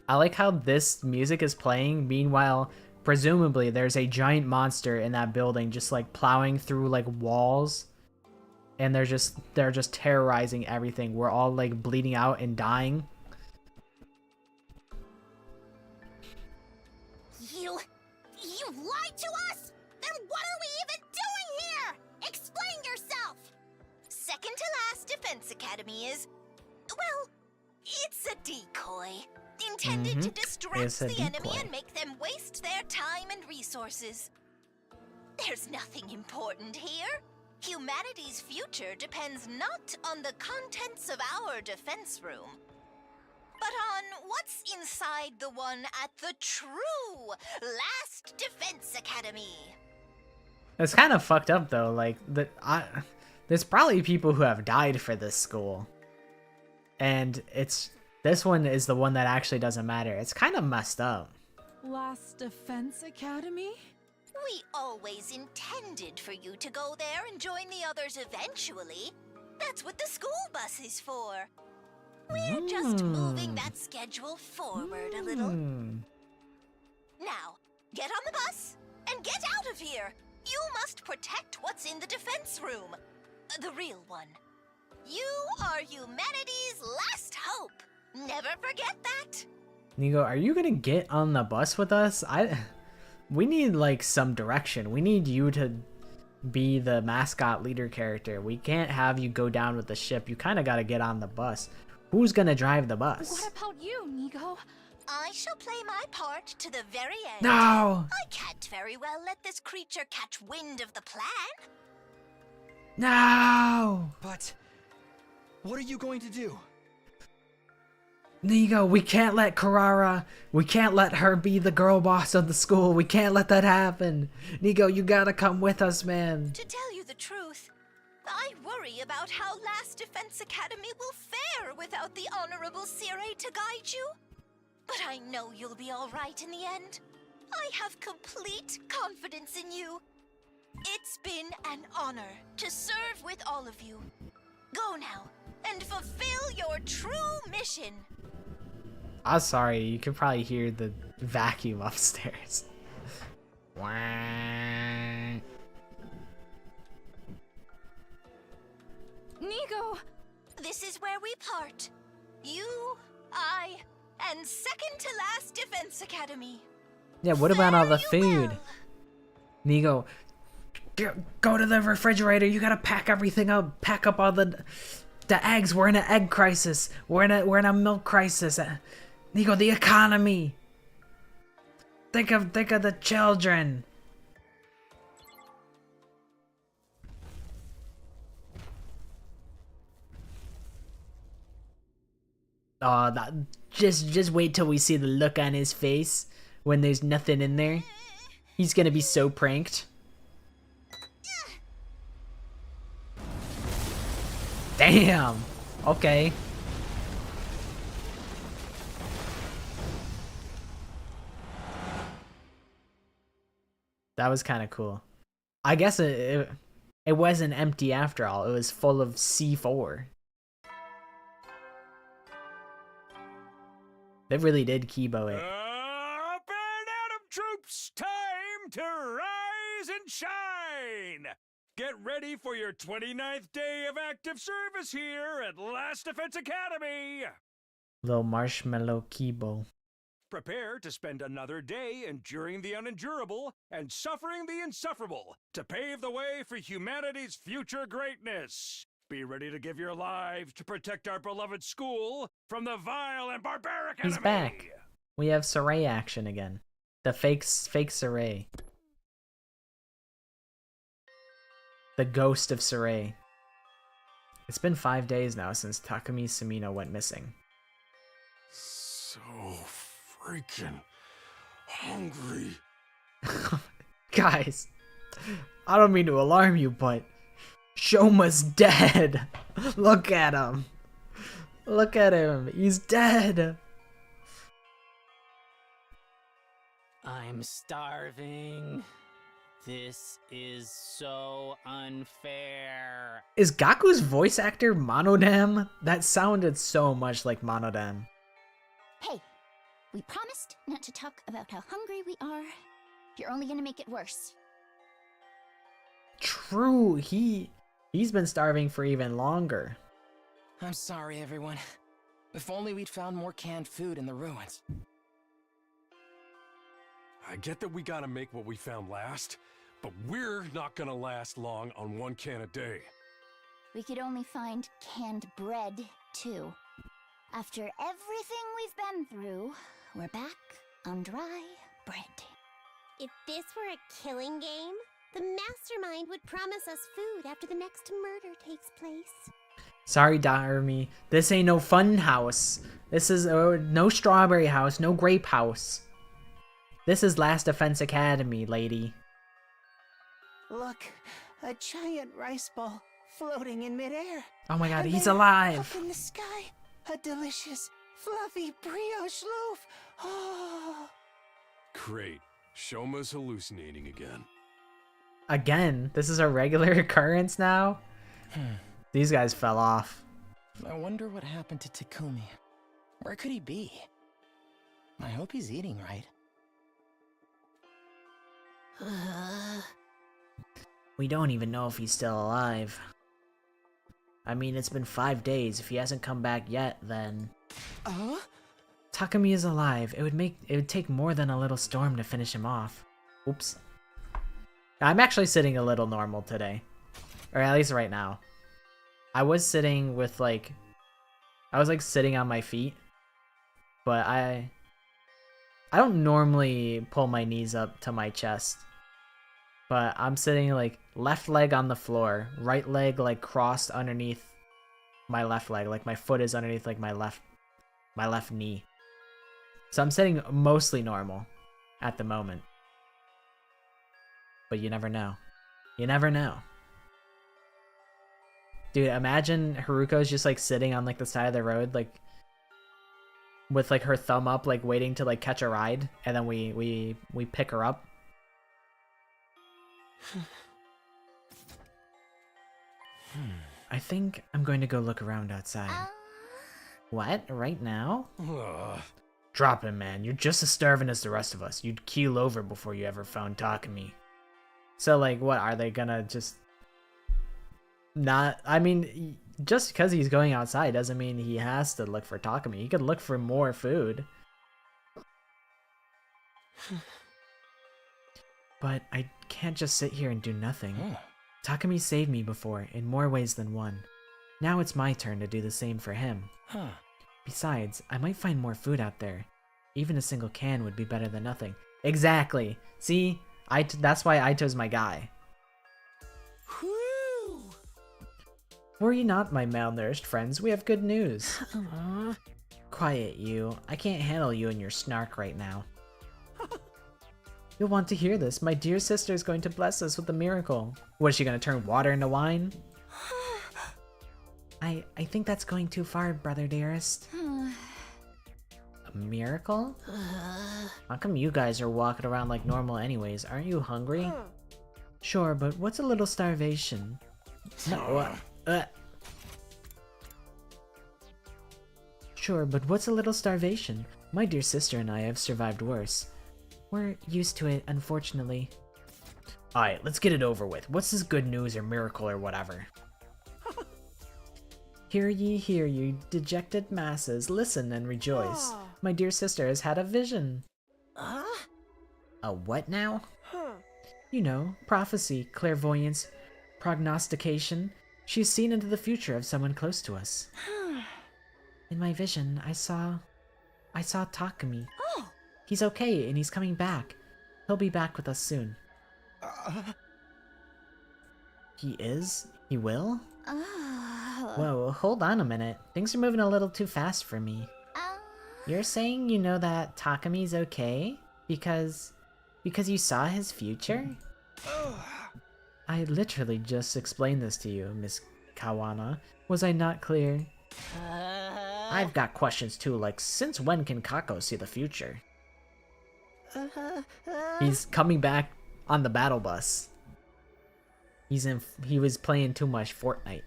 I like how this music is playing. Meanwhile, presumably there's a giant monster in that building just like plowing through like walls. And they're just terrorizing everything. We're all like bleeding out and dying. You lied to us? Then what are we even doing here? Explain yourself! Second to last defense academy is, well, it's a decoy. Intended to distract It's a the enemy decoy. and make them waste their time and resources. There's nothing important here. Humanity's future depends not on the contents of our defense room, but on what's inside the one at the true Last Defense Academy. It's kind of fucked up though. Like there's probably people who have died for this school, and this one is the one that actually doesn't matter. It's kind of messed up. Last Defense Academy? We always intended for you to go there and join the others eventually. That's what the school bus is for. We're just moving that schedule forward a little. Now, get on the bus and get out of here. You must protect what's in the defense room. The real one. You are humanity's last hope. Never forget that. Nigo, are you gonna get on the bus with us? We need like some direction. We need you to be the mascot leader character. We can't have you go down with the ship. You kind of got to get on the bus. Who's gonna drive the bus? What about you, Nigo? I shall play my part to the very end. No! I can't very well let this creature catch wind of the plan. No! But what are you going to do? Nigo, we can't let Carrara, we can't let her be the girl boss of the school. We can't let that happen. Nigo, you gotta come with us, man. To tell you the truth, I worry about how Last Defense Academy will fare without the Honorable Sire to guide you. But I know you'll be all right in the end. I have complete confidence in you. It's been an honor to serve with all of you. Go now and fulfill your true mission. I'm sorry, you can probably hear the vacuum upstairs. Wah. Nigo! This is where we part. You, I, and second to last Defense Academy. Yeah, what about all the Fare you food? Nigo, go to the refrigerator. You gotta pack everything up. Pack up all the eggs. We're in an egg crisis. We're in a milk crisis. Nigo, the economy. Think of the children. Oh, just wait till we see the look on his face when there's nothing in there. He's gonna be so pranked. Damn. Okay. That was kind of cool. I guess it wasn't empty after all. It was full of C4. They really did Kibo it. Up and Atom troops, time to rise and shine! Get ready for your 29th day of active service here at Last Defense Academy! Little marshmallow Kibo. Prepare to spend another day enduring the unendurable and suffering the insufferable to pave the way for humanity's future greatness. Be ready to give your lives to protect our beloved school from the vile and barbaric enemy. He's back. We have Saray action again. The fake Saray. The ghost of Saray. It's been 5 days now since Takumi Sumino went missing. So freaking hungry. Guys, I don't mean to alarm you, but Shoma's dead. Look at him. Look at him. He's dead. I'm starving. This is so unfair. Is Gaku's voice actor Monodam? That sounded so much like Monodam. Hey, we promised not to talk about how hungry we are. You're only gonna make it worse. True, he's been starving for even longer. I'm sorry, everyone. If only we'd found more canned food in the ruins. I get that we gotta make what we found last, but we're not gonna last long on one can a day. We could only find canned bread, too. After everything we've been through, we're back on dry bread. If this were a killing game, the mastermind would promise us food after the next murder takes place. Sorry, Darumi. This ain't no fun house. This is no strawberry house, no grape house. This is Last Defense Academy, lady. Look, a giant rice ball floating in midair. Oh my god, And he's there, alive. Up in the sky, a delicious, fluffy brioche loaf. Oh. Great. Shoma's hallucinating again. Again? This is a regular occurrence now? These guys fell off. I wonder what happened to Takumi. Where could he be? I hope he's eating right. We don't even know if he's still alive. I mean, it's been 5 days. If he hasn't come back yet, then... Takumi is alive. It would take more than a little storm to finish him off. Oops. I'm actually sitting a little normal today. Or at least right now. I was sitting with like... I was like sitting on my feet. But I don't normally pull my knees up to my chest. But I'm sitting like left leg on the floor. Right leg like crossed underneath my left leg. Like my foot is underneath like my left knee. So I'm sitting mostly normal at the moment. But you never know. You never know. Dude, imagine Haruko's just like sitting on like the side of the road, like with like her thumb up, like waiting to like catch a ride, and then we pick her up. I think I'm going to go look around outside. What? Right now? Drop him, man. You're just as starving as the rest of us. You'd keel over before you ever found Takumi. So, like, what? Are they gonna just... not... I mean, just because he's going outside doesn't mean he has to look for Takumi. He could look for more food. But I can't just sit here and do nothing. Takumi saved me before, in more ways than one. Now it's my turn to do the same for him. Besides, I might find more food out there. Even a single can would be better than nothing. Exactly! See? That's why Aito's my guy. Whew. Worry not, my malnourished friends. We have good news. Quiet, you. I can't handle you and your snark right now. You'll want to hear this. My dear sister is going to bless us with a miracle. What, is she going to turn water into wine? I think that's going too far, brother dearest. A miracle? How come you guys are walking around like normal anyways? Aren't you hungry? Sure, but what's a little starvation? No, Sure, but what's a little starvation? My dear sister and I have survived worse. We're used to it, unfortunately. Alright, let's get it over with. What's this good news or miracle or whatever? Hear ye, dejected masses, listen and rejoice. My dear sister has had a vision. A what now? You know, prophecy, clairvoyance, prognostication. She's seen into the future of someone close to us. In my vision, I saw Takumi. He's okay, and he's coming back. He'll be back with us soon. He is? He will? Whoa, hold on a minute. Things are moving a little too fast for me. You're saying you know that Takumi's okay? Because you saw his future? I literally just explained this to you, Miss Kawana. Was I not clear? I've got questions too, like since when can Kako see the future? He's coming back on the battle bus. He was playing too much Fortnite.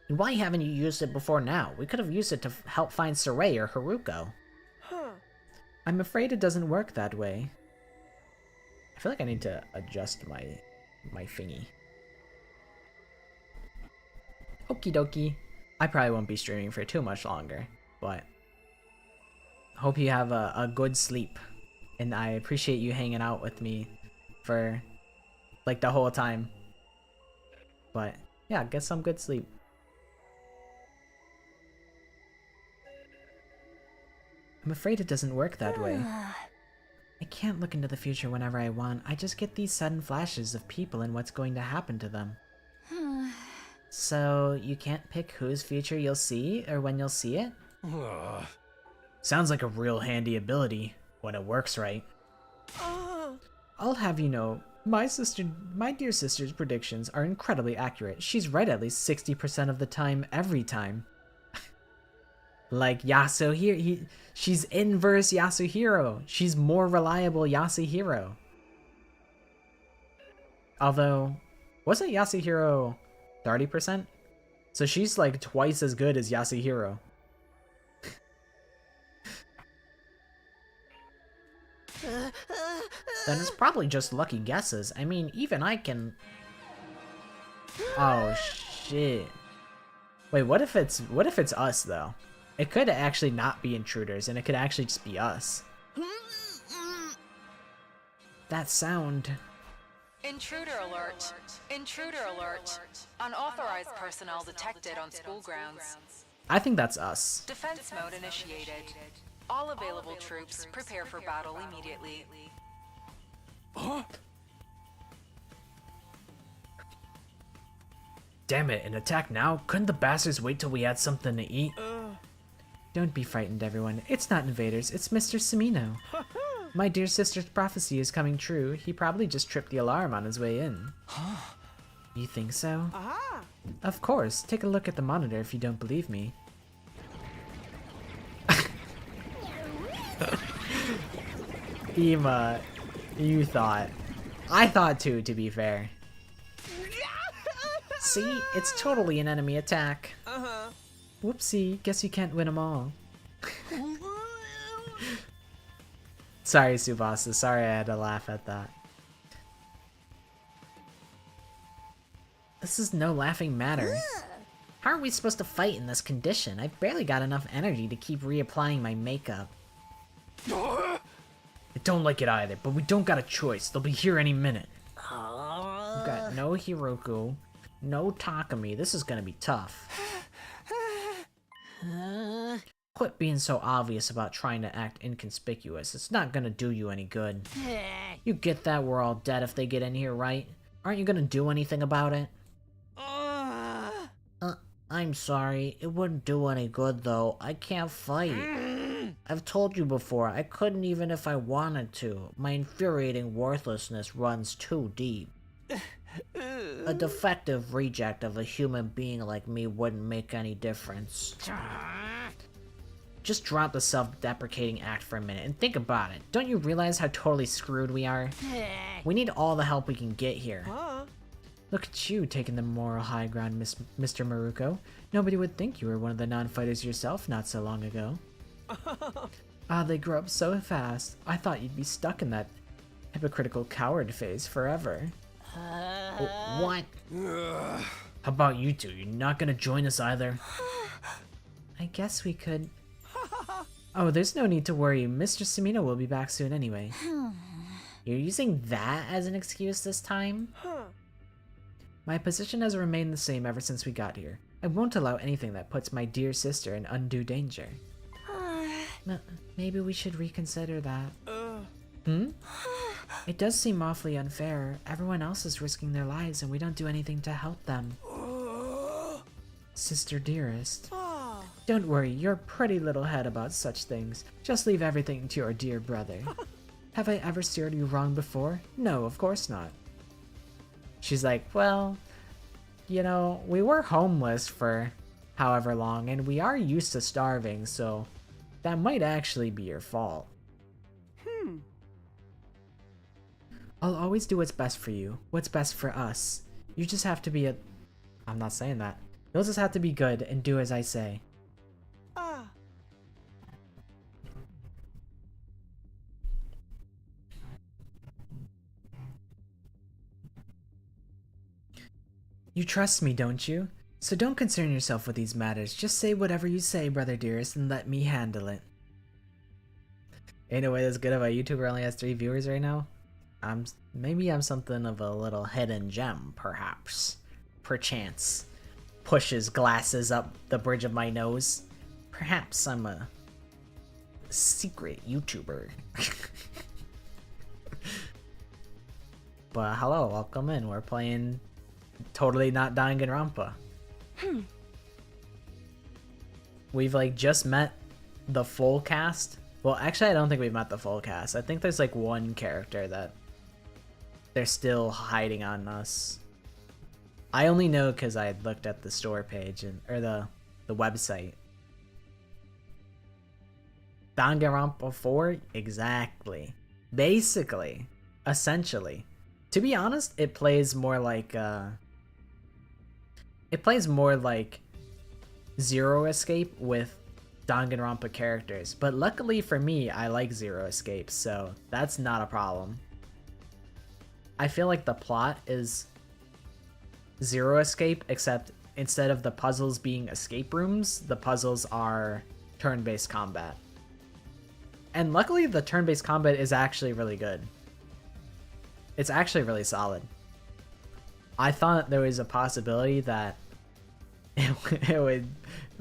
Why haven't you used it before now? We could have used it to help find Sarai or Haruko. I'm afraid it doesn't work that way. I feel like I need to adjust my thingy. Okie dokie. I probably won't be streaming for too much longer, but hope you have a good sleep. And I appreciate you hanging out with me for like the whole time. But yeah, get some good sleep. I'm afraid it doesn't work that way. I can't look into the future whenever I want. I just get these sudden flashes of people and what's going to happen to them. So, you can't pick whose future you'll see or when you'll see it? Sounds like a real handy ability, when it works right. I'll have you know, my dear sister's predictions are incredibly accurate. She's right at least 60% of the time, every time. Like Yasuhiro, she's inverse Yasuhiro. She's more reliable Yasuhiro. Although, wasn't Yasuhiro 30%? So she's like twice as good as Yasuhiro. Then it's probably just lucky guesses. I mean, even I can... Oh, shit. Wait, what if it's us, though? It could actually not be intruders, and it could actually just be us. That sound... Intruder alert. Intruder alert. Unauthorized personnel detected on school grounds. I think that's us. Defense mode initiated. All available troops prepare for battle immediately. Damn it, an attack now? Couldn't the bastards wait till we had something to eat? Don't be frightened, everyone. It's not invaders, it's Mr. Semino. My dear sister's prophecy is coming true. He probably just tripped the alarm on his way in. You think so? Of course. Take a look at the monitor if you don't believe me. Ema, you thought. I thought too, to be fair. See? It's totally an enemy attack. Whoopsie, guess you can't win them all. Sorry, Subasa. Sorry I had to laugh at that. This is no laughing matter. How are we supposed to fight in this condition? I've barely got enough energy to keep reapplying my makeup. I don't like it either, but we don't got a choice. They'll be here any minute. We've got no Hiroku, no Takumi. This is gonna be tough. Quit being so obvious about trying to act inconspicuous. It's not gonna do you any good. You get that we're all dead if they get in here, right? Aren't you gonna do anything about it? I'm sorry. It wouldn't do any good, though. I can't fight. I've told you before, I couldn't even if I wanted to. My infuriating worthlessness runs too deep. A defective reject of a human being like me wouldn't make any difference. Just drop the self-deprecating act for a minute and think about it. Don't you realize how totally screwed we are? We need all the help we can get here. Look at you taking the moral high ground, Mr. Maruko. Nobody would think you were one of the non-fighters yourself not so long ago. They grow up so fast. I thought you'd be stuck in that hypocritical coward phase forever. What? How about you two? You're not gonna join us either? I guess we could. Oh, there's no need to worry. Mr. Semino will be back soon anyway. You're using that as an excuse this time? My position has remained the same ever since we got here. I won't allow anything that puts my dear sister in undue danger. Maybe we should reconsider that. It does seem awfully unfair. Everyone else is risking their lives and we don't do anything to help them. Sister dearest. Don't worry your pretty little head about such things. Just leave everything to your dear brother. Have I ever steered you wrong before? No, of course not. She's like, well, you know, we were homeless for however long and we are used to starving, so that might actually be your fault. I'll always do what's best for you, what's best for us. You just have to be I'm not saying that. You'll just have to be good and do as I say. You trust me, don't you? So don't concern yourself with these matters. Just say whatever you say, brother dearest, and let me handle it. Ain't no way that's good if a YouTuber only has 3 viewers right now. Maybe I'm something of a little hidden gem, perhaps. Perchance. Pushes glasses up the bridge of my nose. Perhaps I'm a secret YouTuber. But hello, welcome in. We're playing Totally Not Danganronpa. We've like just met the full cast. Well, actually I don't think we've met the full cast. I think there's like one character that they're still hiding on us. I only know because I looked at the store page or the website. Danganronpa 4? Exactly. Basically. Essentially. To be honest, it plays more like Zero Escape with Danganronpa characters. But luckily for me, I like Zero Escape, so that's not a problem. I feel like the plot is Zero Escape, except instead of the puzzles being escape rooms, the puzzles are turn-based combat. And luckily, the turn-based combat is actually really good. It's actually really solid. I thought there was a possibility that it would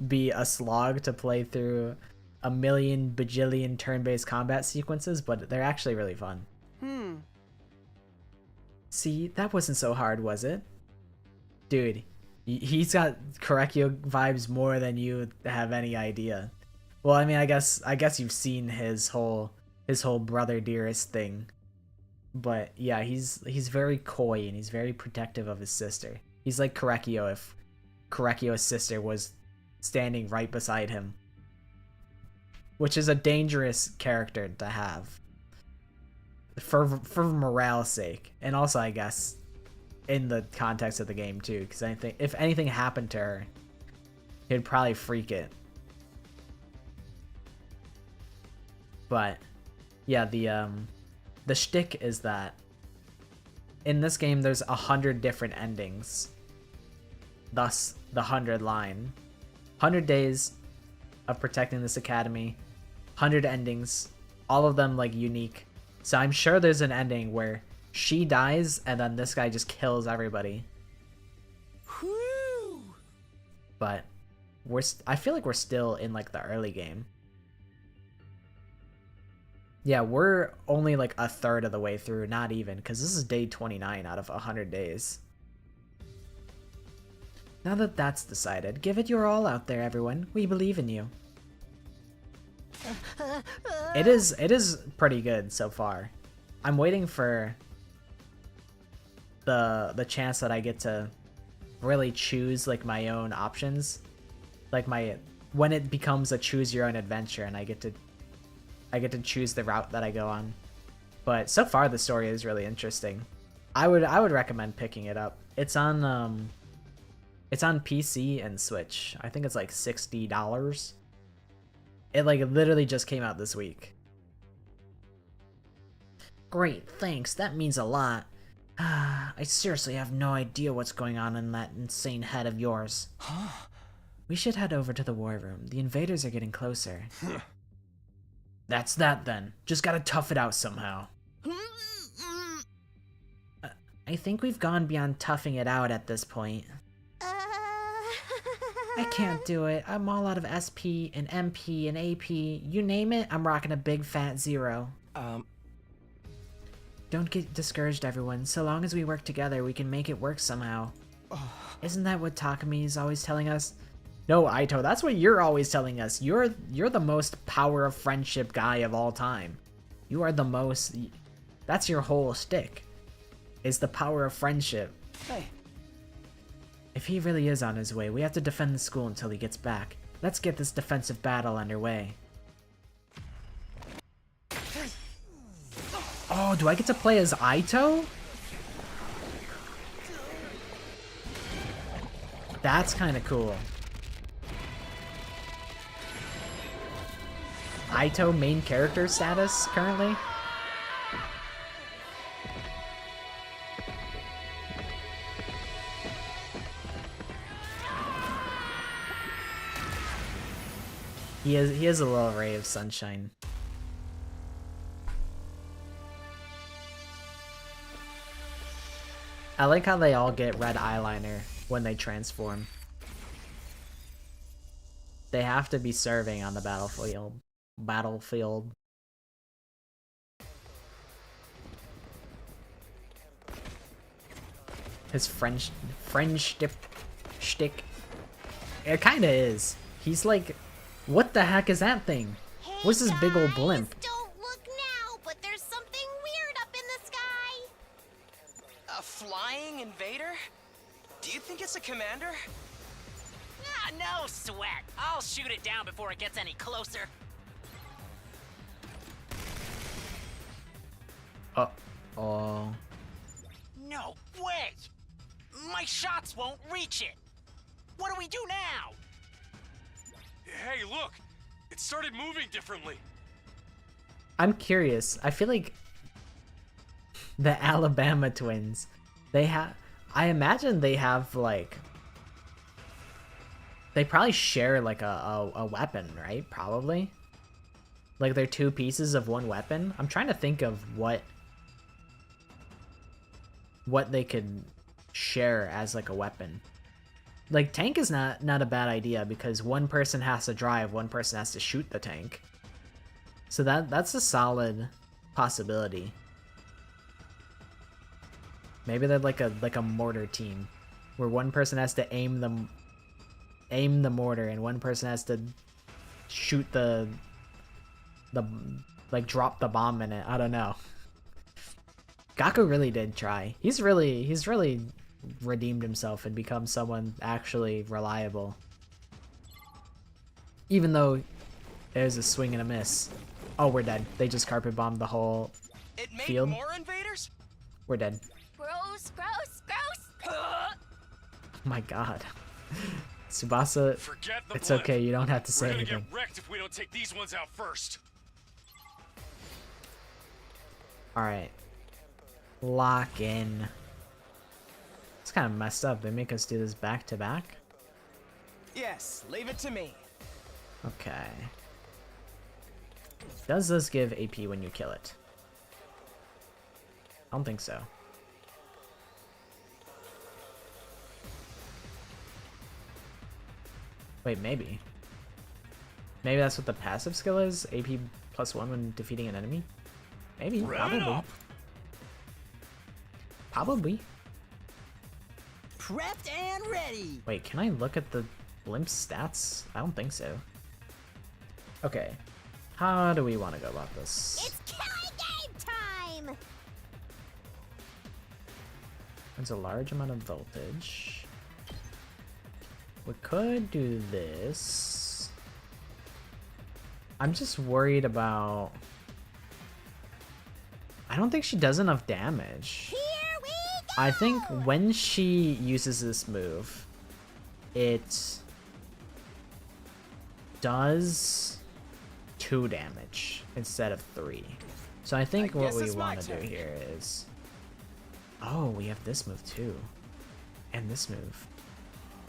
be a slog to play through a million bajillion turn-based combat sequences, but they're actually really fun. See, that wasn't so hard, was it? Dude, he's got Korekio vibes more than you have any idea. Well, I mean, I guess you've seen his whole brother dearest thing. But yeah, he's very coy and he's very protective of his sister. He's like Korekio if Korekio's sister was standing right beside him. Which is a dangerous character to have. For morale's sake. And also, I guess, in the context of the game too, because if anything happened to her, he'd probably freak it. But yeah, the shtick is that in this game there's 100 different endings. Thus the 100 line. 100 days of protecting this academy, 100 endings, all of them like unique. So I'm sure there's an ending where she dies and then this guy just kills everybody. Whew. But I feel like we're still in like the early game. Yeah, we're only like a third of the way through, not even, because this is day 29 out of 100 days. Now that that's decided, give it your all out there, everyone. We believe in you. It is pretty good so far. I'm waiting for the chance that I get to really choose like my own options, like when it becomes a choose your own adventure and I get to choose the route that I go on. But so far the story is really interesting. I would recommend picking it up. It's on PC and Switch. I think it's like $60. It like literally just came out this week. Great, thanks. That means a lot. I seriously have no idea what's going on in that insane head of yours. We should head over to the war room. The invaders are getting closer. That's that then. Just gotta tough it out somehow. I think we've gone beyond toughing it out at this point. I can't do it. I'm all out of SP and MP and AP. You name it, I'm rocking a big fat 0. Don't get discouraged, everyone. So long as we work together, we can make it work somehow. Isn't that what Takumi is always telling us? No, Aito, that's what you're always telling us. You're the most power of friendship guy of all time. You are the most... That's your whole shtick. Is the power of friendship. Hey. If he really is on his way, we have to defend the school until he gets back. Let's get this defensive battle underway. Oh, do I get to play as Aito? That's kind of cool. Aito main character status currently? He has a little ray of sunshine. I like how they all get red eyeliner when they transform. They have to be serving on the battlefield. His friendship shtick. It kinda is. He's like, what the heck is that thing? Hey What's this big old guys, blimp? Don't look now, but there's something weird up in the sky. A flying invader? Do you think it's a commander? Ah, no sweat. I'll shoot it down before it gets any closer. Oh. No way! My shots won't reach it! What do we do now? Hey, look! It started moving differently. I'm curious. I feel like the Alabama twins, I imagine they have like, they probably share like a weapon, right? Probably. Like they're two pieces of one weapon. I'm trying to think of what they could share as like a weapon. Like tank is not a bad idea because one person has to drive, one person has to shoot the tank. So that's a solid possibility. Maybe they're like a mortar team where one person has to aim the mortar and one person has to shoot the like drop the bomb in it. I don't know. Gaku really did try. He's really redeemed himself and become someone actually reliable. Even though there's a swing and a miss. Oh, we're dead. They just carpet bombed the whole field. More invaders? We're dead. Gross, gross, gross. Oh my god. Tsubasa, Forget the it's blimp. okay. You don't have to say We're gonna anything. get wrecked if we don't take these ones out first. Alright. Lock in. It's kind of messed up. They make us do this back to back. Yes, leave it to me. Okay. Does this give AP when you kill it? I don't think so. Wait, maybe. Maybe that's what the passive skill is? AP +1 when defeating an enemy? Maybe, probably. Probably. Prepped and ready. Wait, can I look at the blimp stats? I don't think so. Okay. How do we want to go about this? It's killing game time! There's a large amount of voltage. We could do this. I'm just worried about... I don't think she does enough damage. Here we go! I think when she uses this move, it does 2 damage instead of 3. So I think what we want to do here is... Oh, we have this move too. And this move.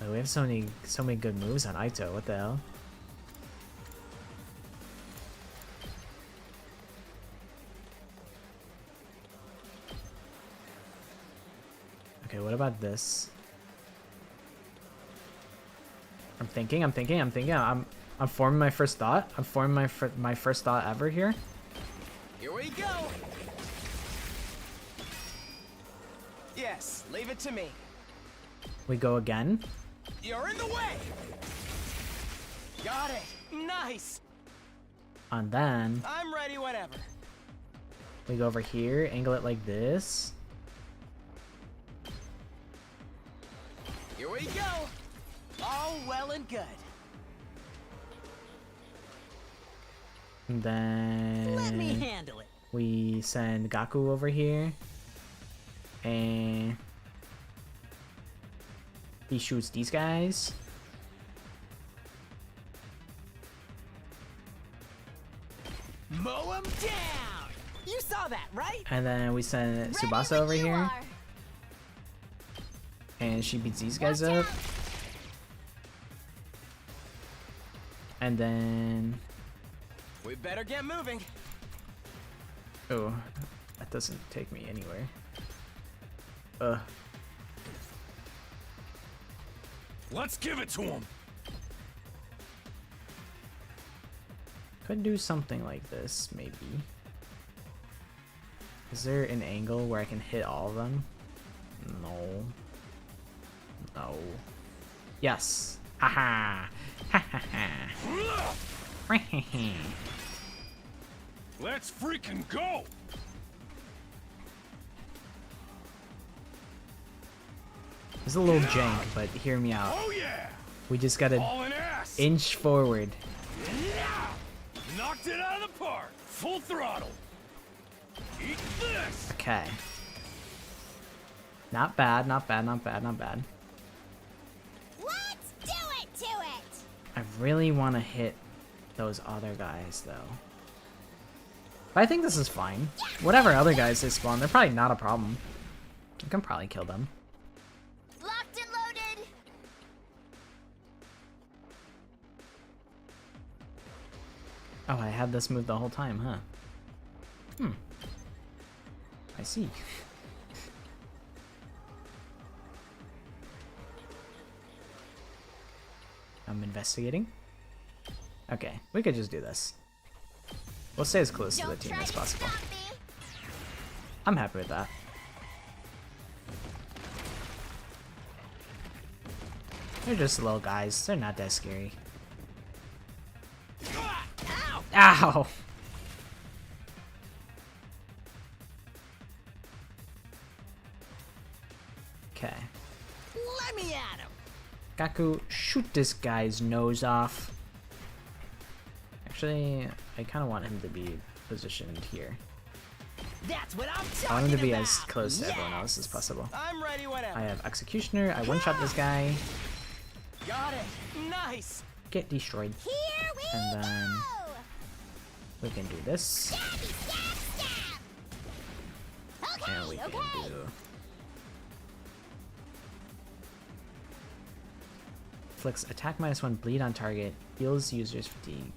Like, we have so many good moves on Aito. What the hell? Okay, what about this? I'm thinking. I'm forming my first thought. I'm forming my first thought ever here. Here we go. Yes, leave it to me. We go again. You're in the way. Got it. Nice. And then I'm ready whenever. we go over here, angle it like this. Here we go. All well and good. And then Let me handle it. we send Gaku over here. And he shoots these guys. Mow 'em down. You saw that, right? And then we send Tsubasa over here. And she beats these guys up. And then... We better get moving. Oh, that doesn't take me anywhere. Let's give it to him. Could do something like this, maybe. Is there an angle where I can hit all of them? No. No. Yes. Haha. Ha ha ha. Let's freaking go. It's a little jank, but hear me out. Oh yeah. We just gotta All in ass. inch forward. Yeah. Knocked it out of the park. Full throttle. Eat this. Okay. Not bad, not bad, not bad, not bad. Let's do it to it! I really want to hit those other guys, though. But I think this is fine. Whatever other guys they spawn, they're probably not a problem. I can probably kill them. Locked and loaded. Oh, I had this move the whole time, huh? Hmm. I see. I'm investigating. Okay, we could just do this. We'll stay as close to the team as possible. I'm happy with that. They're just little guys. They're not that scary. Ow! Okay. Let me at him. Gaku, shoot this guy's nose off. Actually, I kind of want him to be positioned here. That's what I'm talking I want him to be about. as close to everyone else as possible. I'm ready whenever. I have Executioner. I one-shot this guy. Got it. Nice. Get destroyed. Here we And then go. we can do this. Stabby, stab, stab. Okay, And we can okay. do... Flicks attack -1, bleed on target, heals users fatigue.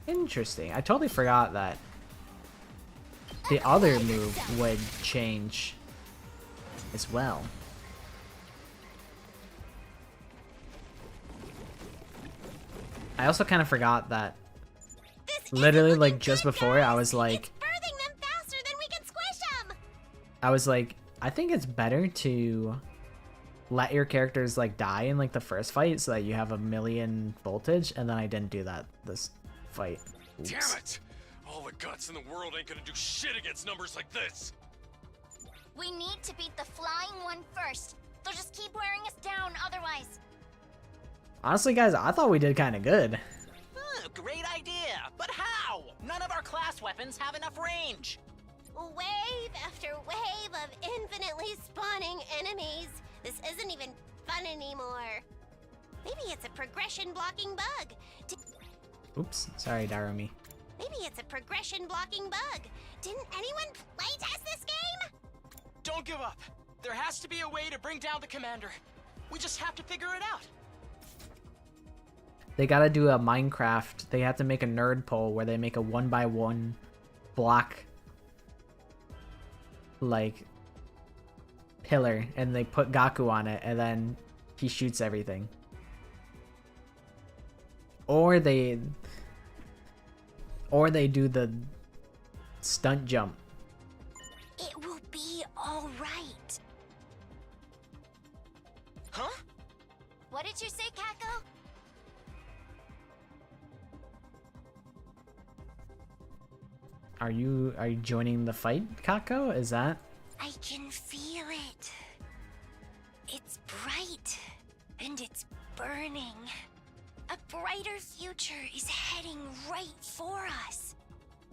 Interesting. I totally forgot that the other move would change as well. I also kind of forgot that literally like just before I was like, Birthing them faster than we can squish them. I was like, I think it's better to let your characters like die in like the first fight so that you have a million voltage, and then I didn't do that this fight. Oops. Damn it! All the guts in the world ain't gonna do shit against numbers like this. We need to beat the flying one first. They'll just keep wearing us down otherwise. Honestly, guys, I thought we did kind of good. Great idea, but how? None of our class weapons have enough range. Wave after wave of infinitely spawning enemies. This isn't even fun anymore. Maybe it's a progression blocking bug. Oops, sorry, Darumi. Maybe it's a progression blocking bug. Didn't anyone playtest this game? Don't give up. There has to be a way to bring down the commander. We just have to figure it out. They gotta do a Minecraft. They have to make a nerd poll where they make a 1x1 block like pillar, and they put Gaku on it, and then he shoots everything. Or they do the stunt jump. It will be all right. Huh? What did you say, Kako? Are you joining the fight, Kako? Is that? I can feel it. It's bright and it's burning. A brighter future is heading right for us.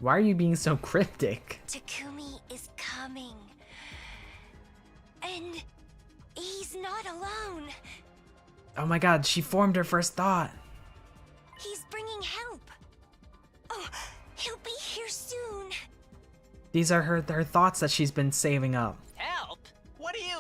Why are you being so cryptic? Takumi is coming. And he's not alone. Oh my god, she formed her first thought. He's bringing help. Oh, he'll be here soon. These are her thoughts that she's been saving up. Help? What do you...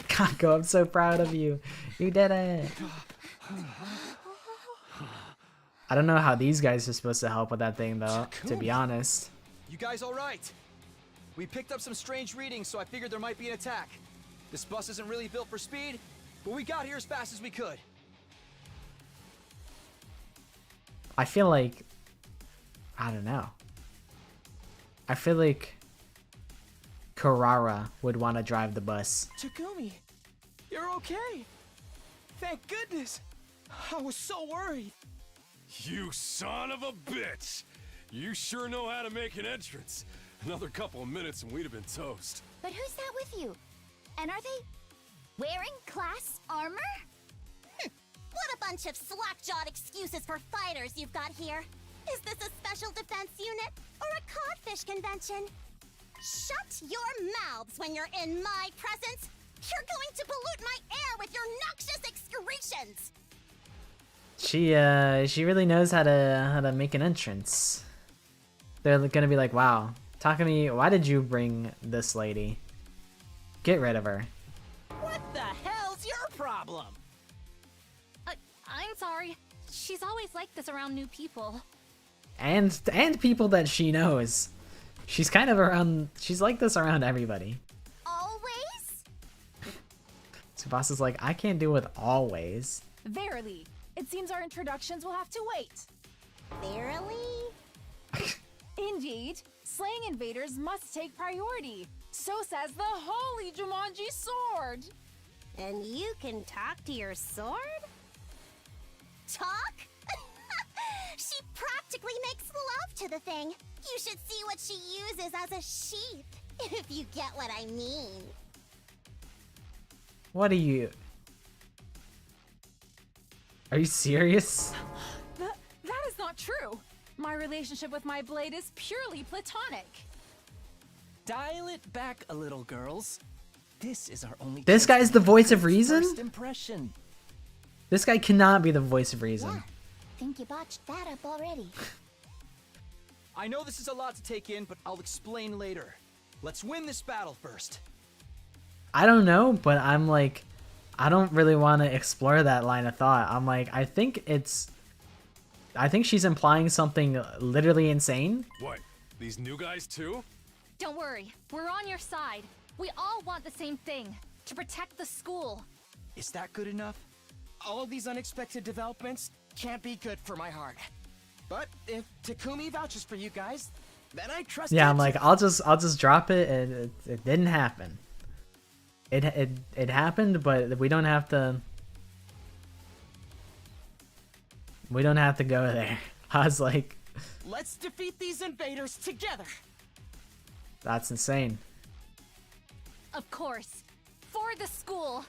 Kako, I'm so proud of you. You did it. I don't know how these guys are supposed to help with that thing, though, to be honest. You guys all right? We picked up some strange readings, so I figured there might be an attack. This bus isn't really built for speed, but we got here as fast as we could. I feel like... I don't know. I feel like Karara would want to drive the bus. Takumi, you're okay. Thank goodness. I was so worried. You son of a bitch! You sure know how to make an entrance. Another couple of minutes and we'd have been toast. But who's that with you? And are they wearing class armor? What a bunch of slack-jawed excuses for fighters you've got here. Is this a special defense unit or a codfish convention? Shut your mouths when you're in my presence! You're going to pollute my air with your noxious excretions! She really knows how to make an entrance. They're gonna be like, wow, Takumi, why did you bring this lady? Get rid of her. What the hell's your problem? I'm sorry. She's always like this around new people. And people that she knows. She's kind of around, she's like this around everybody. Always? Tsubasa's like, I can't deal with always. Verily, it seems our introductions will have to wait. Verily? Indeed, slaying invaders must take priority. So says the holy Jumanji sword. And you can talk to your sword? Talk? She practically makes love to the thing. You should see what she uses as a sheath, if you get what I mean. What are you serious? That is not true. My relationship with my blade is purely platonic. Dial it back a little, girls. This is our only. This guy's the voice of reason? First impression. This guy cannot be the voice of reason. Yeah, think you botched that up already. I know this is a lot to take in, but I'll explain later. Let's win this battle first. I don't know, but I'm like, I don't really want to explore that line of thought. I'm like, I think she's implying something literally insane. What? These new guys too? Don't worry, we're on your side. We all want the same thing, to protect the school. Is that good enough? All these unexpected developments can't be good for my heart. But if Takumi vouches for you guys, then I trust. Yeah, her I'm like, to- I'll just drop it, and it didn't happen. It happened, but we don't have to. We don't have to go there. I was like, Let's defeat these invaders together. that's insane. Of course, for the school,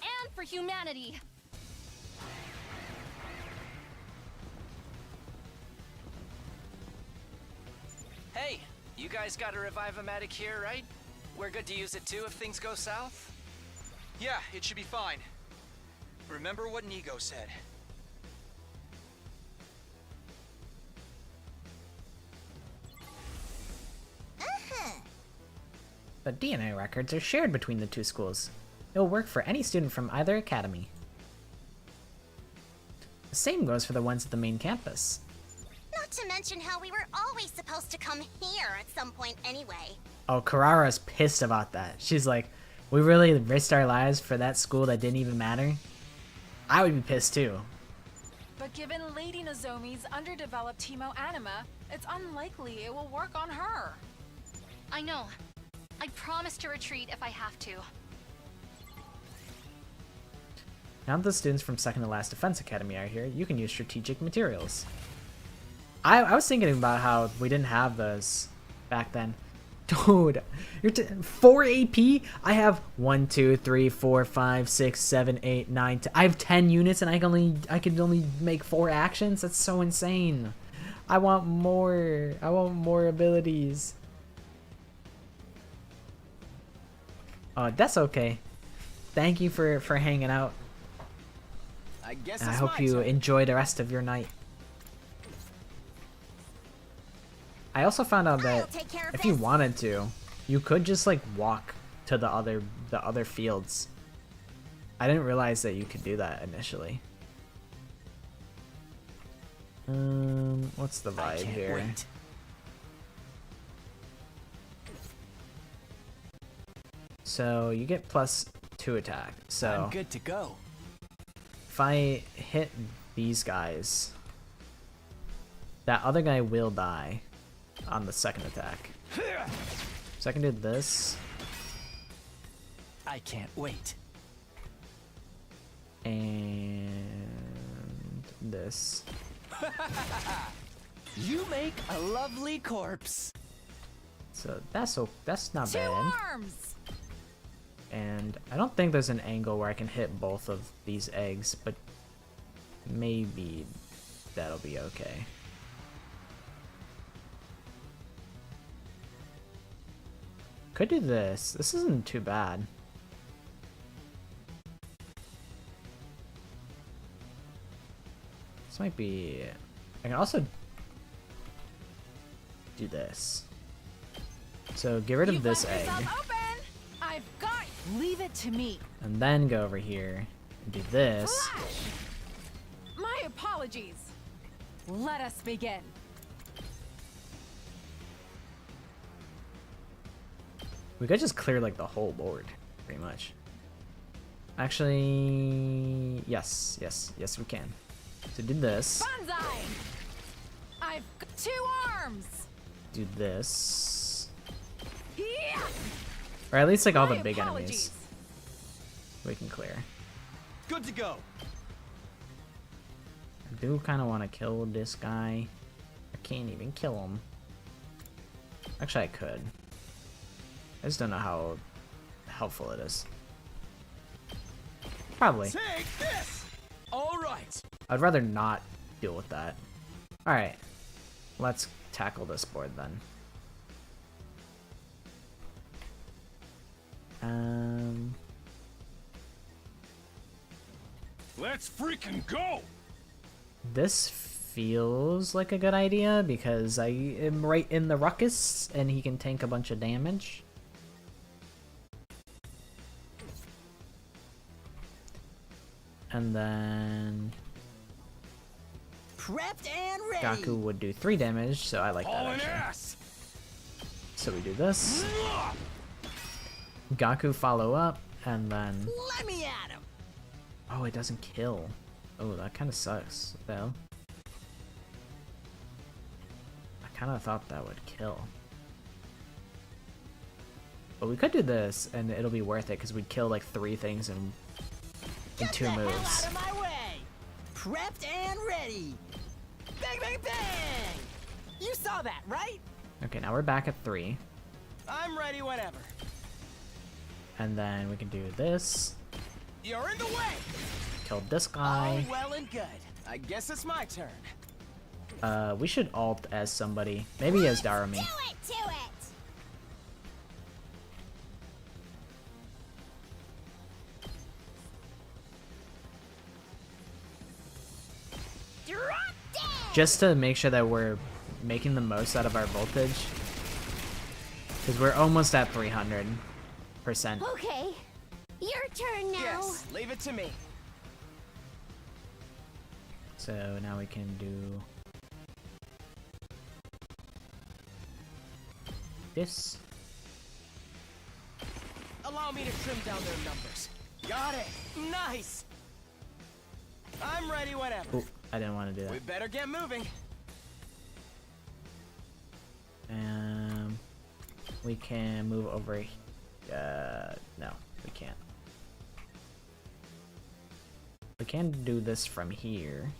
and for humanity. Hey, you guys got a Revive-O-Matic here, right? We're good to use it too if things go south? Yeah, it should be fine. Remember what Nigo said. The DNA records are shared between the two schools. It will work for any student from either academy. The same goes for the ones at the main campus. Not to mention how we were always supposed to come here at some point anyway. Oh, Karara's pissed about that. She's like, we really risked our lives for that school that didn't even matter? I would be pissed too. But given Lady Nozomi's underdeveloped hemoanima, it's unlikely it will work on her. I know. I promise to retreat if I have to. Now that the students from Second to Last Defense Academy are here, you can use strategic materials. I was thinking about how we didn't have those back then. Dude, you're 4 AP? I have 1, 2, 3, 4, 5, 6, 7, 8, 9, 10. I have 10 units and I can only make 4 actions? That's so insane. I want more. I want more abilities. Oh, that's okay. Thank you for hanging out. I guess And I it's hope my you turn. enjoy the rest of your night. I also found out that I'll take care of if you this. wanted to, you could just like walk to the other fields. I didn't realize that you could do that initially. What's the I vibe can't here? wait. So you get +2 attack. So I'm good to go. if I hit these guys, that other guy will die on the second attack. So I can do this I can't wait. and this. You make a lovely corpse. So that's not Two bad. arms! And I don't think there's an angle where I can hit both of these eggs, but maybe that'll be okay. Could do this. This isn't too bad. This might be... I can also do this. So get rid of this egg. Open! I've got. Leave it to me. And then go over here and do this. Flash! My apologies. Let us begin. We could just clear like the whole board, pretty much. Actually, yes, we can. So do this. Banzai! I've got 2 arms. Do this. Yeah! Or at least like all the My big apologies. enemies we can clear. Good to go. I do kind of want to kill this guy. I can't even kill him. Actually, I could. I just don't know how helpful it is. Probably. Take this. All right. I'd rather not deal with that. Alright. Let's tackle this board then. Let's freaking go! This feels like a good idea because I am right in the ruckus and he can tank a bunch of damage. And then Prepped and ready. Gaku would do 3 damage, so I like that Hauling actually. ass! So we do this. Gaku follow up, and then... Let me at him. Oh, it doesn't kill. Oh, that kind of sucks, though. I kind of thought that would kill. But we could do this, and it'll be worth it, because we'd kill like 3 things in Get 2 the hell moves. out of my way. Prepped and ready. Bang, bang, bang. You saw that, right? Okay, now we're back at 3. I'm ready whenever. And then we can do this. You're in the way. Kill this guy. All well and good. I guess it's my turn. We should alt as somebody. Maybe as Darumi. Do it! Drop dead! Just to make sure that we're making the most out of our voltage. Because we're almost at 300%. Okay, your turn now. Yes, leave it to me. So now we can do this. Allow me to trim down their numbers. Got it. Nice. I'm ready whenever. Oh, I didn't want to do We that. better get moving. We can move over. No, we can't. We can do this from here.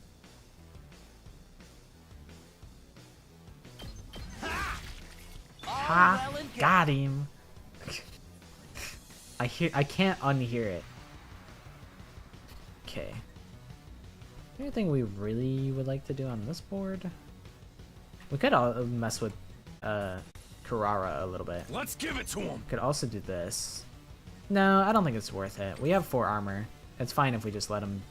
Ha! well and good. Got him. I can't unhear it. Okay. Anything we really would like to do on this board? We could all mess with Kurara a little bit. Let's give it to him! Could also do this. No, I don't think it's worth it. We have 4 armor. It's fine if we just let him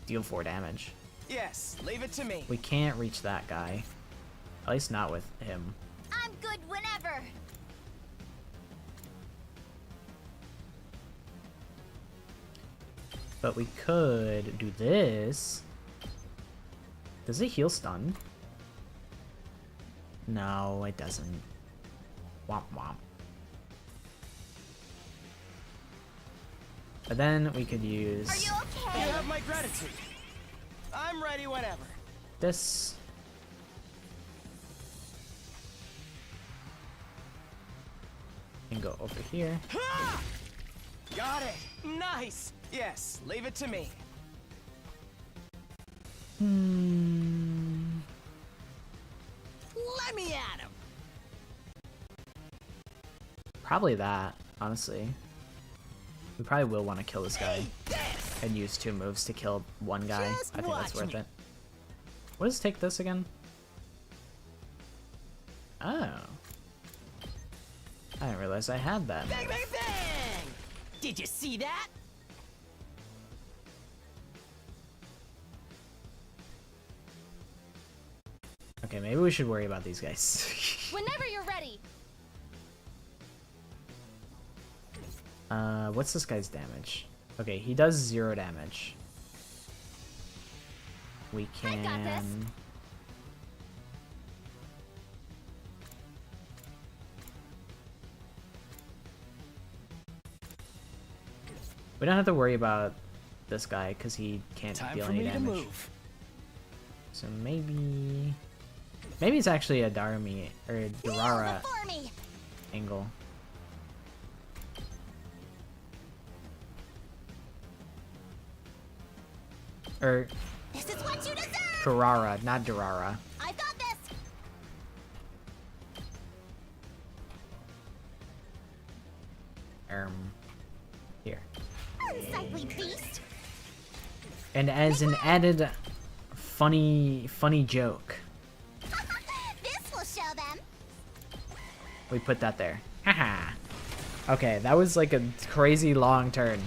deal 4 damage. Yes, leave it to me. We can't reach that guy. At least not with him. I'm good whenever. But we could do this. Does it heal stun? No, it doesn't. Womp womp. But then we could use Are you okay? You have my gratitude. I'm ready whenever. this. And go over here. Ha! Got it. Nice. Yes, leave it to me. Let me at him. Probably that, honestly. We probably will want to kill this guy and use 2 moves to kill 1 guy. Just I think that's watch worth me. it. What does take this again? Oh. I didn't realize I had that. Bang, bang, bang! Did you see that? Okay, maybe we should worry about these guys. Whenever you're ready. What's this guy's damage? Okay, he does 0 damage. We can... I got this. We don't have to worry about this guy because he can't deal any damage. So maybe it's actually a Darami or a Durara angle. Or This is what you deserve! Durara, not Durara. I've got this! Here. Unsightly beast! And as an added funny joke, This will show them! we put that there. Haha. Okay, that was like a crazy long turn.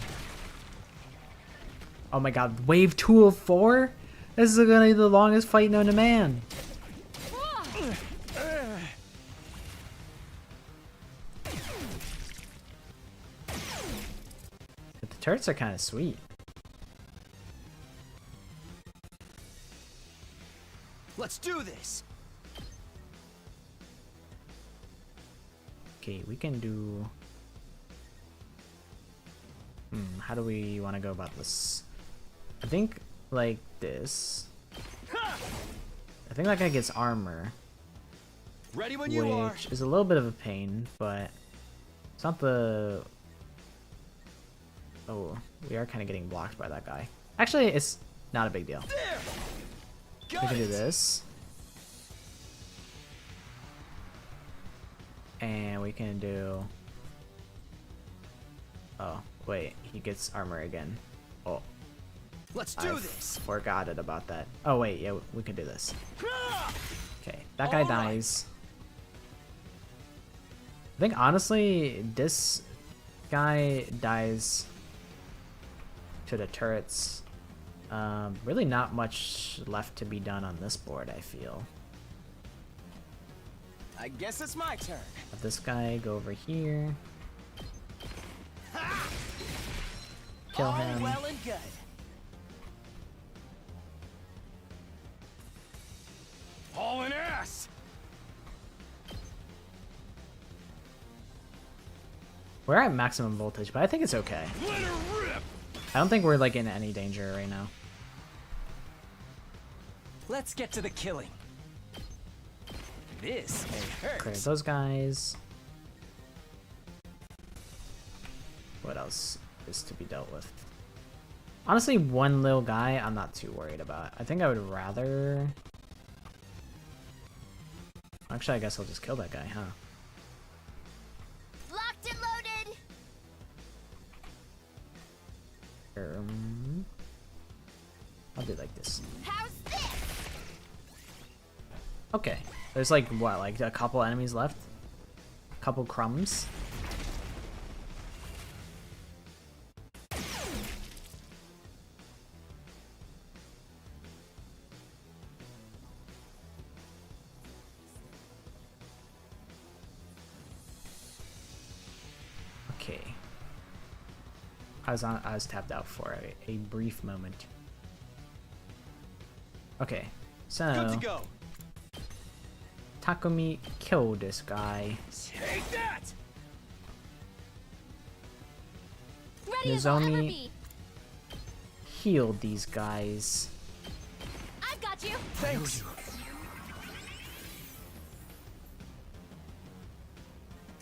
Oh my god, wave 2 of 4? This is gonna be the longest fight known to man. But the turrets are kind of sweet. Let's do this. Okay, we can do... how do we want to go about this? I think like this. I think that guy gets armor. Ready when you are. Which is a little bit of a pain, but it's not the... Oh, we are kind of getting blocked by that guy. Actually, it's not a big deal. We can do this. And we can do... Oh, wait, he gets armor again. Oh. Let's do I this. Forgot it about that. Oh wait, yeah, we can do this. Okay, that guy dies. I think honestly, this guy dies to the turrets. Really not much left to be done on this board, I feel. I guess it's my turn. Have this guy go over here. Kill him. Well and good. Hauling ass! We're at maximum voltage, but I think it's okay. Let her rip! I don't think we're like in any danger right now. Let's get to the killing. This may hurt. Clear those guys. What else is to be dealt with? Honestly, one little guy I'm not too worried about. I think I would rather... Actually, I guess I'll just kill that guy, huh? Locked and loaded! I'll do like this. How's this? Okay. There's like, what, like a couple enemies left? A couple crumbs? Okay. I was tapped out for a brief moment. Okay, so Good to go. Takumi killed this guy. Take that. Ready as I'll ever Nozomi be. healed these guys. I've got you. Thanks.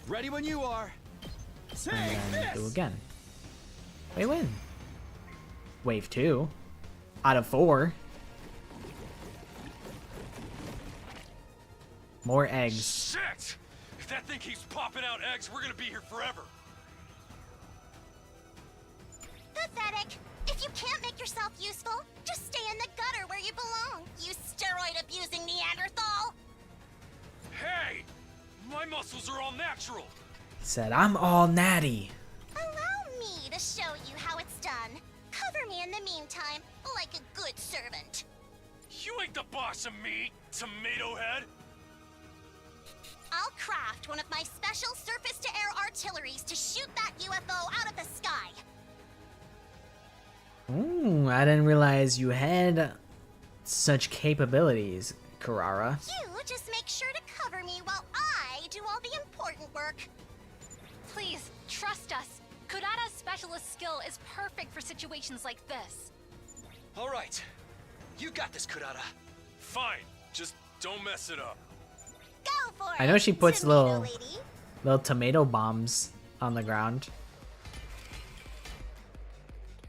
Ready when you are. Take And then do this. again. We win. Wave 2 out of 4. More eggs. Shit! If that thing keeps popping out eggs, we're gonna be here forever. Pathetic. If you can't make yourself useful, just stay in the gutter where you belong. You steroid-abusing Neanderthal. Hey! My muscles are all natural! Said, I'm all natty. Allow me to show you how it's done. Cover me in the meantime, like a good servant. You ain't the boss of me, tomato head. I'll craft one of my special surface-to-air artilleries to shoot that UFO out of the sky. Ooh, I didn't realize you had such capabilities, Kurara. You just make sure to cover me while I do all the important work. Please, trust us. Kurara's specialist skill is perfect for situations like this. All right. You got this, Kurara. Fine, just don't mess it up. Go for it. I know she puts tomato little lady. tomato bombs on the ground.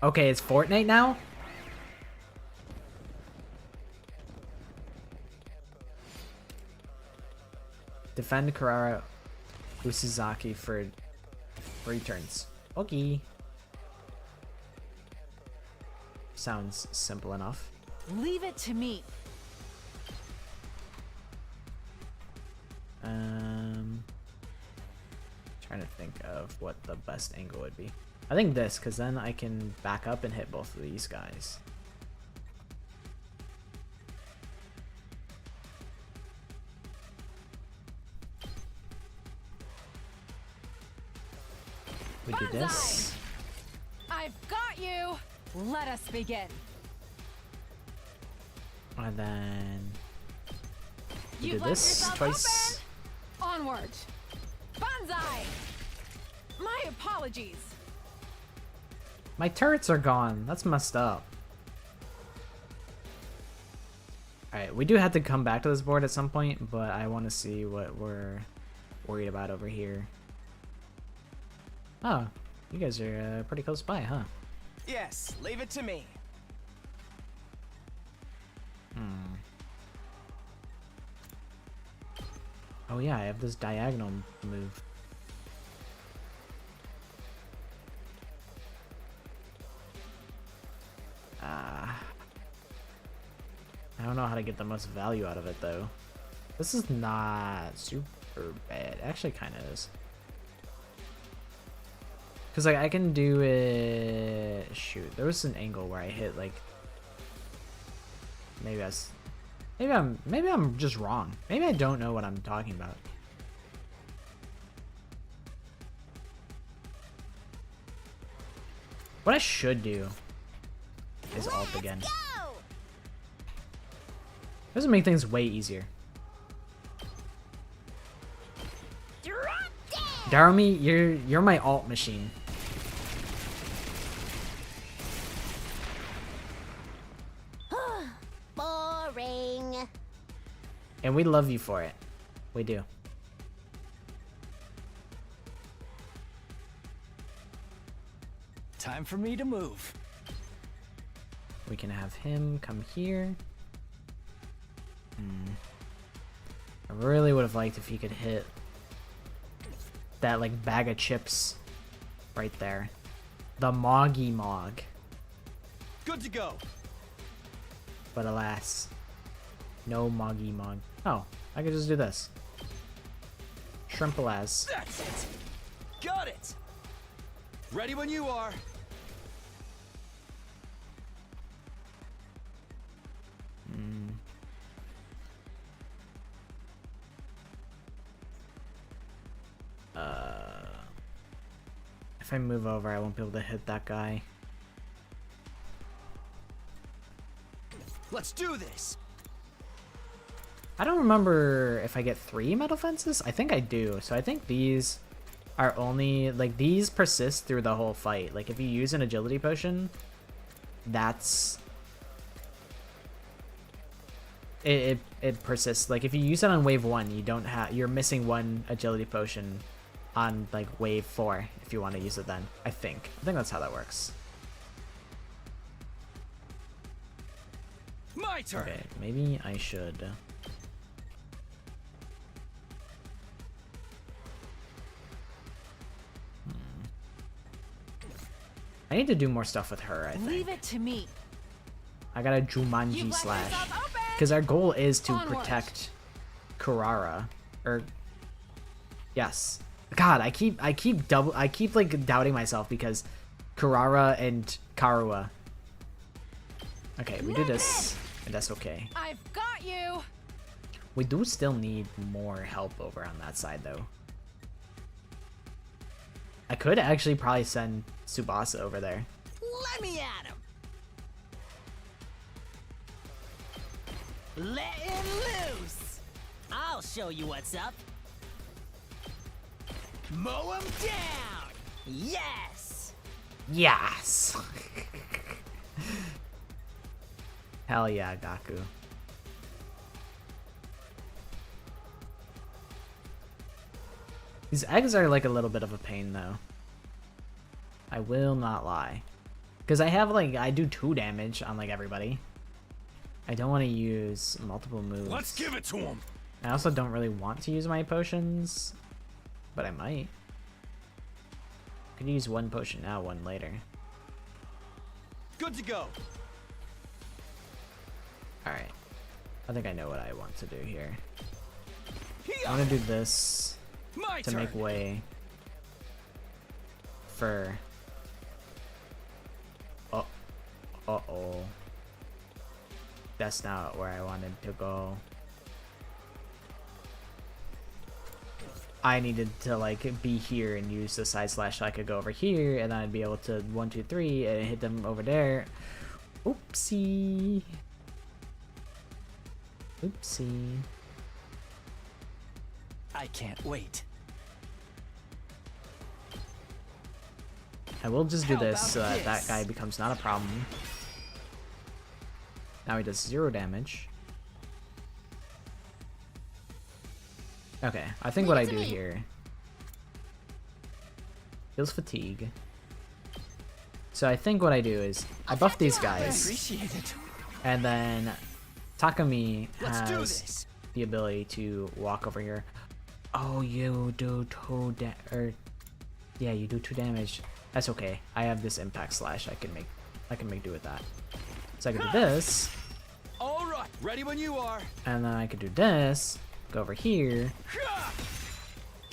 Okay, it's Fortnite now? Defend Kurara Usuzaki for 3 turns. Okay. Sounds simple enough. Leave it to me. Trying to think of what the best angle would be. I think this, because then I can back up and hit both of these guys. We do this. I've got you. Let us begin. And then we You've do left this yourself twice. open. Onward. Banzai. My apologies. My turrets are gone. That's messed up. Alright, we do have to come back to this board at some point, but I want to see what we're worried about over here. Oh, you guys are pretty close by, huh? Yes, leave it to me. Oh yeah, I have this diagonal move. I don't know how to get the most value out of it though. This is not super bad. It actually kind of is. Cause like I can do it. Shoot, there was an angle where I hit like. Maybe I'm just wrong. Maybe I don't know what I'm talking about. What I should do is ult again. This will make things way easier. Darumi, you're my alt machine. Boring. And we love you for it. We do. Time for me to move. We can have him come here. I really would have liked if he could hit that like bag of chips right there. The Moggy Mog. Good to go. But alas, no Moggy Mog. Oh, I could just do this. Shrimp-a-las. That's it. Got it. Ready when you are. If I move over, I won't be able to hit that guy. Let's do this. I don't remember if I get 3 metal fences. I think I do. So I think these are only like these persist through the whole fight. Like if you use an agility potion, that's it persists. Like if you use it on wave 1, you don't have you're missing 1 agility potion on like wave 4 if you want to use it then. I think that's how that works. My turn. Okay, maybe I should. I need to do more stuff with her, I think. Leave it to me. I got a Jumanji slash. Because our goal is to protect Kurara. Or, yes. God, I keep like doubting myself because Kurara and Karua. Okay, we do this, and that's okay. I've got you. We do still need more help over on that side, though. I could actually probably send Tsubasa over there. Let me at him. Letting loose. I'll show you what's up. Mow him down. Yes. Yes. Hell yeah, Gaku. These eggs are like a little bit of a pain though. I will not lie. Because I have like, I do 2 damage on like everybody. I don't want to use multiple moves. Let's give it to him. I also don't really want to use my potions. But I might. Could use 1 potion now, 1 later. Good to go. Alright. I think I know what I want to do here. I want to do this to make way for... Uh-oh. That's not where I wanted to go. I needed to like be here and use the side slash so I could go over here and then I'd be able to 1, 2, 3 and hit them over there. Oopsie. Oopsie. I can't wait. I will just do How this about so that this? that guy becomes not a problem. Now he does 0 damage. Okay, I think what I do here heals fatigue. So I think what I do is I buff these guys, and then Takumi has the ability to walk over here. Oh, you do 2 yeah, you do 2 damage. That's okay. I have this impact slash. I can make do with that. So I can do this. All right, ready when you are. And then I could do this. Go over here.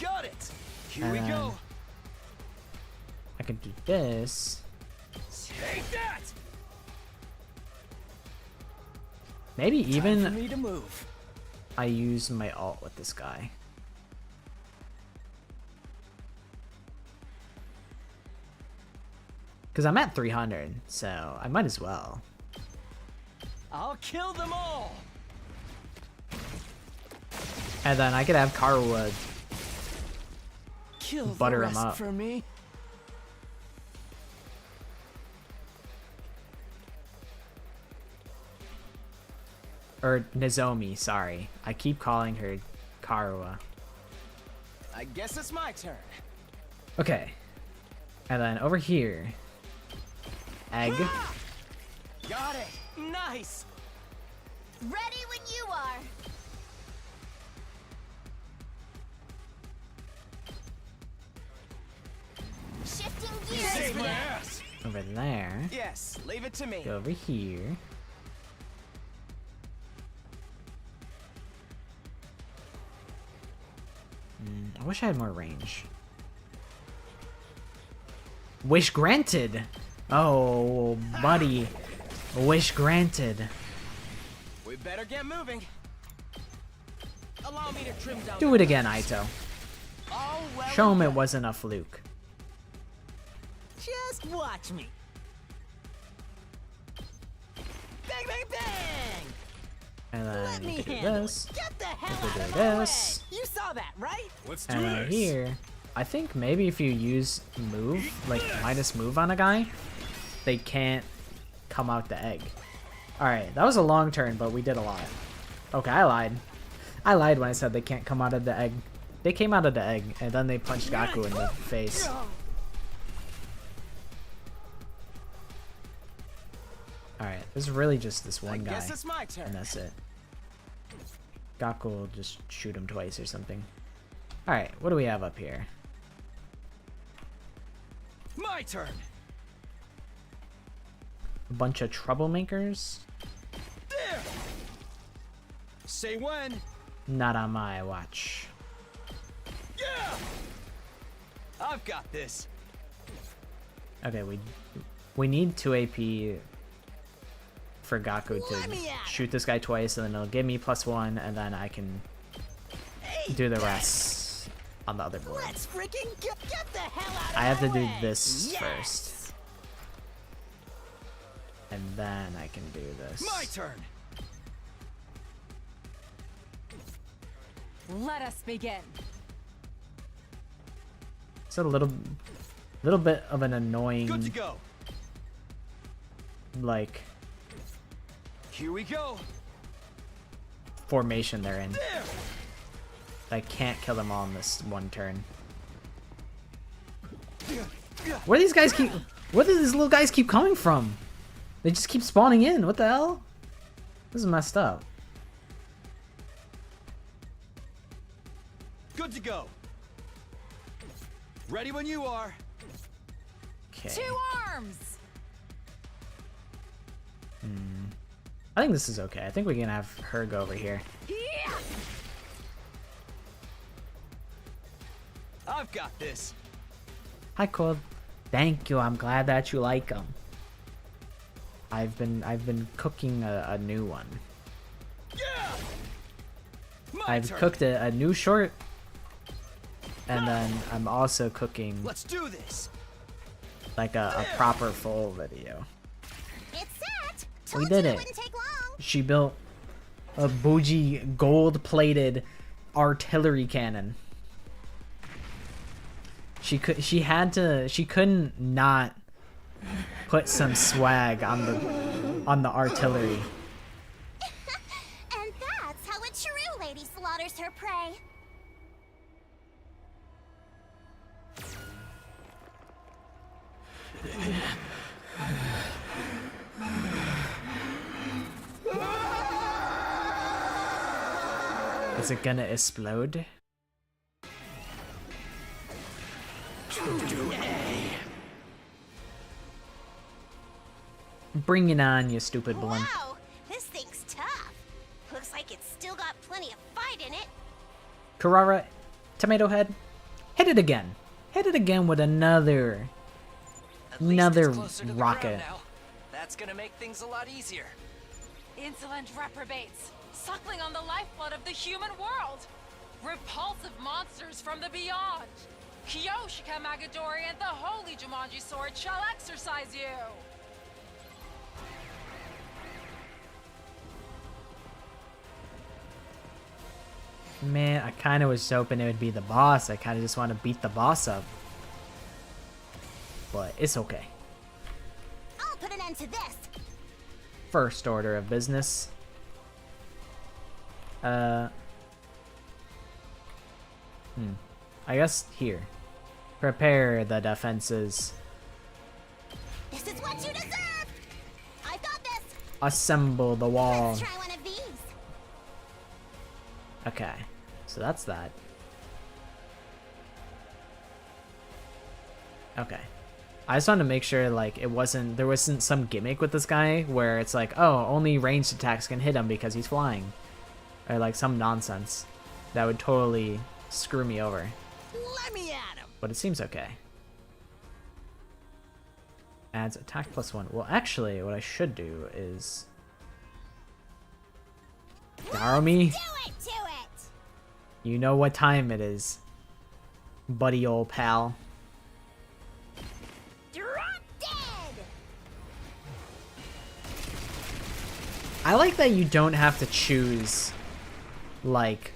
Got it. Here and we then go. I could do this. Take that. Maybe even Time for me to move. I use my ult with this guy. Because I'm at 300, so I might as well. I'll kill them all. And then I could have Karua Kill butter the him rest up. for me. Or Nozomi, sorry. I keep calling her Karua. I guess it's my turn. Okay. And then over here. Egg. Got it. Nice. Ready when you are. Shifting gears. Save my ass. Over there. Yes, leave it to me. Go over here. I wish I had more range. Wish granted! Oh, buddy. Wish granted. We better get moving. Allow me to trim down. Do it again, Aito. All well Show him and it wasn't a fluke. just watch me. Bang, bang, bang! And Let then me you can do handle this. it. Get the You hell can out do of my this. way. You saw that, right? Let's do And then this. here, I think maybe if you use move, like minus move on a guy, they can't come out the egg. Alright, that was a long turn, but we did a lot. Okay, I lied. I lied when I said they can't come out of the egg. They came out of the egg, and then they punched Gaku in the face. Alright, there's really just this one guy, guess it's my turn. and that's it. Gaku will just shoot him twice or something. Alright, what do we have up here? My turn. A bunch of troublemakers? There. Say when. Not on my watch. Yeah. I've got this. Okay, we need 2 AP for Gaku to shoot this guy twice, and then it'll give me +1, and then I can do the rest on the other board. Let's freaking get the hell out of I have to my do way. this Yes. first. And then I can do this. My turn. Let us begin. It's a little bit of an annoying, Good to go. like, Here we go. formation they're in. I can't kill them all in this one turn. Where do these guys keep? Where do these little guys keep coming from? They just keep spawning in. What the hell? This is messed up. Good to go. Ready when you are. Okay. 2 arms. I think this is okay. I think we can have her go over here. Yeah. I've got this. Hi, Cole. Thank you. I'm glad that you like them. I've been cooking a new one. Yeah. I've cooked a new short, and then I'm also cooking Let's do this. like a proper full video. It's set. We Told did you it. wouldn't take long. She built a bougie gold-plated artillery cannon. She couldn't not put some swag on the artillery. And that's how a true lady slaughters her prey. Is it gonna explode? Bring it on, you stupid blimp. Wow, this thing's tough. Looks like it's still got plenty of fight in it. Carrara, Tomato Head, hit it again. Hit it again with another At least Another it's closer to the rocket. ground now. That's gonna make things a lot easier. Insolent reprobates, suckling on the lifeblood of the human world. Repulsive monsters from the beyond. Kyoshika Magadori and the Holy Jumanji Sword shall exercise you. Man, I kind of was hoping it would be the boss. I kind of just want to beat the boss up. But it's okay. I'll put an end to this. First order of business. I guess here. Prepare the defenses. This is what you deserve. I got this. Assemble the wall. Let's try one of these. Okay, so that's that. Okay. I just wanted to make sure like there wasn't some gimmick with this guy where it's like, oh, only ranged attacks can hit him because he's flying. Or like some nonsense that would totally screw me over. Let me at him. But it seems okay. Adds attack +1. Well, actually, what I should do is Darumi, Do it. you know what time it is, buddy old pal. Drop dead. I like that you don't have to choose, like,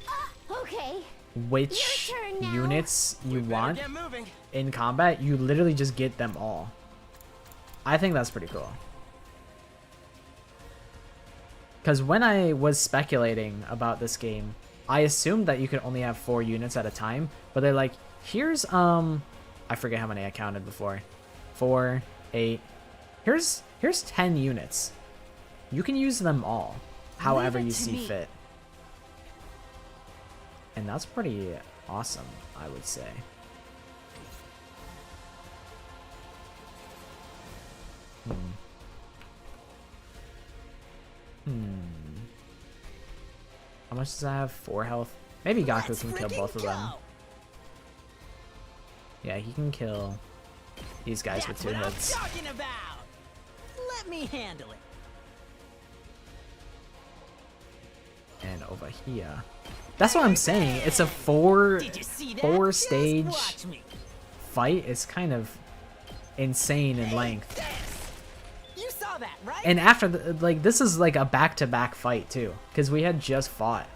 Okay. which Your turn now. units you want Get moving. in combat. You literally just get them all. I think that's pretty cool. Because when I was speculating about this game, I assumed that you could only have 4 units at a time. But they're like, here's, I forget how many I counted before. 4, 8. Here's 10 units. You can use them all, however you see fit. And that's pretty awesome, I would say. How much does I have? 4 health? Maybe Gaku Let's can kill freaking both of them. go. Yeah, he can kill these guys with 2 hits. Talking about. Let me handle it. And over here. That's what I'm saying. It's a 4 stage fight. It's kind of insane in length. You saw that, right? And after like this is like a back-to-back fight too, because we had just fought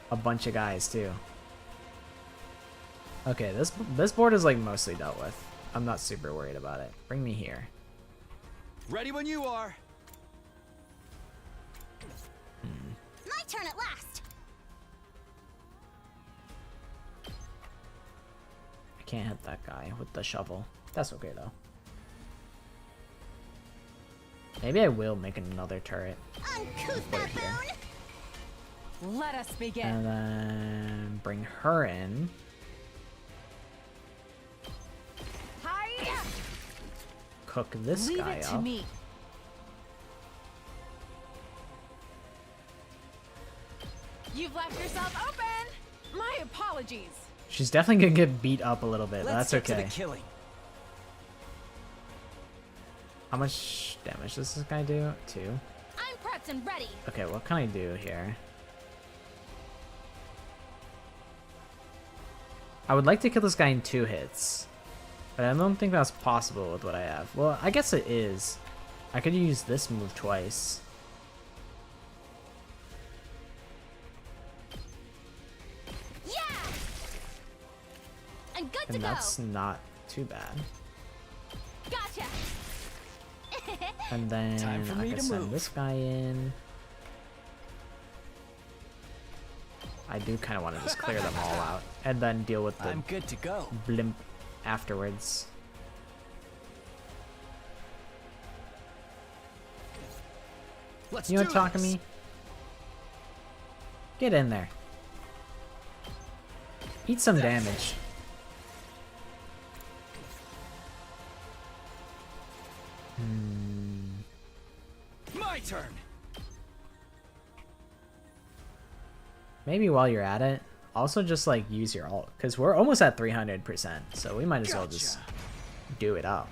a bunch of guys too. Okay, this board is like mostly dealt with. I'm not super worried about it. Bring me here. Ready when you are. My turn at last. I can't hit that guy with the shovel. That's okay though. Maybe I will make another turret. Uncouth Put it here. baboon. Let us begin. And then bring her in. Hiya! Cook this Leave guy it to up. me. You've left yourself open. My apologies. She's definitely gonna get beat up a little bit, but Let's that's get okay. to the killing. How much damage does this guy do? 2. I'm prepped and ready. Okay, what can I do here? I would like to kill this guy in 2 hits, but I don't think that's possible with what I have. Well, I guess it is. I could use this move twice. Yeah. I'm good to And go. that's not too bad. Gotcha. And then Time for I me can to send move. this guy in. I do kind of want to just clear them all out and then deal with the I'm good to go. blimp afterwards. Let's You do want to talk to this. me? Get in there. Eat some damage. My turn. Maybe while you're at it, also just like use your ult, because we're almost at 300%, so we might as well just do it up.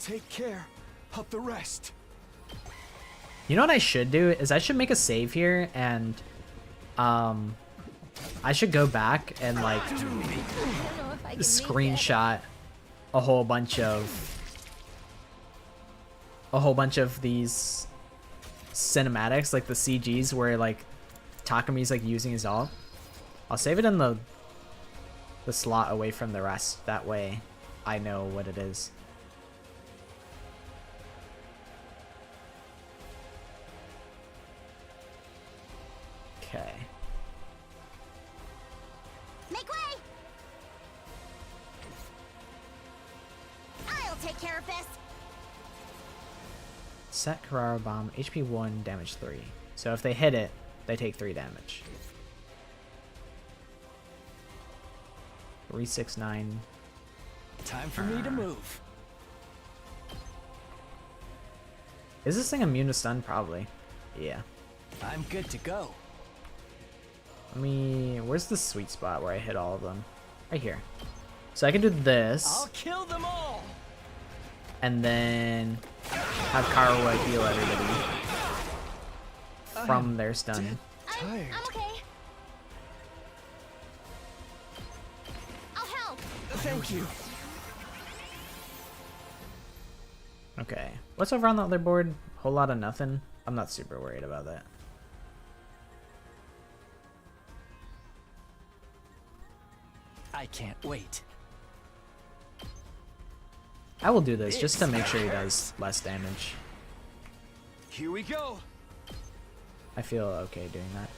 Take care of the rest. You know what I should do is I should make a save here, and I should go back and like screenshot a whole bunch of these cinematics, like the CGs where like Takami's like using his ult. I'll save it in the slot away from the rest. That way I know what it is. Okay. Make way. I'll take care of this. Set Carrara Bomb, HP 1, damage 3. So if they hit it, they take 3 damage. 369. Time for me to move. Is this thing immune to stun? Probably. Yeah. I'm good to go. Where's the sweet spot where I hit all of them? Right here. So I can do this, I'll kill them all. and then have Karawa heal everybody from their stun. Tired. I'm okay. I'll help. Thank you. Okay. What's over on the other board? Whole lot of nothing? I'm not super worried about that. I can't wait. I will do this just to make sure he does less damage. Here we go. I feel okay doing that.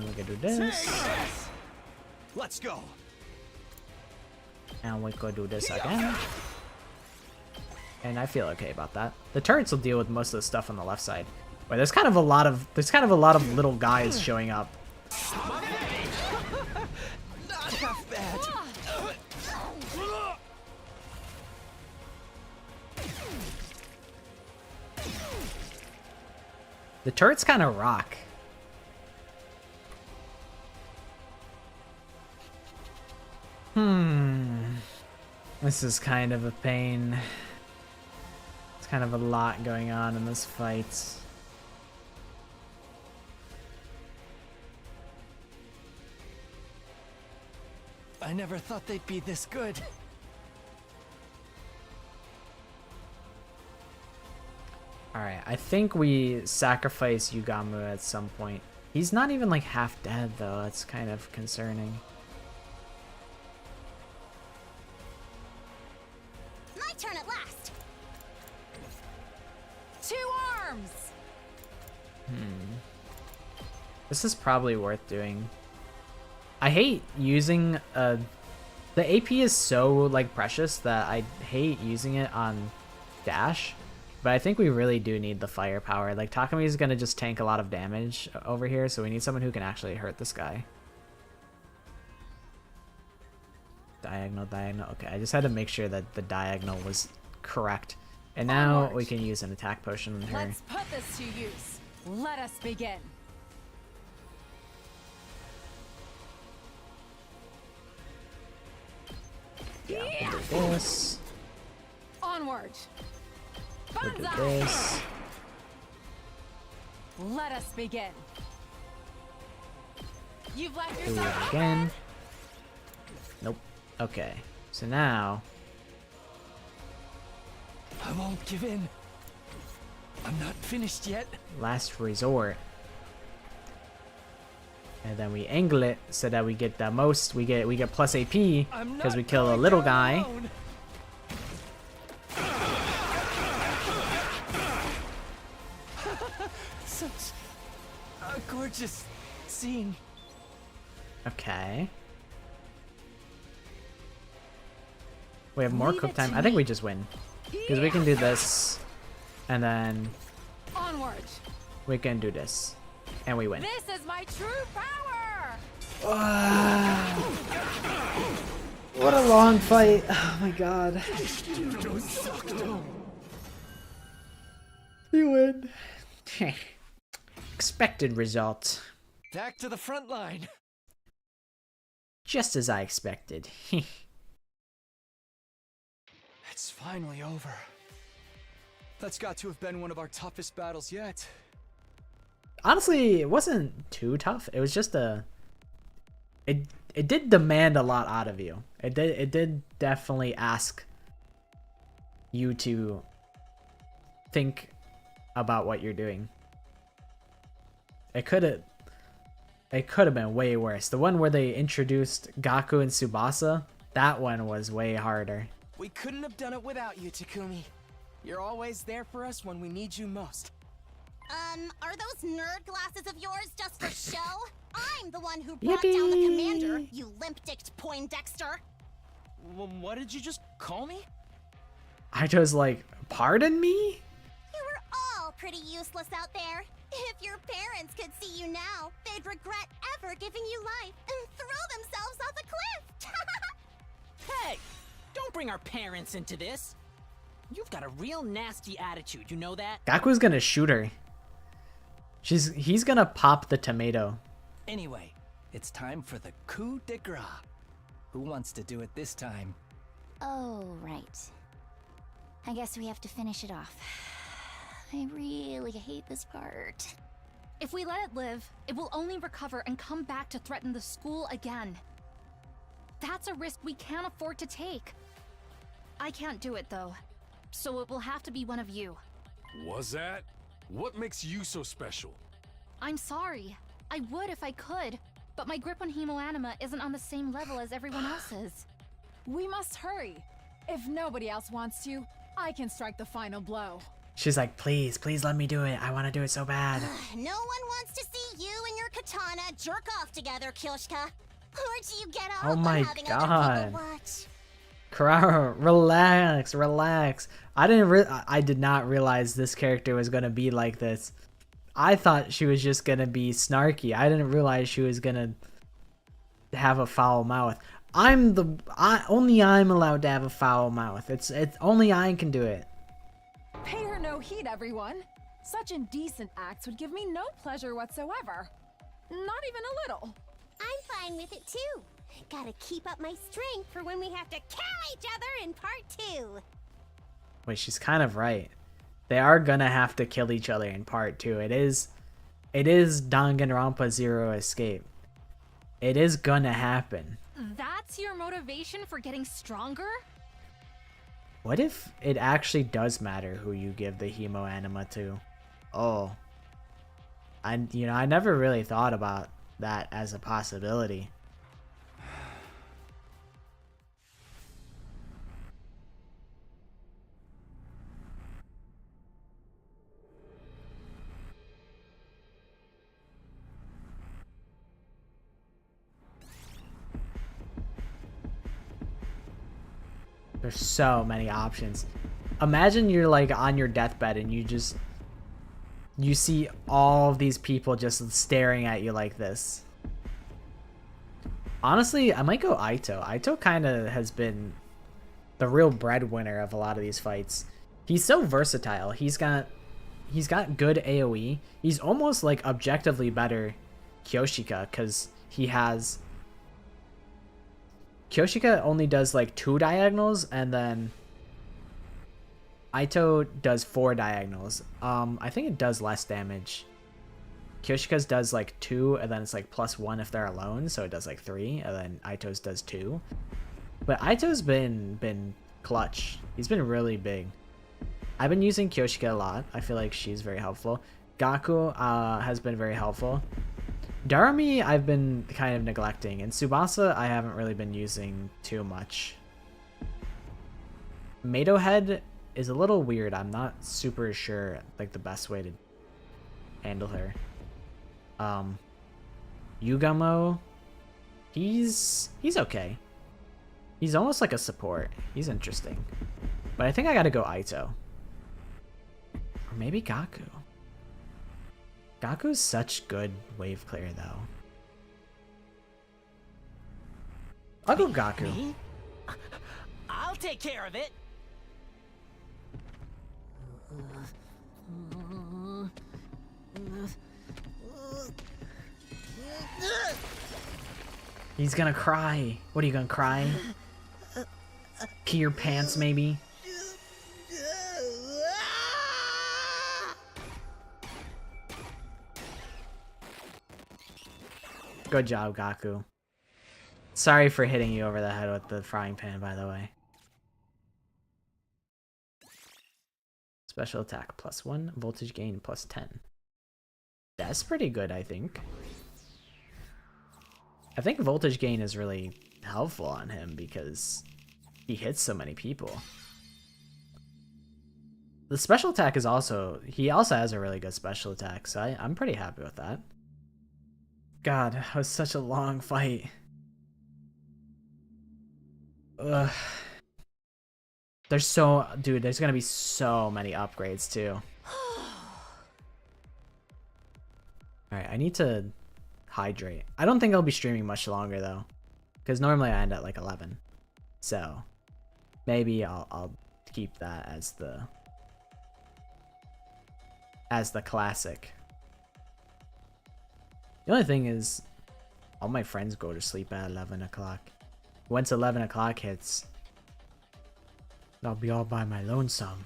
We can do this, Let's go. and we could do this again. And I feel okay about that. The turrets will deal with most of the stuff on the left side. Wait, there's kind of a lot of little guys showing up. Not half bad. The turrets kind of rock. This is kind of a pain. It's kind of a lot going on in this fight. I never thought they'd be this good. Alright, I think we sacrifice Yugamu at some point. He's not even like half dead though, that's kind of concerning. My turn at last. 2 arms! This is probably worth doing. I hate using the AP is so like precious that I hate using it on dash, but I think we really do need the firepower. Like Takumi is gonna just tank a lot of damage over here, so we need someone who can actually hurt this guy. Diagonal, diagonal. Okay, I just had to make sure that the diagonal was correct. And now Onward. we can use an attack potion on her. Let's put this to use. Let us begin. Yeah, we'll do this. Onward. We'll do Banzai! this. Let us begin. You've left Do yourself it again. Nope. Okay. So now I won't give in. I'm not finished yet. last resort. And then we angle it so that we get the most. We get plus AP because we kill a little guy. Such a gorgeous scene. Okay. We have more Leave cook it time. to I think me. we just win because we can do this, and then Onward. we can do this, and we win. This is my true power. What a long fight! Oh my god. You win. Expected result. Back to the front line. Just as I expected. It's finally over. That's got to have been one of our toughest battles yet. Honestly, it wasn't too tough. It was just it did demand a lot out of you. It did definitely ask you to think about what you're doing. It could have been way worse. The one where they introduced Gaku and Tsubasa, that one was way harder. We couldn't have done it without you, Takumi. You're always there for us when we need you most. Are those nerd glasses of yours just for show? I'm the one who brought down the commander, you limp-dicked Poindexter. What did you just call me? I was like, pardon me? You were all pretty useless out there. If your parents could see you now, they'd regret ever giving you life and throw themselves off a cliff. Hey! Don't bring our parents into this. You've got a real nasty attitude, you know that? Gaku's gonna shoot her. He's gonna pop the tomato. Anyway, it's time for the coup de grace. Who wants to do it this time? Oh, right. I guess we have to finish it off. I really hate this part. If we let it live, it will only recover and come back to threaten the school again. That's a risk we can't afford to take. I can't do it though, so it will have to be one of you. Was that? What makes you so special? I'm sorry. I would if I could, but my grip on Hemoanima isn't on the same level as everyone else's. We must hurry. If nobody else wants to, I can strike the final blow. She's like, please let me do it. I want to do it so bad. No one wants to see you and your katana jerk off together, Kyoshika. Or do you get off Oh my on having other God. people watch? Kurara, relax. I did not realize this character was gonna be like this. I thought she was just gonna be snarky. I didn't realize she was gonna have a foul mouth. Only I'm allowed to have a foul mouth. It's only I can do it. Pay her no heed, everyone. Such indecent acts would give me no pleasure whatsoever. Not even a little. I'm fine with it too. Gotta keep up my strength for when we have to kill each other in part 2. Wait, she's kind of right. They are gonna have to kill each other in part 2. It is Danganronpa Zero Escape. It is gonna happen. That's your motivation for getting stronger? What if it actually does matter who you give the hemo anima to? Oh. I never really thought about that as a possibility. There's so many options. Imagine you're like on your deathbed and you see all of these people just staring at you like this. Honestly, I might go Aito. Aito kind of has been the real breadwinner of a lot of these fights. He's so versatile. He's got good AoE. He's almost like objectively better Kyoshika because Kyoshika only does like 2 diagonals, and then Aito does 4 diagonals. I think it does less damage. Kyoshika's does like 2, and then it's like +1 if they're alone, so it does like 3, and then Aito's does 2. But Aito's been clutch. He's been really big. I've been using Kyoshika a lot. I feel like she's very helpful. Gaku has been very helpful. Darumi I've been kind of neglecting, and Tsubasa I haven't really been using too much. Mato Head is a little weird. I'm not super sure like the best way to handle her. Yugamo, he's okay. He's almost like a support. He's interesting. But I think I gotta go Aito. Or maybe Gaku. Gaku's such good wave clear though. I'll go Gaku. Me? I'll take care of it. He's gonna cry. What are you gonna cry? Pee your pants maybe? Good job, Gaku. Sorry for hitting you over the head with the frying pan, by the way. Special attack +1, voltage gain +10. That's pretty good, I think. I think voltage gain is really helpful on him because he hits so many people. The special attack is he also has a really good special attack, so I'm pretty happy with that. God, that was such a long fight. Ugh. There's gonna be so many upgrades too. Alright, I need to hydrate. I don't think I'll be streaming much longer though, because normally I end at like 11. So maybe I'll keep that as the classic. The only thing is, all my friends go to sleep at 11 o'clock. Once 11 o'clock hits, I'll be all by my lonesome.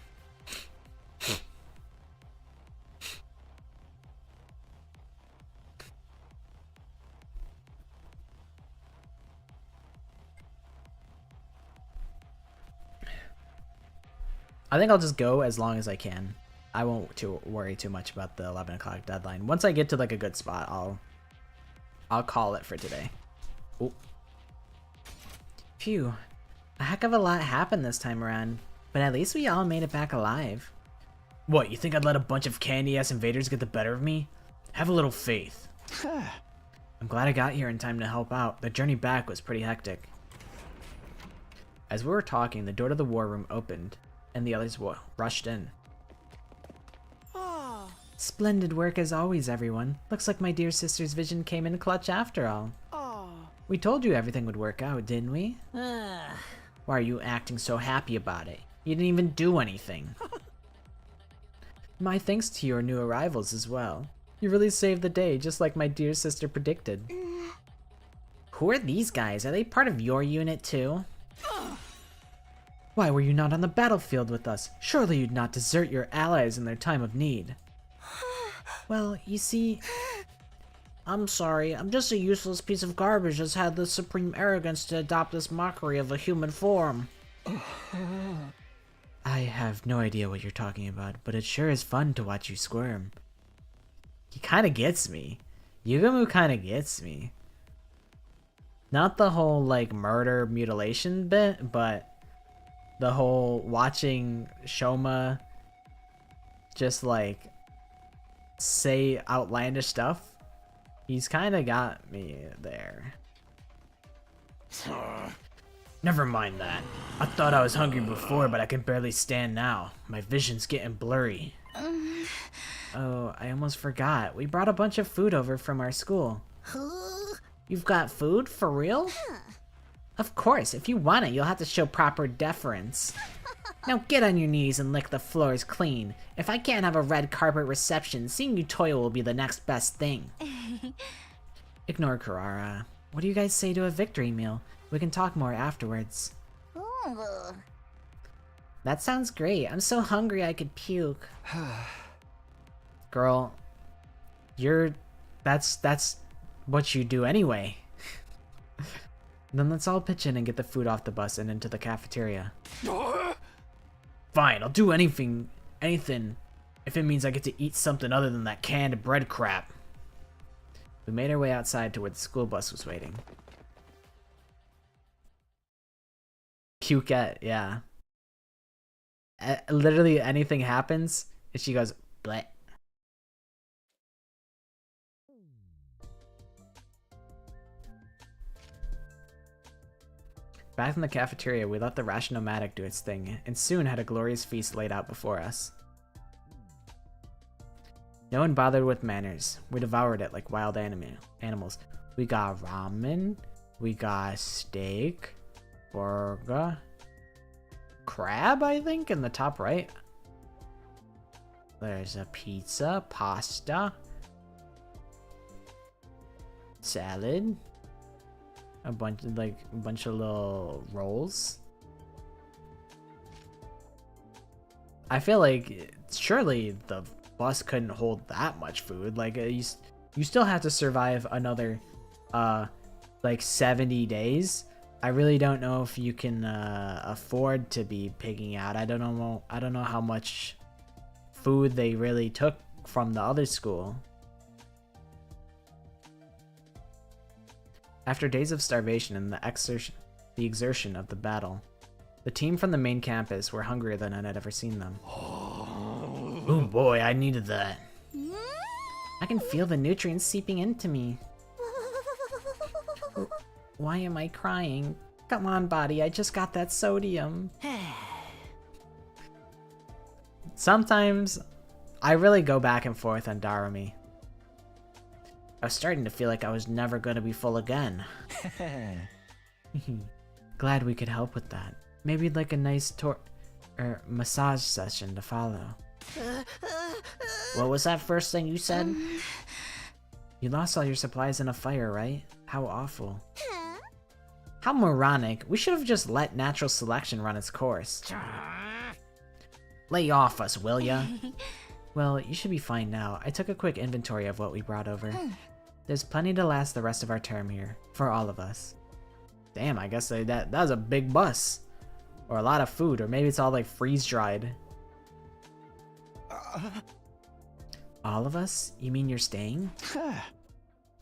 I think I'll just go as long as I can. I won't worry too much about the 11 o'clock deadline. Once I get to like a good spot, I'll call it for today. Oh. Phew. A heck of a lot happened this time around, but at least we all made it back alive. What, you think I'd let a bunch of candy-ass invaders get the better of me? Have a little faith. I'm glad I got here in time to help out. The journey back was pretty hectic. As we were talking, the door to the war room opened, and the others rushed in. Oh. Splendid work as always, everyone. Looks like my dear sister's vision came in clutch after all. Oh. We told you everything would work out, didn't we? Why are you acting so happy about it? You didn't even do anything. My thanks to your new arrivals as well. You really saved the day, just like my dear sister predicted. Who are these guys? Are they part of your unit too? Why were you not on the battlefield with us? Surely you'd not desert your allies in their time of need. Well, you see... I'm sorry, I'm just a useless piece of garbage that's had the supreme arrogance to adopt this mockery of a human form. I have no idea what you're talking about, but it sure is fun to watch you squirm. He kinda gets me. Yugamu kinda gets me. Not the whole, like, murder mutilation bit, but the whole watching Shoma just, like, say outlandish stuff. He's kinda got me there. Never mind that. I thought I was hungry before, but I can barely stand now. My vision's getting blurry. Oh, I almost forgot. We brought a bunch of food over from our school. You've got food? For real? Of course. If you want it, you'll have to show proper deference. Now get on your knees and lick the floors clean. If I can't have a red carpet reception, seeing you toil will be the next best thing. Ignore Kurara. What do you guys say to a victory meal? We can talk more afterwards. Ooh. That sounds great. I'm so hungry I could puke. Girl, that's what you do anyway. Then let's all pitch in and get the food off the bus and into the cafeteria. Fine, I'll do anything if it means I get to eat something other than that canned bread crap. We made our way outside to where the school bus was waiting. Pukette, yeah. Literally anything happens, and she goes, bleh. Back in the cafeteria, we let the Ration-O-Matic do its thing, and soon had a glorious feast laid out before us. No one bothered with manners. We devoured it like wild animals. We got ramen, we got steak, burger, crab, I think, in the top right. There's a pizza, pasta, salad, a bunch of little rolls. I feel like surely the bus couldn't hold that much food. Like you still have to survive another like 70 days. I really don't know if you can afford to be pigging out. I don't know how much food they really took from the other school. After days of starvation and the exertion of the battle, the team from the main campus were hungrier than I had ever seen them. Oh boy, I needed that. I can feel the nutrients seeping into me. Why am I crying? Come on, body, I just got that sodium. Sometimes, I really go back and forth on Darumi. I was starting to feel like I was never going to be full again. Glad we could help with that. Maybe like a nice massage session to follow. What was that first thing you said? You lost all your supplies in a fire, right? How awful. How moronic. We should have just let natural selection run its course. Lay off us, will ya? Well, you should be fine now. I took a quick inventory of what we brought over. There's plenty to last the rest of our term here, for all of us. Damn, I guess that was a big bus. Or a lot of food, or maybe it's all like freeze-dried. All of us? You mean you're staying?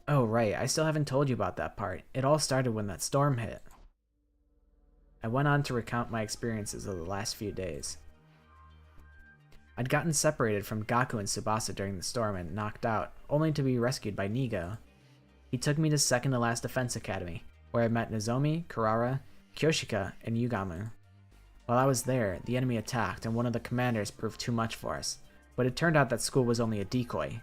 Oh right, I still haven't told you about that part. It all started when that storm hit. I went on to recount my experiences of the last few days. I'd gotten separated from Gaku and Tsubasa during the storm and knocked out, only to be rescued by Nigo. He took me to second to last defense academy, where I met Nozomi, Kurara, Kyoshika, and Yugamu. While I was there, the enemy attacked and one of the commanders proved too much for us, but it turned out that school was only a decoy.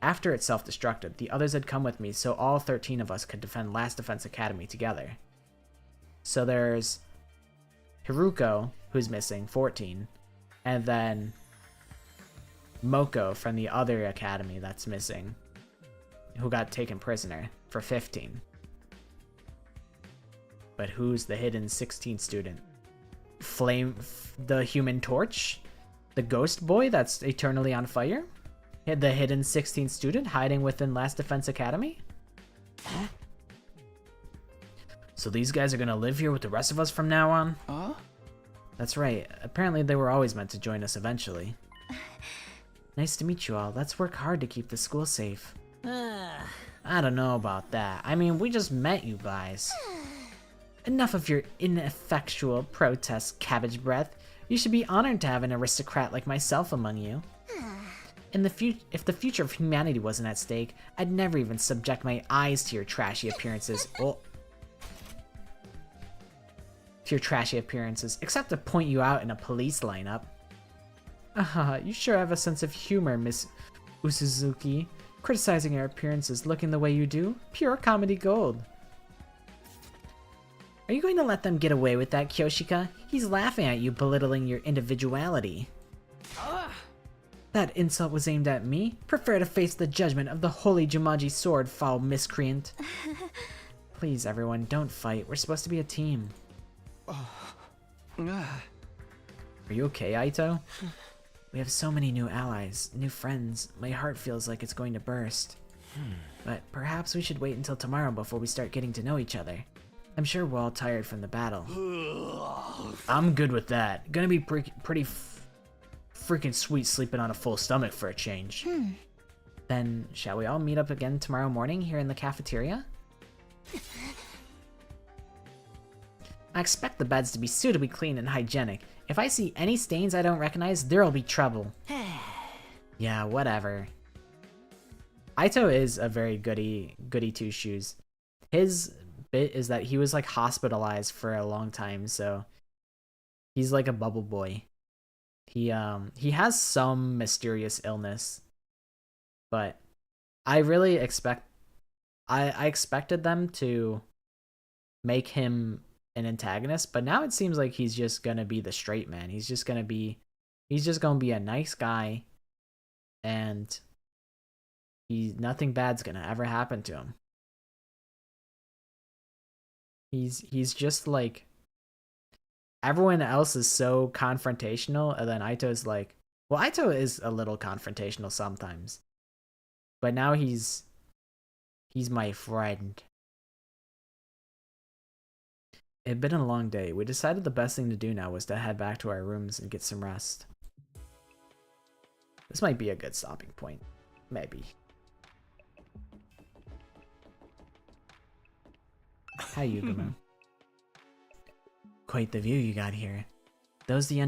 After it self-destructed, the others had come with me so all 13 of us could defend Last Defense Academy together. So there's Hiruko, who's missing, 14, and then Moko from the other academy that's missing, who got taken prisoner, for 15. but who's the hidden 16th student? The Human Torch? The ghost boy that's eternally on fire? The hidden 16th student hiding within Last Defense Academy? So these guys are gonna live here with the rest of us from now on? That's right. Apparently they were always meant to join us eventually. Nice to meet you all. Let's work hard to keep the school safe. I don't know about that. I mean, we just met you guys. Enough of your ineffectual protests, Cabbage Breath. You should be honored to have an aristocrat like myself among you. If the future of humanity wasn't at stake, I'd never even subject my eyes to your trashy appearances. Except to point you out in a police lineup. You sure have a sense of humor, Miss Usuzuki. Criticizing our appearances looking the way you do? Pure comedy gold. Are you going to let them get away with that, Kyoshika? He's laughing at you, belittling your individuality. That insult was aimed at me. Prefer to face the judgment of the holy Jumanji sword, foul miscreant. Please, everyone, don't fight. We're supposed to be a team. Are you okay, Aito? We have so many new allies, new friends. My heart feels like it's going to burst. But perhaps we should wait until tomorrow before we start getting to know each other. I'm sure we're all tired from the battle. I'm good with that. Gonna be pretty freaking sweet sleeping on a full stomach for a change. Then, shall we all meet up again tomorrow morning here in the cafeteria? I expect the beds to be suitably clean and hygienic. If I see any stains I don't recognize, there'll be trouble. Yeah, whatever. Aito is a very goody two-shoes. His bit is that he was like hospitalized for a long time, so he's like a bubble boy. He has some mysterious illness, but I really I expected them to make him an antagonist, but now it seems like he's just gonna be the straight man. He's just gonna be a nice guy, and nothing bad's gonna ever happen to him. He's just like, everyone else is so confrontational, and then Aito's like, well, Aito is a little confrontational sometimes, but now he's my friend. It had been a long day. We decided the best thing to do now was to head back to our rooms and get some rest. This might be a good stopping point. Maybe. Hi, Yugamo. Quite the view you got here. Those the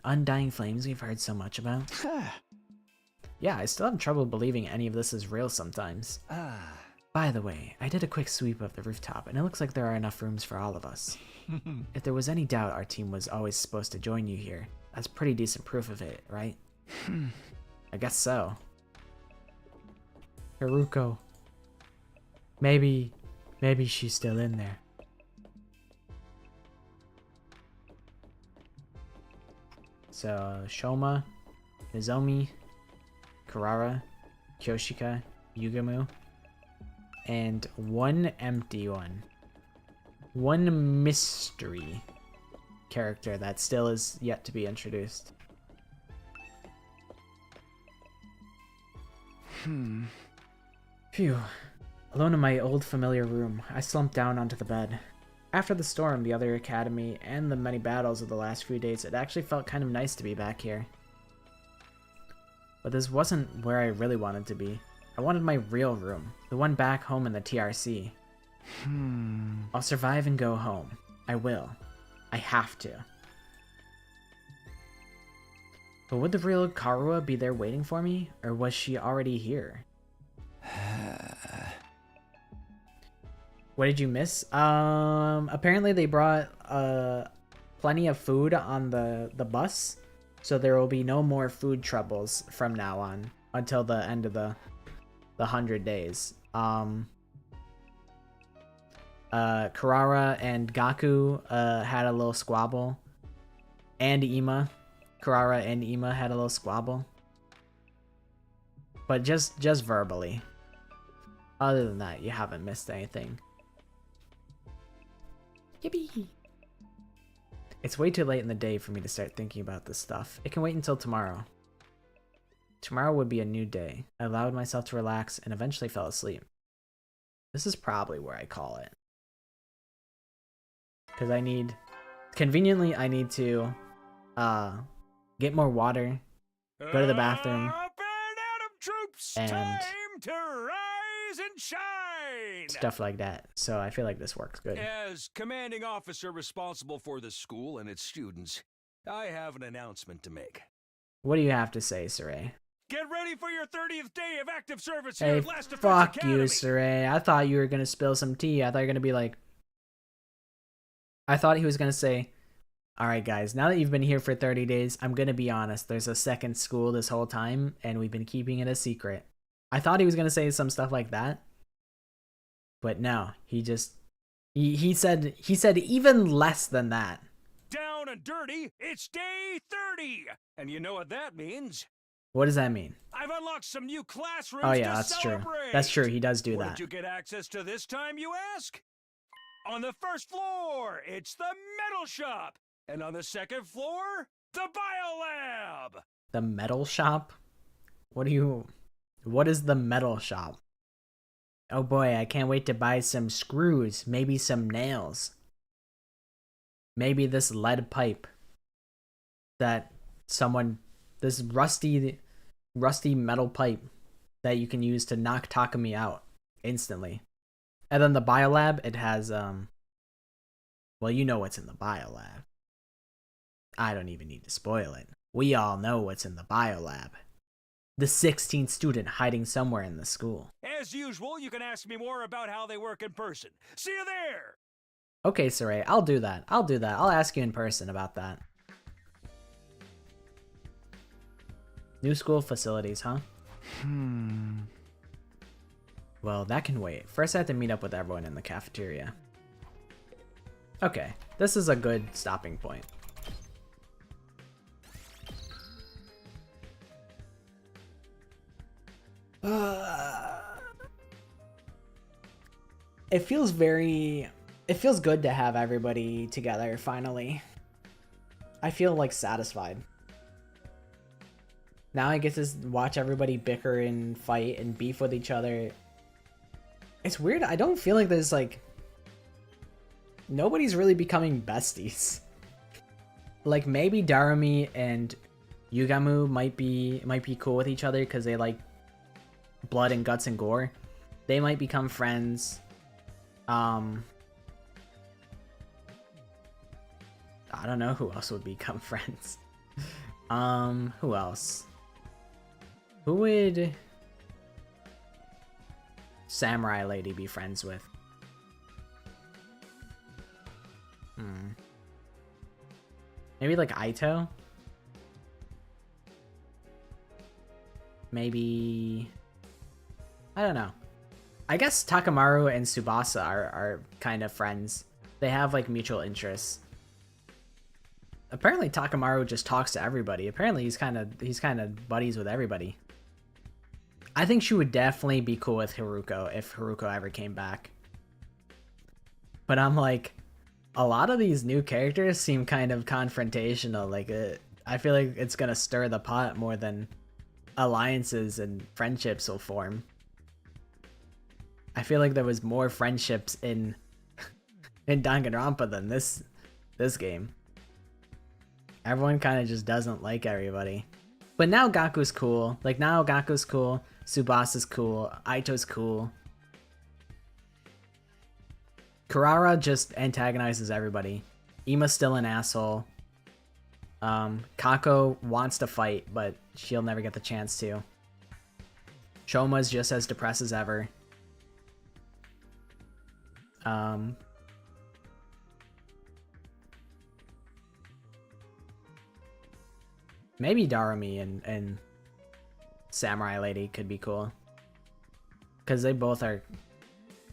undying flames we've heard so much about? Yeah, I still have trouble believing any of this is real sometimes. By the way, I did a quick sweep of the rooftop, and it looks like there are enough rooms for all of us. If there was any doubt our team was always supposed to join you here, that's pretty decent proof of it, right? I guess so. Haruko. Maybe she's still in there. So, Shoma, Nozomi, Karara, Kyoshika, Yugamu, and one empty one. One mystery character that still is yet to be introduced. Phew. Alone in my old familiar room, I slumped down onto the bed. After the storm, the other academy, and the many battles of the last few days, it actually felt kind of nice to be back here. But this wasn't where I really wanted to be. I wanted my real room, the one back home in the TRC. I'll survive and go home. I will. I have to. But would the real Karua be there waiting for me, or was she already here? What did you miss? Apparently they brought plenty of food on the bus, so there will be no more food troubles from now on until the end of the 100 days. Karara and Gaku had a little squabble, and Karara and Ima had a little squabble, but just verbally. Other than that, you haven't missed anything. Yippee! It's way too late in the day for me to start thinking about this stuff. It can wait until tomorrow. Tomorrow would be a new day. I allowed myself to relax and eventually fell asleep. This is probably where I call it. Because I need... Conveniently, I need to get more water, go to the bathroom, and time to rise and shine! Stuff like that. So I feel like this works good. As commanding officer responsible for the school and its students, I have an announcement to make. What do you have to say, Saray? Get ready for your 30th day of active service here Hey, at Last Defense fuck Academy. you, Saray. I thought you were gonna spill some tea. I thought you were gonna be like... I thought he was gonna say, alright guys, now that you've been here for 30 days, I'm gonna be honest, there's a second school this whole time, and we've been keeping it a secret. I thought he was gonna say some stuff like that. But no, he just... He said even less than that. Down and dirty, it's day 30! And you know what that means? What does that mean? I've unlocked some new classrooms Oh yeah, to that's celebrate. true. That's true, he does do What that. did you get access to this time, you ask? On the first floor, it's the metal shop. And on the second floor, the biolab. The metal shop? What is the metal shop? Oh boy, I can't wait to buy some screws, maybe some nails. Maybe this lead pipe that this rusty metal pipe that you can use to knock Takumi out instantly. And then the biolab, it has, well, you know what's in the biolab. I don't even need to spoil it. We all know what's in the biolab. The 16th student hiding somewhere in the school. As usual, you can ask me more about how they work in person. See you there! Okay, Saray, I'll do that. I'll ask you in person about that. New school facilities, huh? Well, that can wait. First I have to meet up with everyone in the cafeteria. Okay, this is a good stopping point. It feels good to have everybody together finally. I feel like satisfied. Now I get to watch everybody bicker and fight and beef with each other. It's weird, I don't feel like there's like... Nobody's really becoming besties. Like maybe Darumi and Yugamu might be cool with each other because they like blood and guts and gore. They might become friends. I don't know who else would become friends. Who else? Who would Samurai Lady be friends with? Maybe like Aito? Maybe... I don't know. I guess Takamaru and Tsubasa are kind of friends. They have like mutual interests. Apparently Takamaru just talks to everybody. Apparently he's kind of buddies with everybody. I think she would definitely be cool with Haruko if Haruko ever came back. But I'm like, a lot of these new characters seem kind of confrontational. Like, I feel like it's gonna stir the pot more than alliances and friendships will form. I feel like there was more friendships in Danganronpa than this game. Everyone kind of just doesn't like everybody. But now Gaku's cool. Like, now Gaku's cool. Tsubasa's cool. Aito's cool. Kurara just antagonizes everybody. Ima's still an asshole. Kako wants to fight, but she'll never get the chance to. Choma's just as depressed as ever. Maybe Darumi and Samurai Lady could be cool. Because they both are...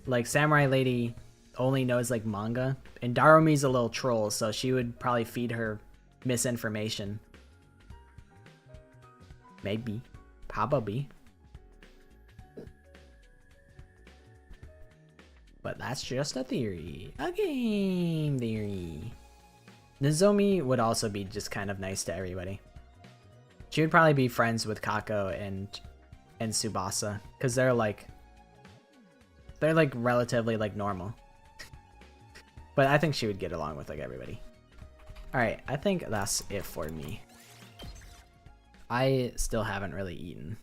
Like, Samurai Lady only knows, like, manga. And Darumi's a little troll, so she would probably feed her misinformation. Maybe. Probably. But that's just a theory. A game theory. Nozomi would also be just kind of nice to everybody. She would probably be friends with Kako and Tsubasa, because they're like relatively like normal. But I think she would get along with like everybody. Alright, I think that's it for me. I still haven't really eaten.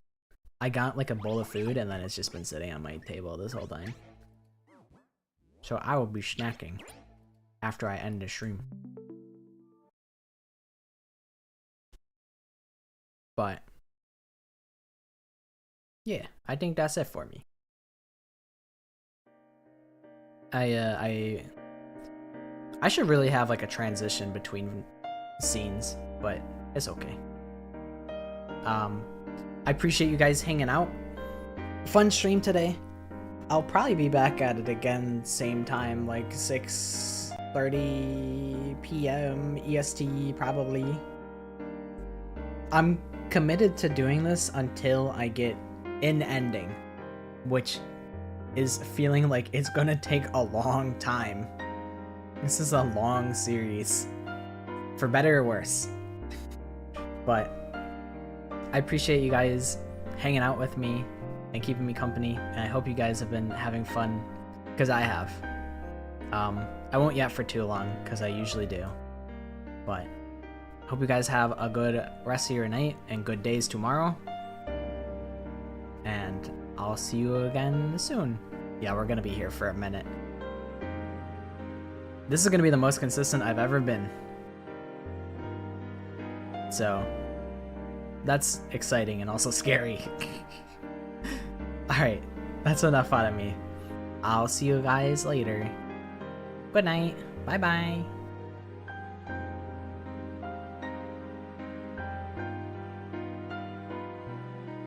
I got like a bowl of food and then it's just been sitting on my table this whole time. So I will be snacking after I end the stream. But yeah, I think that's it for me. I should really have like a transition between scenes, but it's okay. I appreciate you guys hanging out. Fun stream today. I'll probably be back at it again same time, like 6:30 p.m. EST probably. I'm committed to doing this until I get an ending, which is feeling like it's gonna take a long time. This is a long series, for better or worse. But I appreciate you guys hanging out with me and keeping me company, and I hope you guys have been having fun, because I have. I won't yet for too long, because I usually do. But hope you guys have a good rest of your night and good days tomorrow. And I'll see you again soon. Yeah, we're gonna be here for a minute. This is gonna be the most consistent I've ever been. So that's exciting and also scary. Alright, that's enough out of me. I'll see you guys later. Good night. Bye bye.